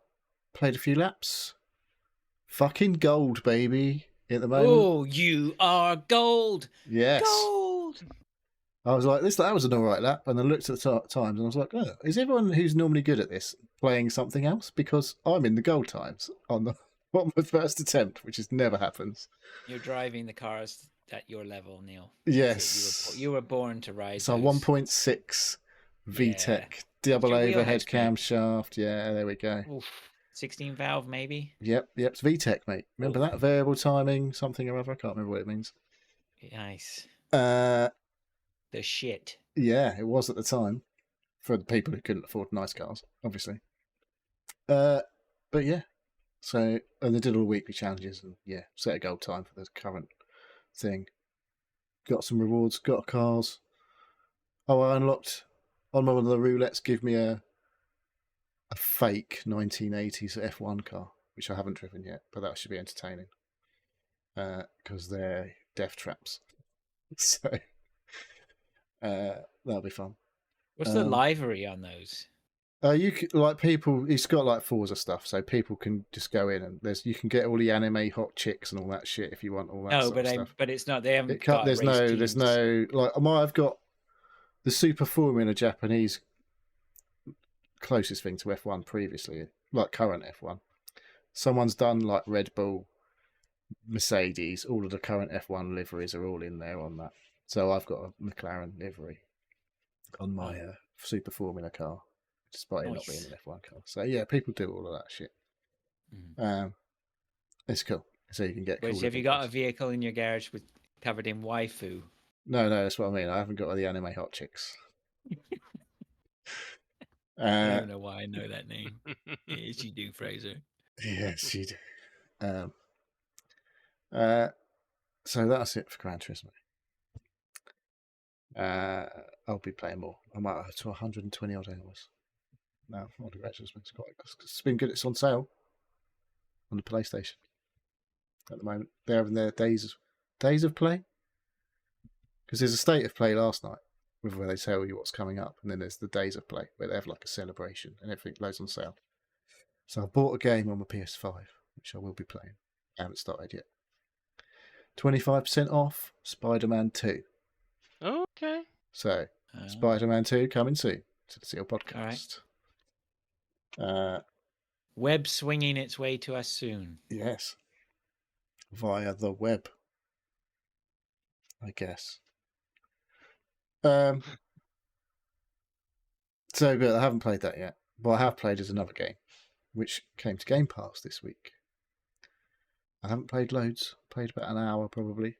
played a few laps. Fucking gold, baby, at the moment. Oh, you are gold. Yes. Gold. I was like, that was an all right lap. And I looked at the times and I was like, oh, is everyone who's normally good at this playing something else? Because I'm in the gold times on my first attempt, which is never happens. You're driving the cars at your level, Neil. Yes. You were born to ride. So those. 1.6 VTEC, double your overhead wheelhouse, mate. camshaft. Yeah, there we go. Oof. 16 valve, maybe. Yep, it's VTEC, mate. Remember Oof. that? Variable timing, something or other. I can't remember what it means. Nice. The shit. Yeah, it was at the time for the people who couldn't afford nice cars, obviously. But yeah, so and they did all the weekly challenges and yeah, set a gold time for the current thing. Got some rewards, got cars. Oh, I unlocked on one of the roulettes. Give me a fake 1980s F1 car, which I haven't driven yet, but that should be entertaining because they're death traps. So that'll be fun. What's the livery on those? You can, like people, it's got like Forza stuff, so people can just go in and you can get all the anime hot chicks and all that shit if you want all that. No, sort of stuff. but it's not. They haven't. It can't, got there's race no like I've got the Super Formula Japanese closest thing to F1 previously, like current F1. Someone's done like Red Bull, Mercedes, all of the current F1 liveries are all in there on that. So I've got a McLaren livery on my Super Formula car, despite it not being an F1 car. So yeah, people do all of that shit. It's cool. So you can get. Whereas have you got a vehicle in your garage covered in waifu? No, that's what I mean. I haven't got the anime hot chicks. I don't know why I know that name. Yes, you do, Fraser. Yes, you do. So that's it for Gran Turismo. I'll be playing more. I'm up to 120 odd hours now on the Gran Turismo. It's been good. It's on sale on the PlayStation at the moment. They're having their days of play, because there's a state of play last night where they tell you what's coming up, and then there's the days of play where they have like a celebration and everything loads on sale. So I bought a game on my PS5, which I will be playing. I haven't started yet. 25% off Spider-Man 2. Okay. So Spider-Man 2 coming soon to the Seal Podcast. All right. Web swinging its way to us soon. Yes. Via the web, I guess. So, but I haven't played that yet. What I have played is another game, which came to Game Pass this week. I haven't played loads. Played about an hour, probably.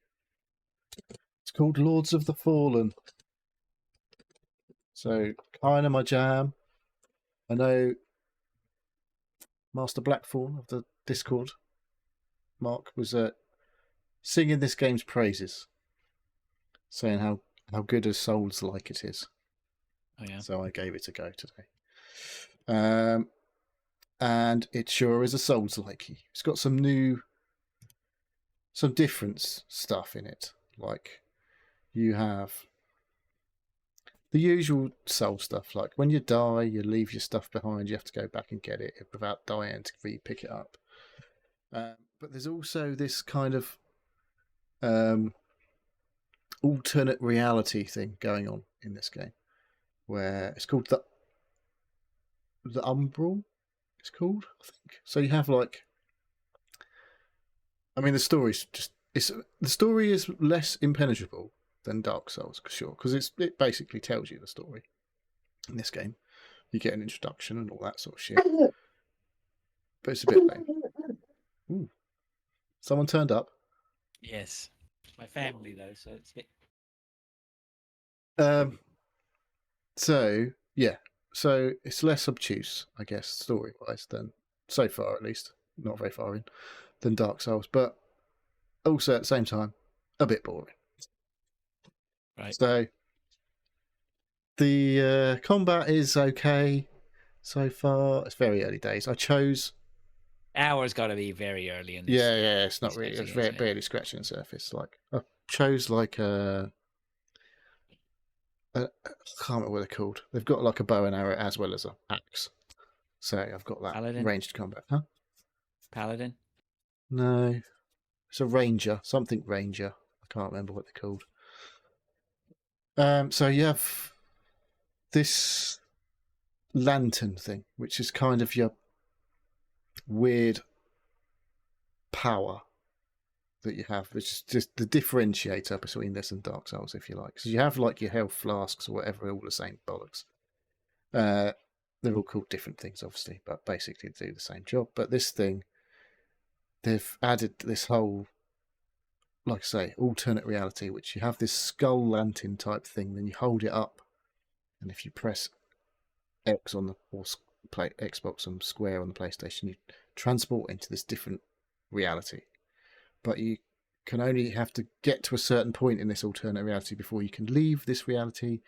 It's called Lords of the Fallen. So, kind of my jam. I know Master Blackthorn of the Discord, Mark, was singing this game's praises, saying how good as Souls-like it is. Oh yeah. So I gave it a go today. And it sure is a Souls-like. It's got some different stuff in it. Like, you have the usual Soul stuff, like when you die, you leave your stuff behind, you have to go back and get it without dying to re-pick it up. But there's also this kind of alternate reality thing going on in this game, where it's called the Umbral. It's called, I think. So you have like, I mean, the story is less impenetrable than Dark Souls, for sure, because it basically tells you the story. In this game, you get an introduction and all that sort of shit, but it's a bit lame. Ooh. Someone turned up. Yes, my family though, so it's a bit. So yeah, so it's less obtuse, I guess, story-wise, than so far at least, not very far in, than Dark Souls, but also at the same time a bit boring. Right. So the combat is okay so far. It's very early days. I chose. Hour's got to be very early in this. Yeah. It's not really. It's barely scratching the surface. Like I chose like a. I can't remember what they're called. They've got like a bow and arrow as well as an axe. So I've got that Paladin? ranged combat. Huh? Paladin? No. It's a ranger. Something ranger. I can't remember what they're called. So you have this lantern thing, which is kind of your weird power that you have, which is just the differentiator between this and Dark Souls, if you like. So you have like your health flasks or whatever, all the same bollocks. They're all called different things, obviously, but basically do the same job. But this thing, they've added this whole, like I say, alternate reality, which you have this skull lantern type thing, then you hold it up, and if you press X on the Xbox and Square on the PlayStation, you transport into this different reality. But you can only have to get to a certain point in this alternate reality before you can leave this reality.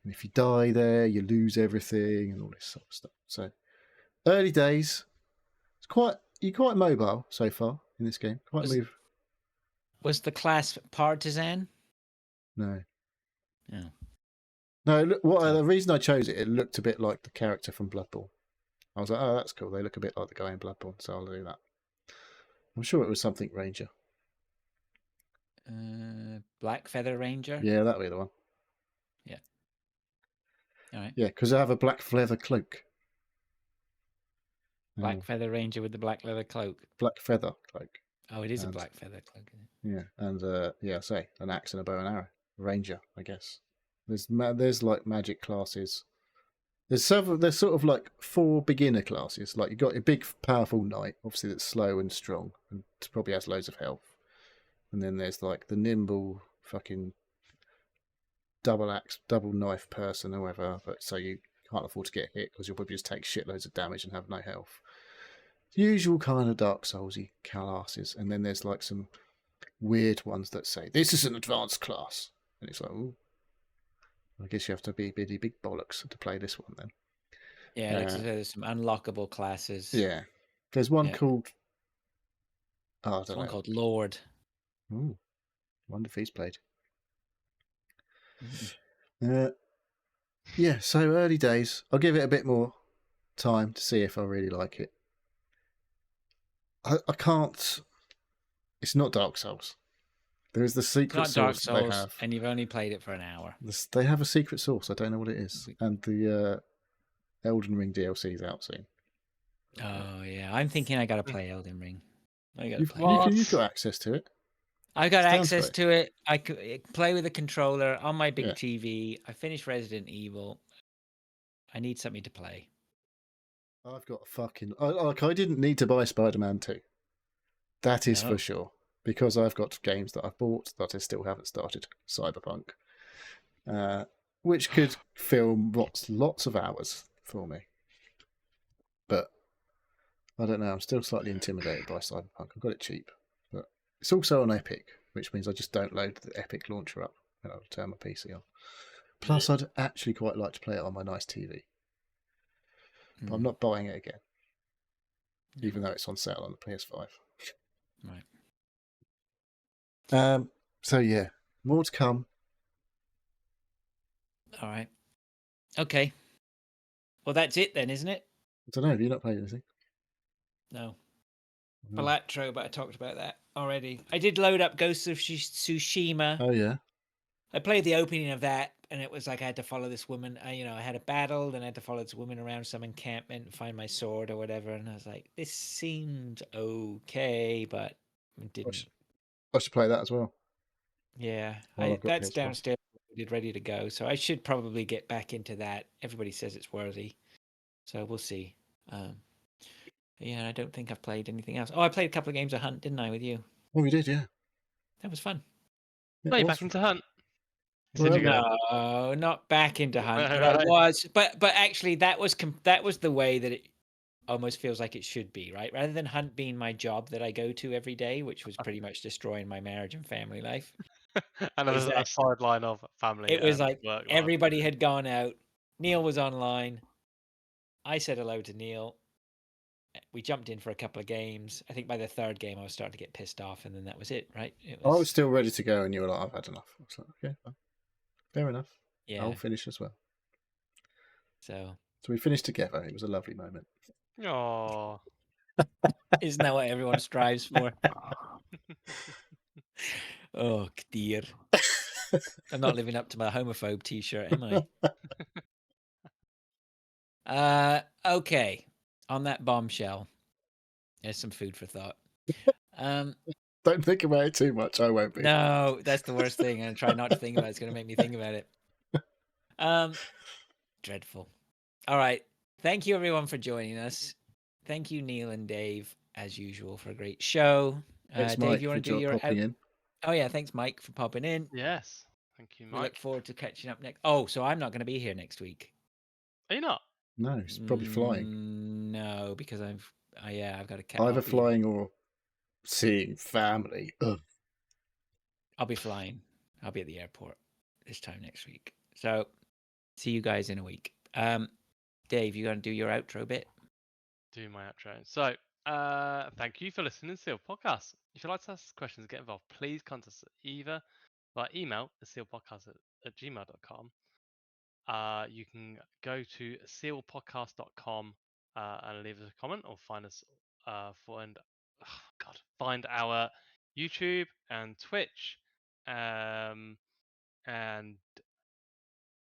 And if you die there, you lose everything and all this sort of stuff. So early days, you're quite mobile so far in this game. Quite move. Was the class partisan? No. Yeah. No, look, the reason I chose it looked a bit like the character from Bloodborne. I was like, oh, that's cool. They look a bit like the guy in Bloodborne, so I'll do that. I'm sure it was something Ranger. Black Feather Ranger? Yeah, that'll be the one. Yeah. All right. Yeah, because I have a black leather cloak. Black Feather Ranger with the black leather cloak. Black feather cloak. Oh, it is a black feather cloak. Yeah, and an axe and a bow and arrow. Ranger, I guess. There's like magic classes. There's sort of like 4 beginner classes. Like you got a big, powerful knight, obviously that's slow and strong, and probably has loads of health. And then there's like the nimble, fucking double axe, double knife person, or whatever. But so you can't afford to get hit because you'll probably just take shitloads of damage and have no health. Usual kind of Dark Soulsy classes. And then there's like some weird ones that say this is an advanced class, and it's like, ooh. I guess you have to be big bollocks to play this one then. Yeah, like there's some unlockable classes. Yeah. There's one called... Oh, I don't know. One called Lord. Ooh. Wonder if he's played. Mm-hmm. Yeah, so early days. I'll give it a bit more time to see if I really like it. I can't... It's not Dark Souls. There is the secret source they have. And you've only played it for an hour. They have a secret source. I don't know what it is. And the Elden Ring DLC is out soon. Oh, yeah. I'm thinking I got to play Elden Ring. You've got access to it. I got access to it. I could play with a controller on my big TV. I finished Resident Evil. I need something to play. I've got I didn't need to buy Spider-Man 2. That is for sure. Because I've got games that I've bought that I still haven't started. Cyberpunk. Which could fill lots of hours for me. But I don't know. I'm still slightly intimidated by Cyberpunk. I got it cheap. But it's also on Epic, which means I just don't load the Epic launcher up and I'll turn my PC on. Plus, I'd actually quite like to play it on my nice TV. But I'm not buying it again. Even though it's on sale on the PS5. Right. So yeah, more to come. All right. Okay. Well, that's it then, isn't it? I don't know. Have you not played anything? No. Balatro, but I talked about that already. I did load up Ghosts of Tsushima. Oh yeah. I played the opening of that, and it was like I had to follow this woman. I had a battle, then I had to follow this woman around some encampment and find my sword or whatever. And I was like, this seemed okay, but it didn't. I should play that as well. Yeah, that's downstairs, ready to go. So I should probably get back into that. Everybody says it's worthy, so we'll see. Yeah, I don't think I've played anything else. Oh, I played a couple of games of Hunt, didn't I, with you? Oh, we did, yeah. That was fun. No, you're back into Hunt. No, not back into Hunt. But I was, but actually, that was the way that it almost feels like it should be, right? Rather than Hunt being my job that I go to every day, which was pretty much destroying my marriage and family life. And there was a sideline of family. It was like everybody had gone out. Neil was online. I said hello to Neil. We jumped in for a couple of games. I think by the third game, I was starting to get pissed off, and then that was it, right? I was still ready to go, and you were like, I've had enough. I was like, okay, fine. Fair enough. Yeah. I'll finish as well. So we finished together. It was a lovely moment. Oh, isn't that what everyone strives for? Oh, dear. I'm not living up to my homophobe T-shirt, am I? Okay. On that bombshell, there's some food for thought. Don't think about it too much. I won't be. No, that's the worst thing. And try not to think about it. It's going to make me think about it. Dreadful. All right. Thank you, everyone, for joining us. Thank you, Neil and Dave, as usual, for a great show. Thanks, Dave, Mike, you for want to do your popping in. Oh yeah, thanks, Mike, for popping in. Yes. Thank you, We look Mike. forward to catching up next. Oh, so I'm not going to be here next week. Are you not? No, he's probably flying. No, because I've got to catch. Either flying or seeing family. Ugh. I'll be flying. I'll be at the airport this time next week. So see you guys in a week. Dave, you going to do your outro bit? Do my outro. So, thank you for listening to the Seal Podcast. If you'd like to ask questions, get involved, please contact us either by email at sealpodcast@gmail.com. You can go to sealpodcast.com and leave us a comment, or find us find our YouTube and Twitch, and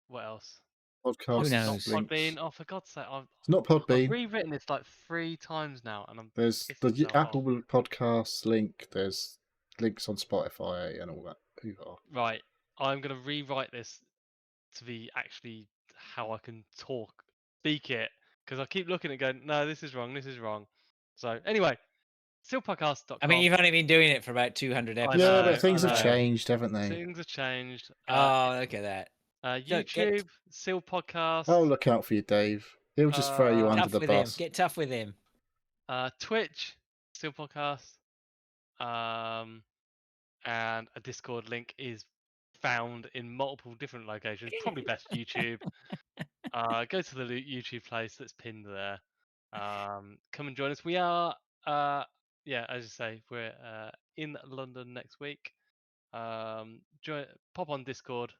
what else? Podcast. Who knows? Podbean. Oh, for God's sake! It's not I've Podbean. rewritten this like 3 times now, and I'm There's pissing the myself Apple off. Podcasts link. There's links on Spotify and all that. Right, I'm gonna rewrite this to be actually how I can speak it, because I keep looking and going, no, this is wrong, this is wrong. So anyway, sealpodcast.com. I mean, you've only been doing it for about 200 I episodes. Yeah, know, but things I have know. changed, haven't they? Things have changed. Oh, look at that. YouTube, Seal Podcast. I'll look out for you, Dave. He'll just throw you under Tough the with him. bus. Get tough with him. Twitch, Seal Podcast. And a Discord link is found in multiple different locations. Probably best YouTube. Go to the YouTube place that's pinned there. Come and join us. We are, as you say, we're in London next week. Pop on Discord.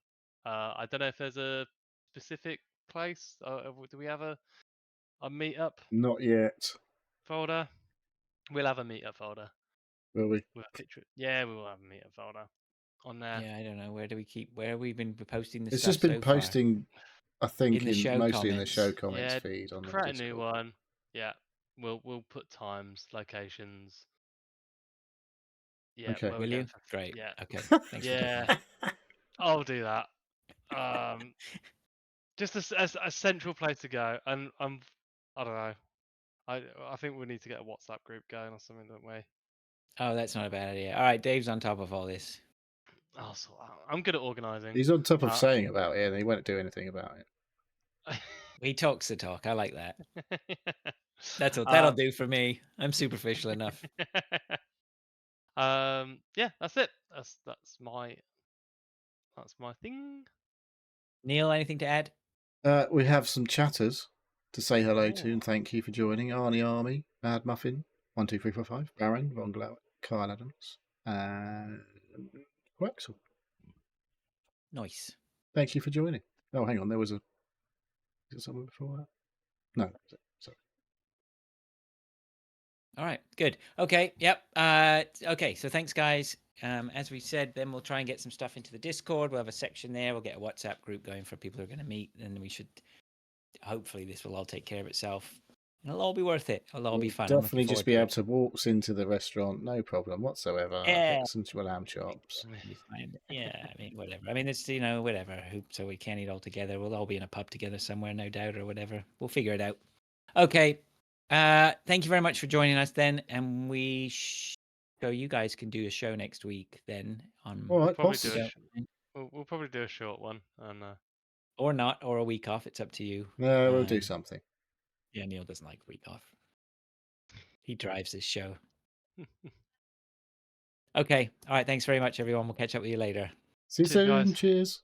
I don't know if there's a specific place. Do we have a meetup Not yet. folder? We'll have a meetup folder. Will we? With a picture. Yeah, we will have a meetup folder on there. Yeah, I don't know. Where have we been posting this It's stuff just been so far? posting, I think, In the show mostly in the show comments. comments Yeah, feed on the create a Discord. new one. Yeah, we'll put times, locations. Yeah, Okay. where Will we're you? going for- Great. Yeah, Okay. Thanks for doing yeah, that. I'll do that. Just a central place to go, and I don't know. I think we need to get a WhatsApp group going or something, don't we? Oh, that's not a bad idea. All right, Dave's on top of all this. I'll sort out. I'm good at organising. He's on top of saying about it, and he won't do anything about it. He talks the talk. I like that. That'll do for me. I'm superficial enough. Yeah, that's it. That's my thing. Neil, anything to add? We have some chatters to say hello to Oh. and thank you for joining. Arnie Army, Mad Muffin, 12345, Baron, Von Glow, Kyle Adams, and Waxel. Nice. Thank you for joining. Oh, hang on, is there someone before that? No, that was it. Sorry. All right, good. Okay, yep. Okay, so thanks, guys. As we said, then we'll try and get some stuff into the Discord. We'll have a section there. We'll get a WhatsApp group going for people who are going to meet, and we should. Hopefully, this will all take care of itself. It'll all be worth it. It'll all be fun. Definitely just be able to walk into the restaurant, no problem whatsoever. Yeah. Get some lamb chops. Be fine. Yeah, I mean, whatever. I mean, it's whatever. So we can eat all together. We'll all be in a pub together somewhere, no doubt, or whatever. We'll figure it out. Okay. Thank you very much for joining us then, and so you guys can do a show next week then on. All right, Probably boss. do we'll probably do a short one, and or not, or a week off. It's up to you. No, we'll do something. Yeah, Neil doesn't like week off. He drives this show. Okay. All right. Thanks very much, everyone. We'll catch up with you later. See you Cheers, soon. guys. Cheers.